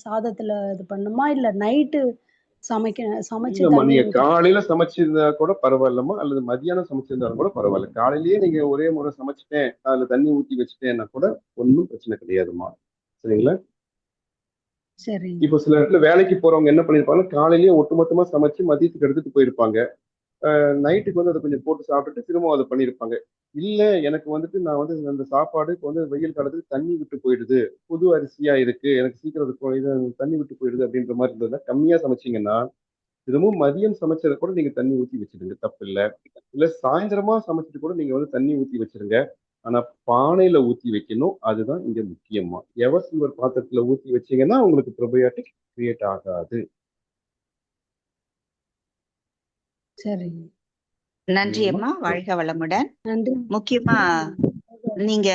[SPEAKER 7] சாதத்துல இது பண்ணுமா? இல்ல நைட்டு சமைச்சு
[SPEAKER 2] இல்லம்மா,
[SPEAKER 7] தண்ணி
[SPEAKER 2] நீங்க
[SPEAKER 7] ஊத்தி
[SPEAKER 2] காலையில சமைச்சிருந்தா கூட பரவாயில்லம்மா, அல்லது மதியானம் சமைச்சிருந்தாலும் கூட பரவாயில்ல. காலையிலேயே நீங்க ஒரே முறை சமைச்சிட்டேன், அதுல தண்ணி ஊத்தி வச்சுட்டேன்னா கூட ஒன்றும் பிரச்சனை கிடையாதும்மா. சரிங்களா?
[SPEAKER 7] சரிங்க.
[SPEAKER 2] இப்போ சில இடத்துல வேலைக்கு போறவங்க என்ன பண்ணிருப்பாங்க, காலையிலேயே ஒட்டுமொத்தமா சமைச்சு மதியத்துக்கு எடுத்துட்டு போயிருப்பாங்க. நைட்டுக்கு வந்து அதை கொஞ்சம் போட்டு சாப்பிட்டுட்டு திரும்ப அதை பண்ணியிருப்பாங்க. இல்ல, எனக்கு வந்துட்டு நான் வந்து அந்த சாப்பாடு இப்போ வந்து வெயில் காலத்துக்கு தண்ணி விட்டு போயிடுது, புது அரிசியா இருக்கு, எனக்கு சீக்கிரம் இது தண்ணி விட்டு போயிடுது அப்படின்ற மாதிரி இருந்ததுன்னா கம்மியா சமைச்சீங்கன்னா திரும்பவும் மதியம் சமைச்சதை கூட நீங்க தண்ணி ஊத்தி வச்சிடுங்க, தப்பு இல்ல. இல்ல சாயந்தரமா சமைச்சிட்டு கூட நீங்க வந்து தண்ணி ஊத்தி வச்சிருங்க. ஆனா பானையில ஊத்தி வைக்கணும், அதுதான் இங்க முக்கியமா. எவர் சில்வர் பாத்திரத்துல ஊத்தி வச்சீங்கன்னா உங்களுக்கு ப்ரோபயாட்டிக் கிரியேட் ஆகாது.
[SPEAKER 7] சரிங்க.
[SPEAKER 1] நன்றி
[SPEAKER 2] சரிங்கம்மா.
[SPEAKER 1] அம்மா. வாழ்க வளமுடன்.
[SPEAKER 7] நன்றி.
[SPEAKER 1] முக்கியமா நீங்க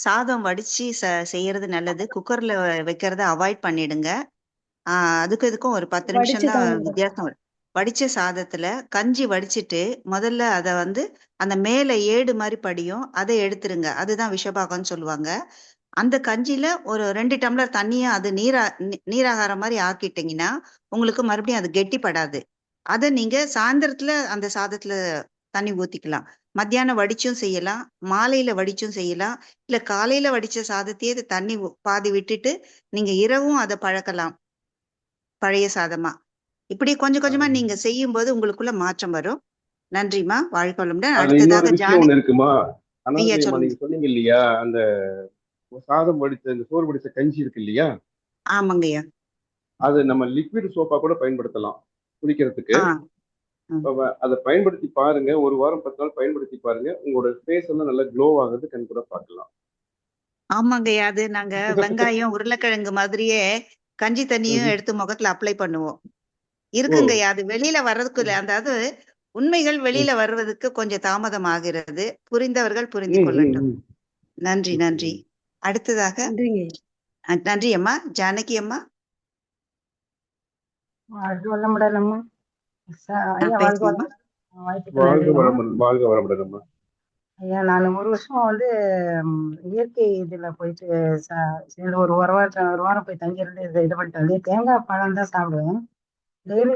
[SPEAKER 1] சாதம் வடிச்சு செய்யறது நல்லது. குக்கர்ல வைக்கிறத அவாய்ட் பண்ணிடுங்க. அதுக்கும் இதுக்கும் ஒரு 10 நிமிஷம் தான்
[SPEAKER 7] வடிச்சுதாங்க.
[SPEAKER 1] வித்தியாசம் வரும். வடிச்ச சாதத்துல கஞ்சி வடிச்சிட்டு முதல்ல அத வந்து அந்த மேல ஏடு மாதிரி படியும், அதை எடுத்துருங்க. அதுதான் விஷபாகம்னு சொல்லுவாங்க. அந்த கஞ்சியில ஒரு 2 டம்ளர் தண்ணிய அது நீராகாரம் மாதிரி ஆக்கிட்டீங்கன்னா உங்களுக்கு மறுபடியும் அது கெட்டிப்படாது. அத நீங்க சாயந்தரத்துல அந்த சாதத்துல தண்ணி ஊத்திக்கலாம். மத்தியானம் வடிச்சும் செய்யலாம், மாலையில வடிச்சும் செய்யலாம், இல்ல காலையில வடிச்ச சாதத்தையே தண்ணி பாதி விட்டுட்டு நீங்க இரவும் அதை பழக்கலாம், பழைய சாதமா. இப்படி கொஞ்சம் கொஞ்சமா நீங்க செய்யும்போது உங்களுக்குள்ள மாற்றம் வரும். நன்றிம்மா. வாழ்க வளமுடன்.
[SPEAKER 2] அதுல இன்னொரு
[SPEAKER 1] அடுத்ததாக
[SPEAKER 2] விஷயம் ஒண்ணு இருக்குமா.
[SPEAKER 1] ஐயா
[SPEAKER 2] அனாதையம்மா,
[SPEAKER 1] சொல்லுங்க.
[SPEAKER 2] நீங்க சொன்னீங்க இல்லையா, அந்த சாதம் வடிச்ச இந்த சோறு வடிச்ச கஞ்சி இருக்கு இல்லையா,
[SPEAKER 1] ஆமாங்கய்யா.
[SPEAKER 2] அது நம்ம லிக்விட் சோப்பா கூட பயன்படுத்தலாம் குடிக்கிறதுக்கு.
[SPEAKER 1] ஆ ம்.
[SPEAKER 2] அதை பயன்படுத்தி பாருங்க. ஒரு வாரம் 10 நாள் பயன்படுத்தி பாருங்க. உங்களோட ஃபேஸ் எல்லாம் நல்லா க்ளோ ஆகுறது கண் கூட பார்க்கலாம்.
[SPEAKER 1] ஆமாங்கய்யா. அது நாங்க வெங்காயம், உருளைக்கிழங்கு மாதிரியே கஞ்சி தண்ணியும் எடுத்து முகத்துல அப்ளை பண்ணுவோம்.
[SPEAKER 2] ஓ.
[SPEAKER 1] இருக்குங்கய்யா. அது வெளியில வர்றதுக்கு அதாவது உண்மைகள்
[SPEAKER 2] ம்,
[SPEAKER 1] வெளியில வர்றதுக்கு கொஞ்சம் தாமதம் ஆகிறது. புரிந்தவர்கள் புரிந்து
[SPEAKER 2] ம், ம்,
[SPEAKER 1] கொள்ளட்டும்.
[SPEAKER 2] ம்.
[SPEAKER 1] நன்றி, நன்றி.
[SPEAKER 2] ம்.
[SPEAKER 1] அடுத்ததாக
[SPEAKER 7] நன்றிங்க ஐயா.
[SPEAKER 1] நன்றி அம்மா. ஜானகி அம்மா.
[SPEAKER 8] வாழ்க வளமுடன் அம்மா. ஐயா வாழ்க
[SPEAKER 1] பேசுங்கம்மா.
[SPEAKER 8] வளமுடன். வாய்ப்புக்கு
[SPEAKER 2] வாழ்க
[SPEAKER 8] நன்றிம்மா.
[SPEAKER 2] வளமுடன், வாழ்க வளமுடன் அம்மா.
[SPEAKER 8] ஐயா, நான் ஒரு வருஷமா வந்து இயற்கை இதுல போயிட்டு சேர்ந்து ஒரு வாரம் போய் தங்கியிருந்து இது பண்ணிட்டு வந்து தேங்காய் பழம் தான் சாப்பிடுவேன். டெய்லி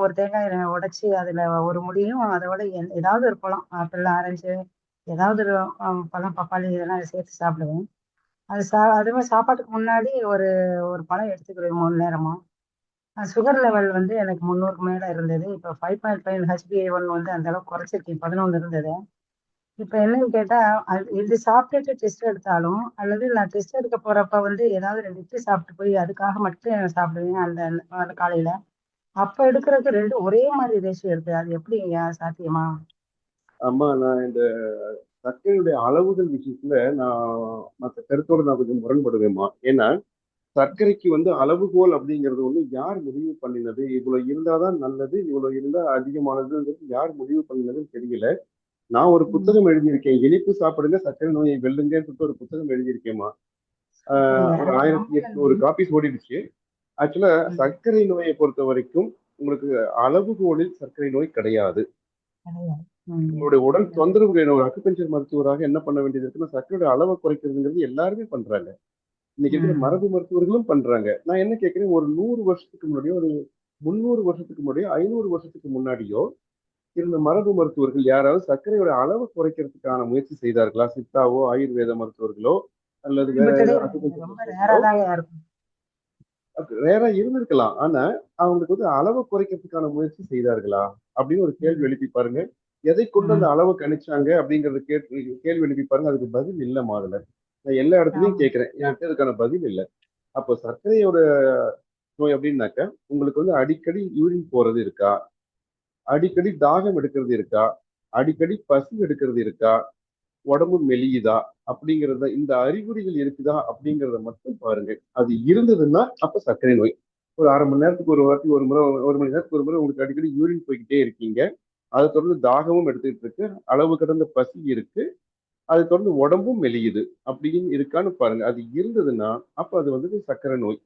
[SPEAKER 8] ஒரு தேங்காய் உடைச்சி அதுல ஒரு முடியும், அதோட ஏதாவது ஒரு பழம், ஆப்பிள், ஆரஞ்சு, ஏதாவது ஒரு பழம், பப்பாளி இதெல்லாம் சேர்த்து சாப்பிடுவேன். அதே மாதிரி சாப்பாட்டுக்கு முன்னாடி ஒரு ஒரு பழம் எடுத்துக்கிறேன் 3 நேரமா. சுகர் லெவல் வந்து எனக்கு 300க்கு மேல இருந்தது. இப்போ 5.5 HbA1 வந்து அந்த அளவுக்கு குறைச்சிருக்கேன். 11 இருந்தது. இப்ப என்னன்னு கேட்டா, இது சாப்பிட்டுட்டு டெஸ்ட் எடுத்தாலும், அல்லது நான் டெஸ்ட் எடுக்க போறப்ப ஏதாவது 2 இட்லி சாப்பிட்டு போய் அதுக்காக மட்டும் சாப்பிடுவேன் அந்த காலையில. அப்ப எடுக்கிறதுக்கு 2 ஒரே மாதிரி ரேஷியோ இருக்கு. அது எப்படிங்க சாத்தியமா?
[SPEAKER 2] ஆமா, நான் இந்த சர்க்கரையுடைய அளவுகள் விஷயத்துல நான் மற்ற கருத்தோட நான் கொஞ்சம் முரண்படுவேம்மா. ஏன்னா சர்க்கரைக்கு அளவுகோல் அப்படிங்கிறது யார் முடிவு பண்ணினது? இவ்வளவு இருந்தாதான் நல்லது, இவ்வளவு இருந்தா அதிகமானதுங்கிறது யார் முடிவு பண்ணினதுன்னு தெரியல. நான் ஒரு
[SPEAKER 8] ம்.
[SPEAKER 2] புத்தகம் எழுதியிருக்கேன். இனிப்பு சாப்பிடுங்க, சர்க்கரை நோயை வெல்லுங்கன்னு சொல்லிட்டு ஒரு புத்தகம் எழுதியிருக்கேம்மா.
[SPEAKER 8] சரிங்க.
[SPEAKER 2] ஒரு
[SPEAKER 8] அது ரொம்ப
[SPEAKER 2] 1800 காப்பீஸ் ஓடிடுச்சு. ஆக்சுவலா
[SPEAKER 8] ம்.
[SPEAKER 2] சர்க்கரை நோயை பொறுத்த வரைக்கும் உங்களுக்கு அளவுகோலில் சர்க்கரை நோய் கிடையாது.
[SPEAKER 8] கிடையாது. ம்.
[SPEAKER 2] உங்களுடைய உடல் தொந்தரவுகள் ஒரு அக்குபஞ்சர் மருத்துவராக என்ன பண்ண வேண்டியது இருக்குன்னா, சர்க்கரையோட அளவை குறைக்கிறதுங்கிறது எல்லாருமே பண்றாங்க. இன்னைக்கு இருக்கிற
[SPEAKER 8] ம்.
[SPEAKER 2] மரபு மருத்துவர்களும் பண்றாங்க. நான் என்ன கேட்கிறேன், ஒரு 100 வருஷத்துக்கு முன்னாடியோ, ஒரு 300 வருஷத்துக்கு முன்னாடியோ, 500 வருஷத்துக்கு முன்னாடியோ இருந்த மரபு மருத்துவர்கள் யாராவது சர்க்கரையோட அளவை குறைக்கிறதுக்கான முயற்சி செய்தார்களா? சித்தாவோ, ஆயுர்வேத மருத்துவர்களோ, அல்லது வேற
[SPEAKER 8] இப்ப
[SPEAKER 2] ஏதாவது
[SPEAKER 8] கிடையாது.
[SPEAKER 2] அக்குபஞ்சர்
[SPEAKER 8] ரொம்ப
[SPEAKER 2] மருத்துவர்களோ
[SPEAKER 8] ரேரா இருக்கும்.
[SPEAKER 2] ரேரா இருந்திருக்கலாம். ஆனா அவங்களுக்கு அளவை குறைக்கிறதுக்கான முயற்சி செய்தார்களா அப்படின்னு ஒரு கேள்வி
[SPEAKER 8] ம்.
[SPEAKER 2] எழுப்பி பாருங்க. எதை கொண்டு அந்த
[SPEAKER 8] ம்.
[SPEAKER 2] அளவை கணிச்சாங்க அப்படிங்கறத கேள்வி எழுப்பி பாருங்க. அதுக்கு பதில் இல்ல முதல்ல. நான் எல்லா இடத்துலயும்
[SPEAKER 8] ஆமா.
[SPEAKER 2] கேட்கிறேன், என்கிட்ட அதுக்கான பதில் இல்ல. அப்போ சர்க்கரையோட நோய் அப்படின்னாக்க உங்களுக்கு அடிக்கடி யூரின் போறது இருக்கா? அடிக்கடி தாகம் எடுக்கிறது இருக்கா? அடிக்கடி பசி எடுக்கிறது இருக்கா? உடம்பு மெலியுதா? அப்படிங்கறத இந்த அறிகுறிகள் இருக்குதா அப்படிங்கறத மட்டும் பாருங்க. அது இருந்ததுன்னா அப்ப சர்க்கரை நோய். ஒரு 1/2 மணி நேரத்துக்கு ஒரு வாட்டி, ஒரு முறை, 1 மணி நேரத்துக்கு ஒரு முறை உங்களுக்கு அடிக்கடி யூரின் போய்க்கிட்டே இருக்கீங்க. அதை தொடர்ந்து தாகமும் எடுத்துக்கிட்டு இருக்கு, அளவு கடந்த பசி இருக்கு, அதை தொடர்ந்து உடம்பும் மெலியுது அப்படின்னு இருக்கான்னு பாருங்க. அது இருந்ததுன்னா அப்ப அது சர்க்கரை நோய்.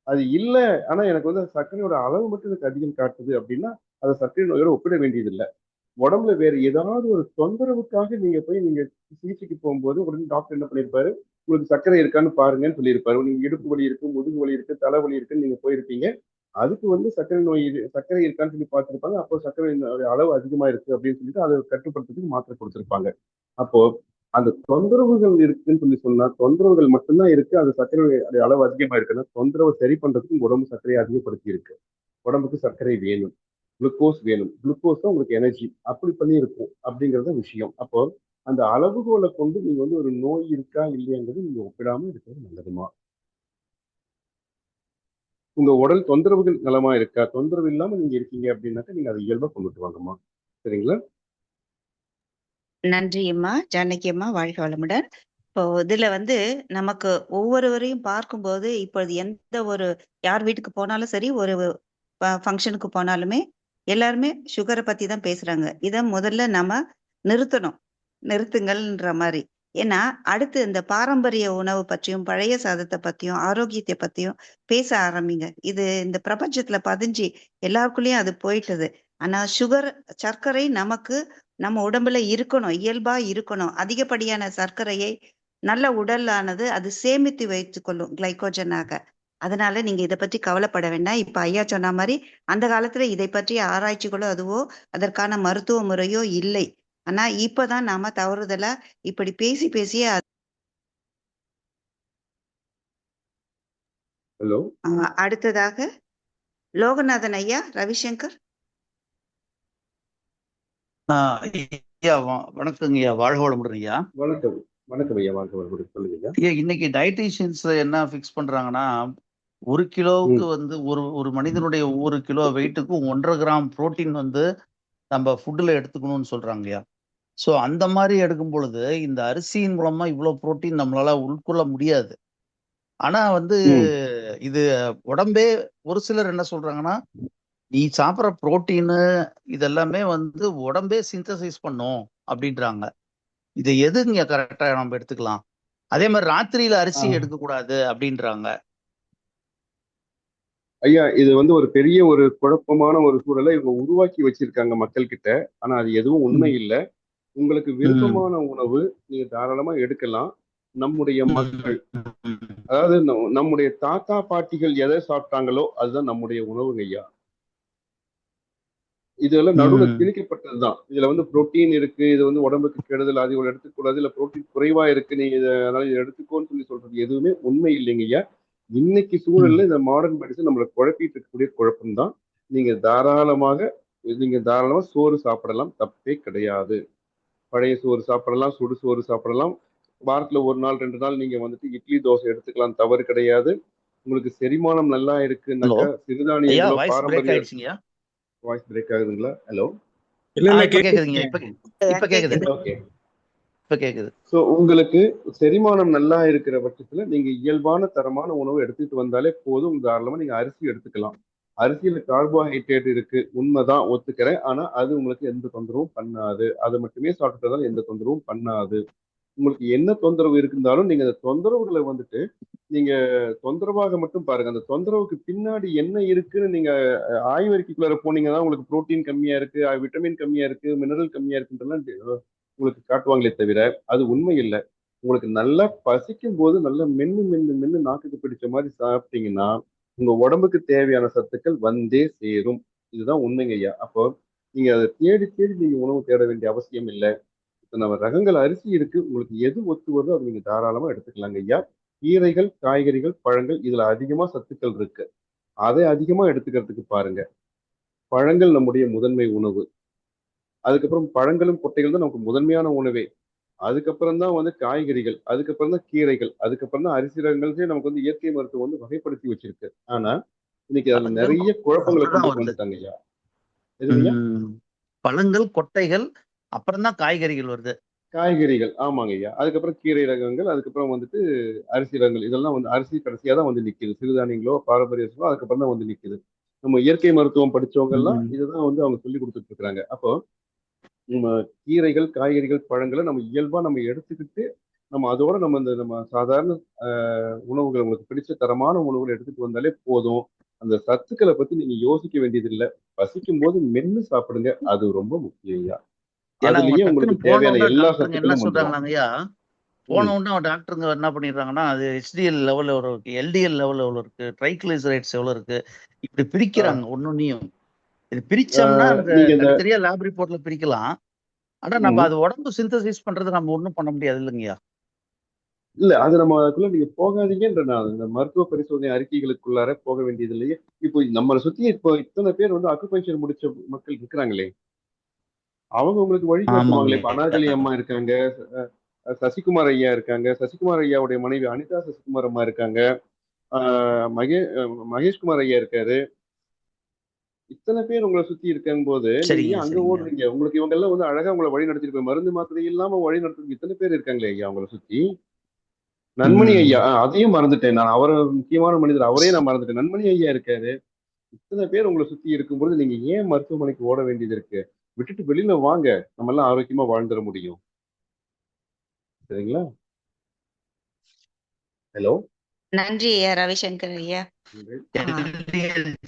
[SPEAKER 2] அது இல்ல, ஆனா எனக்கு சர்க்கரையோட அளவு மட்டும் எனக்கு அதிகம் காட்டுது அப்படின்னா அதை சர்க்கரை நோயோட ஒப்பிட வேண்டியது இல்லை. உடம்புல வேற ஏதாவது ஒரு தொந்தரவுக்காக நீங்க சிகிச்சைக்கு போகும்போது உடனே டாக்டர் என்ன பண்ணிருப்பாரு, உங்களுக்கு சர்க்கரை இருக்கான்னு பாருங்கன்னு சொல்லியிருப்பாரு. நீங்க இடுப்பு வலி இருக்கு, முதுகு வலி இருக்கு, தலைவலி இருக்குன்னு நீங்க போயிருப்பீங்க. அதுக்கு சர்க்கரை நோய் சர்க்கரை இருக்கான்னு சொல்லி பார்த்திருப்பாங்க. அப்போ சர்க்கரை அளவு அதிகமா இருக்கு அப்படின்னு சொல்லிட்டு அதை கட்டுப்படுத்துறதுக்கு மாத்திரை கொடுத்திருப்பாங்க. அப்போ அந்த தொந்தரவுகள் இருக்குன்னு சொல்லி சொன்னா, தொந்தரவுகள் மட்டும்தான் இருக்கு, அது சர்க்கரை அளவு அதிகமா இருக்குன்னா தொந்தரவை சரி பண்றதுக்கு உங்க உடம்பு சர்க்கரையை அதிகப்படுத்தி இருக்கு. உடம்புக்கு சர்க்கரை வேணும், குளுக்கோஸ் வேணும். குளுக்கோஸ் தான் உங்களுக்கு எனர்ஜி. அப்படி பண்ணி இருக்கும் அப்படிங்கறத விஷயம். அப்போ அந்த அளவுகோலை கொண்டு நீங்க ஒரு நோய் இருக்கா இல்லையாங்கிறது நீங்க ஒப்பிடாம இருக்கிறது நல்லதுமா. உங்க உடல் தொந்தரவுகள் நலமா இருக்கா? தொந்தரவு இல்லாம நீங்க இருக்கீங்க அப்படின்னாக்க நீங்க அதை இயல்பா கொண்டுட்டு வாங்கம்மா. சரிங்களா?
[SPEAKER 1] நன்றி அம்மா, ஜானகி அம்மா, வாழ்க வளமுடன். இப்போ இதுல நமக்கு ஒவ்வொருவரையும் பார்க்கும்போது இப்பொழுது எந்த ஒரு யார் வீட்டுக்கு போனாலும் சரி, ஒரு ஃபங்க்ஷனுக்கு போனாலுமே எல்லாருமே சுகரை பத்தி தான் பேசுறாங்க. இதை முதல்ல நம்ம நிறுத்தணும், நிறுத்துங்கள்ன்ற மாதிரி. ஏன்னா அடுத்து இந்த பாரம்பரிய உணவு பற்றியும் பழைய சாதத்தை பத்தியும் ஆரோக்கியத்தை பத்தியும் பேச ஆரம்பிங்க. இது இந்த பிரபஞ்சத்துல பதிஞ்சு எல்லாருக்குள்ளயும் அது போயிட்டது. ஆனா சர்க்கரை நமக்கு நம்ம உடம்புல இருக்கணும், இயல்பா இருக்கணும். அதிகப்படியான சர்க்கரையை நல்ல உடலானது அது சேமித்து வைத்துக் கொள்ளும் கிளைகோஜனாக. அதனால நீங்க இதை பற்றி கவலைப்பட வேண்டாம். இப்ப ஐயா சொன்ன மாதிரி அந்த காலத்துல இதை பற்றிய ஆராய்ச்சிகளோ அதுவோ அதற்கான மருத்துவ முறையோ இல்லை. ஆனா இப்பதான் நாம தவறுதலா இப்படி பேசி பேசியே
[SPEAKER 2] ஹலோ,
[SPEAKER 1] அடுத்ததாக லோகநாதன் ஐயா, ரவிசங்கர்.
[SPEAKER 9] ஐயா வணக்கங்க ஐயா, வாழ்க வளமுடன் ஐயா.
[SPEAKER 2] வணக்கம். வணக்கம் ஐயா, வாழ்க வளமுடன். சொல்லுங்க ஐயா.
[SPEAKER 9] ஐயா, இன்னைக்கு டயட்டீஷியன்ஸ் என்ன ஃபிக்ஸ் பண்றாங்கன்னா, 1 கிலோவுக்கு ஒரு மனிதனுடைய 1 கிலோ வெயிட்டுக்கும் 1.5 கிராம் புரோட்டீன் நம்ம ஃபுட்ல எடுத்துக்கணும்னு சொல்றாங்கய்யா. ஸோ அந்த மாதிரி எடுக்கும் பொழுது இந்த அரிசியின் மூலமா இவ்வளவு புரோட்டீன் நம்மளால உட்கொள்ள முடியாது. ஆனா இது உடம்பே ஒரு சிலர் என்ன சொல்றாங்கன்னா, நீ சாப்பிட்ற புரோட்டீனு இதெல்லாமே உடம்பே சிந்தசைஸ் பண்ணும் அப்படின்றாங்க. இது எதுங்க கரெக்டா நம்ம எடுத்துக்கலாம்? அதே மாதிரி ராத்திரியில அரிசி எடுக்க கூடாது அப்படின்றாங்க.
[SPEAKER 2] ஐயா, இது ஒரு பெரிய ஒரு குழப்பமான ஒரு சூழலை இவங்க உருவாக்கி வச்சிருக்காங்க மக்கள் கிட்ட. ஆனா அது எதுவும் உண்மை இல்லை. உங்களுக்கு விருப்பமான உணவு நீங்க தாராளமா எடுக்கலாம். நம்முடைய மக்கள், அதாவது நம்முடைய தாத்தா பாட்டிகள் எதை சாப்பிட்டாங்களோ அதுதான் நம்முடைய உணவுங்க ஐயா. இதெல்லாம் நடுவுல திணிக்கப்பட்டதுதான். இதுல புரோட்டீன் இருக்கு, இது உடம்புக்கு கெடுதல், அது இவ்வளவு எடுத்துக்கூடாது, இல்ல புரோட்டீன் குறைவா இருக்கு, நீங்க அதனால இதை எடுத்துக்கோன்னு சொல்றது எதுவுமே உண்மை இல்லைங்க ஐயா. இன்னைக்கு சூழல்ல இந்த மாடர்ன் மெடிசன் நம்மளை குழப்பிட்டு இருக்கக்கூடிய குழப்பம் தான். நீங்க தாராளமாக சோறு சாப்பிடலாம், தப்பே கிடையாது. பழைய சோறு சாப்பிடலாம், சுடு சோறு சாப்பிடலாம். வாரத்துல 1 நாள் 2 நாள் நீங்க வந்துட்டு இட்லி தோசை எடுத்துக்கலாம், தவறு கிடையாது. உங்களுக்கு செரிமானம் நல்லா
[SPEAKER 9] ஹலோ
[SPEAKER 2] இருக்குன்னாக்கா
[SPEAKER 9] ஐயா,
[SPEAKER 2] சிறுதானியங்களோ
[SPEAKER 9] வாய்ஸ் பிரேக்
[SPEAKER 2] பாரம்பரிய
[SPEAKER 9] ஆயிடுச்சுங்கய்யா.
[SPEAKER 2] வாய்ஸ் பிரேக் ஆகுதுங்களா? ஹலோ.
[SPEAKER 10] இல்ல இல்ல
[SPEAKER 9] இப்ப கேக்குதுங்க.
[SPEAKER 10] கேக்குதுங்க.
[SPEAKER 9] இப்ப கேக்குது.
[SPEAKER 1] கேக்குது.
[SPEAKER 2] ஓகே.
[SPEAKER 9] இப்ப கேக்குது.
[SPEAKER 2] ஸோ உங்களுக்கு செரிமானம் நல்லா இருக்கிற பட்சத்துல நீங்க இயல்பான தரமான உணவு எடுத்துட்டு வந்தாலே போதும். தாராளமா நீங்க அரிசி எடுத்துக்கலாம். அரிசியில கார்போஹைட்ரேட் இருக்கு, உண்மைதான், ஒத்துக்கிறேன். ஆனா அது உங்களுக்கு எந்த தொந்தரவும் பண்ணாது. அதை மட்டுமே சாப்பிட்டதால எந்த தொந்தரவும் பண்ணாது. உங்களுக்கு என்ன தொந்தரவு இருந்தாலும் நீங்க அந்த தொந்தரவுகளை வந்துட்டு நீங்க தொந்தரவாக மட்டும் பாருங்க. அந்த தொந்தரவுக்கு பின்னாடி என்ன இருக்குன்னு நீங்க ஆய்வறிக்கைக்குள்ளார போனீங்கன்னா உங்களுக்கு புரோட்டீன் கம்மியா இருக்கு, விட்டமின் கம்மியா இருக்கு, மினரல் கம்மியா இருக்குன்றலாம் உங்களுக்கு காட்டுவாங்களே தவிர அது உண்மை இல்லை. உங்களுக்கு நல்லா பசிக்கும் போது நல்லா மென்னு மென்னு மென்னு நாக்குக்கு பிடிச்ச மாதிரி சாப்பிட்டீங்கன்னா உங்க உடம்புக்கு தேவையான சத்துக்கள் வந்தே சேரும். இதுதான் உண்மைங்க ஐயா. அப்போ நீங்க அதை தேடி தேடி நீங்க உணவு தேட வேண்டிய அவசியம் இல்லை. இப்ப நம்ம ரகங்கள் அரிசி இருக்கு, உங்களுக்கு எது ஒத்து வருதோ அதை நீங்க தாராளமா எடுத்துக்கலாங்க ஐயா. கீரைகள், காய்கறிகள், பழங்கள் இதுல அதிகமா சத்துக்கள் இருக்கு. அதை அதிகமா எடுத்துக்கிறதுக்கு பாருங்க. பழங்கள் நம்முடைய முதன்மை உணவு. அதுக்கப்புறம் பழங்களும் கொட்டைகள் தான் நமக்கு முதன்மையான உணவே. அதுக்கப்புறம் தான் வந்து காய்கறிகள், அதுக்கப்புறம் தான் கீரைகள், அதுக்கப்புறம் தான் அரிசி ரகங்கள்லயே நமக்கு வந்து இயற்கை மருத்துவம் வந்து வகைப்படுத்தி வச்சிருக்கு. ஆனா இன்னைக்கு அதுல
[SPEAKER 9] பழங்கள்
[SPEAKER 2] நிறைய குழப்பங்களை
[SPEAKER 9] அப்புறம் தான்
[SPEAKER 2] கொண்டு
[SPEAKER 9] வருது.
[SPEAKER 2] வந்துட்டாங்க ஐயா. எதுங்கய்யா?
[SPEAKER 9] பழங்கள், கொட்டைகள், அப்புறம் தான் காய்கறிகள் வருது.
[SPEAKER 2] காய்கறிகள், ஆமாங்க ஐயா. அதுக்கப்புறம் கீரை ரகங்கள், அதுக்கப்புறம் வந்துட்டு அரிசி ரகங்கள். இதெல்லாம் வந்து அரிசி கடைசியா தான் வந்து நிக்குது. சிறுதானியங்களோ பாரம்பரிய அரிசிகளோ அதுக்கப்புறம் தான் வந்து நிக்குது. நம்ம இயற்கை மருத்துவம் படிச்சவங்க எல்லாம் இதுதான் வந்து அவங்க சொல்லி கொடுத்துட்டு இருக்காங்க. அப்போ நம்ம கீரைகள், காய்கறிகள், பழங்களை நம்ம இயல்பா நம்ம எடுத்துக்கிட்டு நம்ம அதோட நம்ம சாதாரண உணவுகள், உங்களுக்கு பிடிச்ச தரமான உணவுகளை எடுத்துட்டு வந்தாலே போதும். அந்த சத்துக்களை பத்தி நீங்க யோசிக்க வேண்டியது இல்லை. பசிக்கும் போது மென்னு சாப்பிடுங்க, அது ரொம்ப முக்கியம் ஐயா.
[SPEAKER 9] ஏன்னா அவங்க
[SPEAKER 2] அதுலயே
[SPEAKER 9] டக்குன்னு
[SPEAKER 2] உங்களுக்கு
[SPEAKER 9] போன
[SPEAKER 2] தேவையான
[SPEAKER 9] உடனே
[SPEAKER 2] எல்லா
[SPEAKER 9] டாக்டருங்க என்ன
[SPEAKER 2] சத்துக்களும் வந்துடும்.
[SPEAKER 9] சொல்றாங்களாங்கய்யா, போன உடனே டாக்டருங்க என்ன பண்ணிடுறாங்கன்னா, அது HDL லெவல் எவ்வளவு இருக்கு, LDL லெவல் எவ்வளவு இருக்கு, ட்ரைக்ளிசரைட்ஸ் எவ்வளவு இருக்கு, இப்படி பிரிக்கிறாங்க ஒன்னொன்னையும். இது பிரிச்சோம்னா அந்த
[SPEAKER 2] நீங்க இந்த
[SPEAKER 9] தனித்தனியா லேப் ரிப்போர்ட்ல பிரிக்கலாம். ஆனா நம்ம அது உடம்பு சிந்தசிஸ் பண்றது நம்ம ஒண்ணும் பண்ண முடியாது இல்லைங்கய்யா.
[SPEAKER 2] இல்ல அது நம்ம அதுக்குள்ள நீங்க போகாதீங்கன்ற நான் இந்த மருத்துவ பரிசோதனை அறிக்கைகளுக்குள்ளார போக வேண்டியது இல்லையே. இப்போ நம்மளை சுத்தி இப்போ இத்தனை பேர் வந்து அக்குபஞ்சர் முடிச்ச மக்கள் இருக்கிறாங்களே, அவங்க உங்களுக்கு வழி காட்டுவாங்களே. இப்ப அனார்கலி
[SPEAKER 9] ஆமாங்க.
[SPEAKER 2] அம்மா இருக்காங்க, சசிகுமார் ஐயா இருக்காங்க, சசிகுமார் ஐயாவுடைய மனைவி அனிதா சசிகுமார் அம்மா இருக்காங்க, மகேஷ்குமார் ஐயா இருக்காரு. இத்தனை பேர் உங்களை சுத்தி இருக்கும் போது நீங்க
[SPEAKER 9] சரிங்க
[SPEAKER 2] ஏன் அங்க
[SPEAKER 9] சரிங்க.
[SPEAKER 2] ஓடுறீங்க? உங்களுக்கு இவங்க எல்லாம் வந்து அழகா உங்களை வழி நடத்திட்டு மருந்து மாத்திரை இல்லாம வழி நடத்துறதுக்கு இத்தனை பேர் இருக்காங்களே ஐயா உங்களை சுத்தி. நன்மணி ஐயா, அதையும் மறந்துட்டேன் நான். அவர் முக்கியமான மனிதர், அவரே நான் மறந்துட்டேன். நன்மணி ஐயா இருக்காரு. இத்தனை பேர் உங்களை சுத்தி இருக்கும்போது நீங்க ஏன் மருத்துவமனைக்கு ஓட வேண்டியது இருக்கு? விட்டுட்டு வெளியில வாங்க, நம்ம எல்லாம் ஆரோக்கியமா வாழ்ந்துட முடியும். சரிங்களா? ஹலோ.
[SPEAKER 1] நன்றி ஐயா ரவிசங்கர் ஐயா.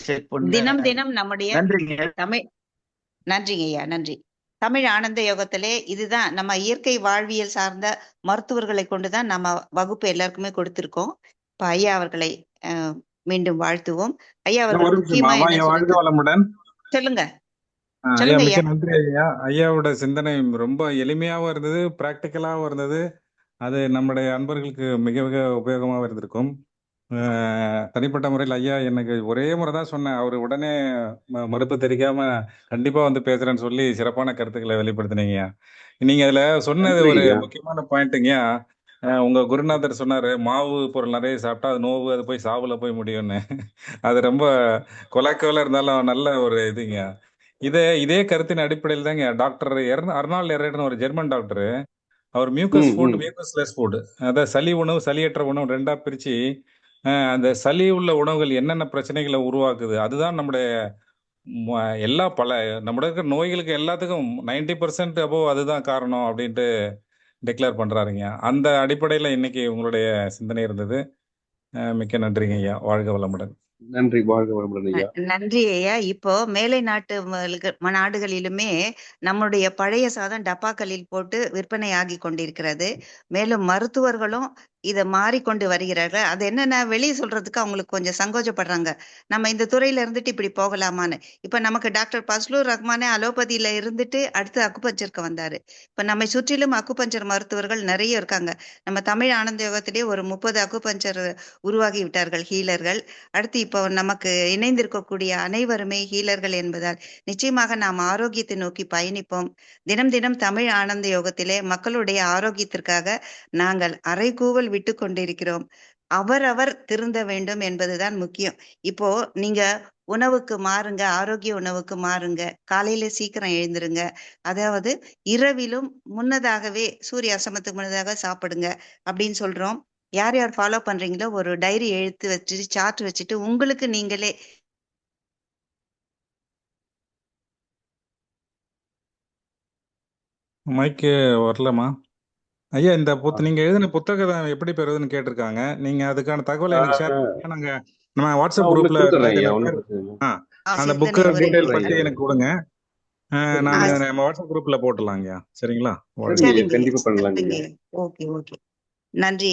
[SPEAKER 9] செக் பண்ண
[SPEAKER 1] தினம் தினம் நம்முடைய
[SPEAKER 9] நன்றிங்க.
[SPEAKER 1] தமிழ் நன்றிங்க ஐயா, நன்றி. தமிழ் ஆனந்த யோகத்திலே இதுதான் நம்ம இயற்கை வாழ்வியல் சார்ந்த மருத்துவர்களை கொண்டுதான் நம்ம வகுப்பு எல்லாருக்குமே கொடுத்திருக்கோம். இப்ப ஐயா அவர்களை மீண்டும் வாழ்த்துவோம். ஐயா அவர்கள் முக்கியமா
[SPEAKER 10] வாழ்க வளமுடன்.
[SPEAKER 1] சொல்லுங்க
[SPEAKER 10] ஐயா
[SPEAKER 1] சொல்லுங்க
[SPEAKER 10] மிக்க
[SPEAKER 1] ஐயா.
[SPEAKER 10] நன்றி ஐயா. ஐயாவோட சிந்தனை ரொம்ப எளிமையாவும் இருந்தது, பிராக்டிக்கலாகவும் இருந்தது. அது நம்முடைய அன்பர்களுக்கு மிக மிக உபயோகமாக இருந்திருக்கும். தனிப்பட்ட முறையில் ஐயா எனக்கு ஒரே முறை தான் சொன்னேன். அவர் உடனே மறுப்பு தெரிவிக்காம கண்டிப்பா வந்து பேசுறேன்னு சொல்லி சிறப்பான கருத்துக்களை வெளிப்படுத்தினீங்க. நீங்க அதுல சொன்னது
[SPEAKER 2] நன்றி
[SPEAKER 10] ஒரு
[SPEAKER 2] ஐயா.
[SPEAKER 10] முக்கியமான பாயிண்ட்டுங்க. உங்க குருநாதர் சொன்னாரு, மாவு பொருள் நிறைய சாப்பிட்டா அது நோவு, அது போய் சாவுல போய் முடியும்னு. அது ரொம்ப கொலாக்கோல இருந்தாலும் நல்ல ஒரு இதுங்க. இதே கருத்தின் அடிப்படையில் தாங்க டாக்டர் அர்னால்ட் எரேர்னு ஒரு ஜெர்மன் டாக்டர், அவர் மியூக்கஸ் ஃபுட், மியூக்கஸ்லெஸ் ஃபுட், அதாவது சளி உணவு, சளியற்ற உணவு ரெண்டா பிரிச்சு அந்த சளி உள்ள உணவுகள் என்னென்ன பிரச்சனைகளை உருவாக்குது, அதுதான் நம்முடைய எல்லா நம்முடைய இருக்கிற நோய்களுக்கு எல்லாத்துக்கும் 90% அபோவ் அதுதான் காரணம் அப்படின்ட்டு டிக்ளேர் பண்றாருங்க. அந்த அடிப்படையில் இன்னைக்கு உங்களுடைய சிந்தனை இருந்தது. மிக்க நன்றிங்க ஐயா. வாழ்க வளமுடன்.
[SPEAKER 2] நன்றி. வாழ்க வளமுடன் ஐயா.
[SPEAKER 1] நன்றி ஐயா. இப்போ மேலை நாடுகளிலுமே நம்முடைய பழைய சாதம் டப்பாக்களில் போட்டு விற்பனை ஆகி கொண்டிருக்கிறது. மேலும் மருத்துவர்களும் இதை மாறிக்கொண்டு வருகிறார்கள். அது என்னன்னா வெளியே சொல்றதுக்கு அவங்களுக்கு கொஞ்சம் சங்கோஜப்படுறாங்க. நம்ம இந்த துறையில இருந்துட்டு இப்படி போகலாமான்னு. இப்ப நமக்கு டாக்டர் பஸ்லூர் ரஹ்மானே அலோபதியில இருந்துட்டு அடுத்து அக்குபஞ்சருக்கு வந்தாரு. இப்ப நம்மை சுற்றிலும் அக்குபஞ்சர் மருத்துவர்கள் நிறைய இருக்காங்க. நம்ம தமிழ் ஆனந்த யோகத்திலே ஒரு 30 அக்குபஞ்சர் உருவாகி விட்டார்கள், ஹீலர்கள். அடுத்து இப்ப இப்போ நமக்கு இணைந்திருக்கக்கூடிய அனைவருமே ஹீலர்கள் என்பதால் நிச்சயமாக நாம் ஆரோக்கியத்தை நோக்கி பயணிப்போம். தினம் தினம் தமிழ் ஆனந்த யோகத்திலே மக்களுடைய ஆரோக்கியத்திற்காக நாங்கள் அறைகூவல் விட்டு கொண்டிருக்கிறோம். அவரவர் திருந்த வேண்டும் என்பதுதான் முக்கியம். இப்போ நீங்க உணவுக்கு மாறுங்க, ஆரோக்கிய உணவுக்கு மாறுங்க, காலையில சீக்கிரம் எழுந்திருங்க, அதாவது இரவிலும் முன்னதாகவே சூரிய அஸ்தமனத்துக்கு முன்னதாக சாப்பிடுங்க அப்படின்னு சொல்றோம். யார் யார் ஃபாலோ பண்றீங்களோ ஒரு டைரி எழுத்து வச்சுட்டு சார்ட் வச்சுட்டு உங்களுக்கு நீங்களே
[SPEAKER 10] மைக்கு வரலமா ஐயா? இந்த நீங்க எழுதின புத்தகம் எப்படி பெறுவதுன்னு கேட்டிருக்காங்க. நீங்க அதுக்கான தகவலை எனக்கு ஷேர் பண்ணுங்க. நாங்க நம்ம வாட்ஸ்அப்
[SPEAKER 2] உங்களுக்கு
[SPEAKER 10] குரூப்ல
[SPEAKER 2] கொடுத்துட்றேன் ஐயா, ஒன்றும் பிரச்சனை இல்லை.
[SPEAKER 10] அந்த புக்கு
[SPEAKER 1] சிந்தனை உரை
[SPEAKER 10] டீடைல்
[SPEAKER 2] கொடுத்துட்றேன்
[SPEAKER 10] பத்தி
[SPEAKER 2] ஐயா.
[SPEAKER 10] எனக்கு கொடுங்க. நான் நம்ம வாட்ஸ்அப் குரூப்ல போட்டுடலாங்கய்யா. சரிங்களா?
[SPEAKER 2] சரிங்க ஐயா,
[SPEAKER 1] சரிங்க
[SPEAKER 2] கண்டிப்பா பண்ணலாங்க ஐயா.
[SPEAKER 1] ஓகே ஓகே, நன்றி.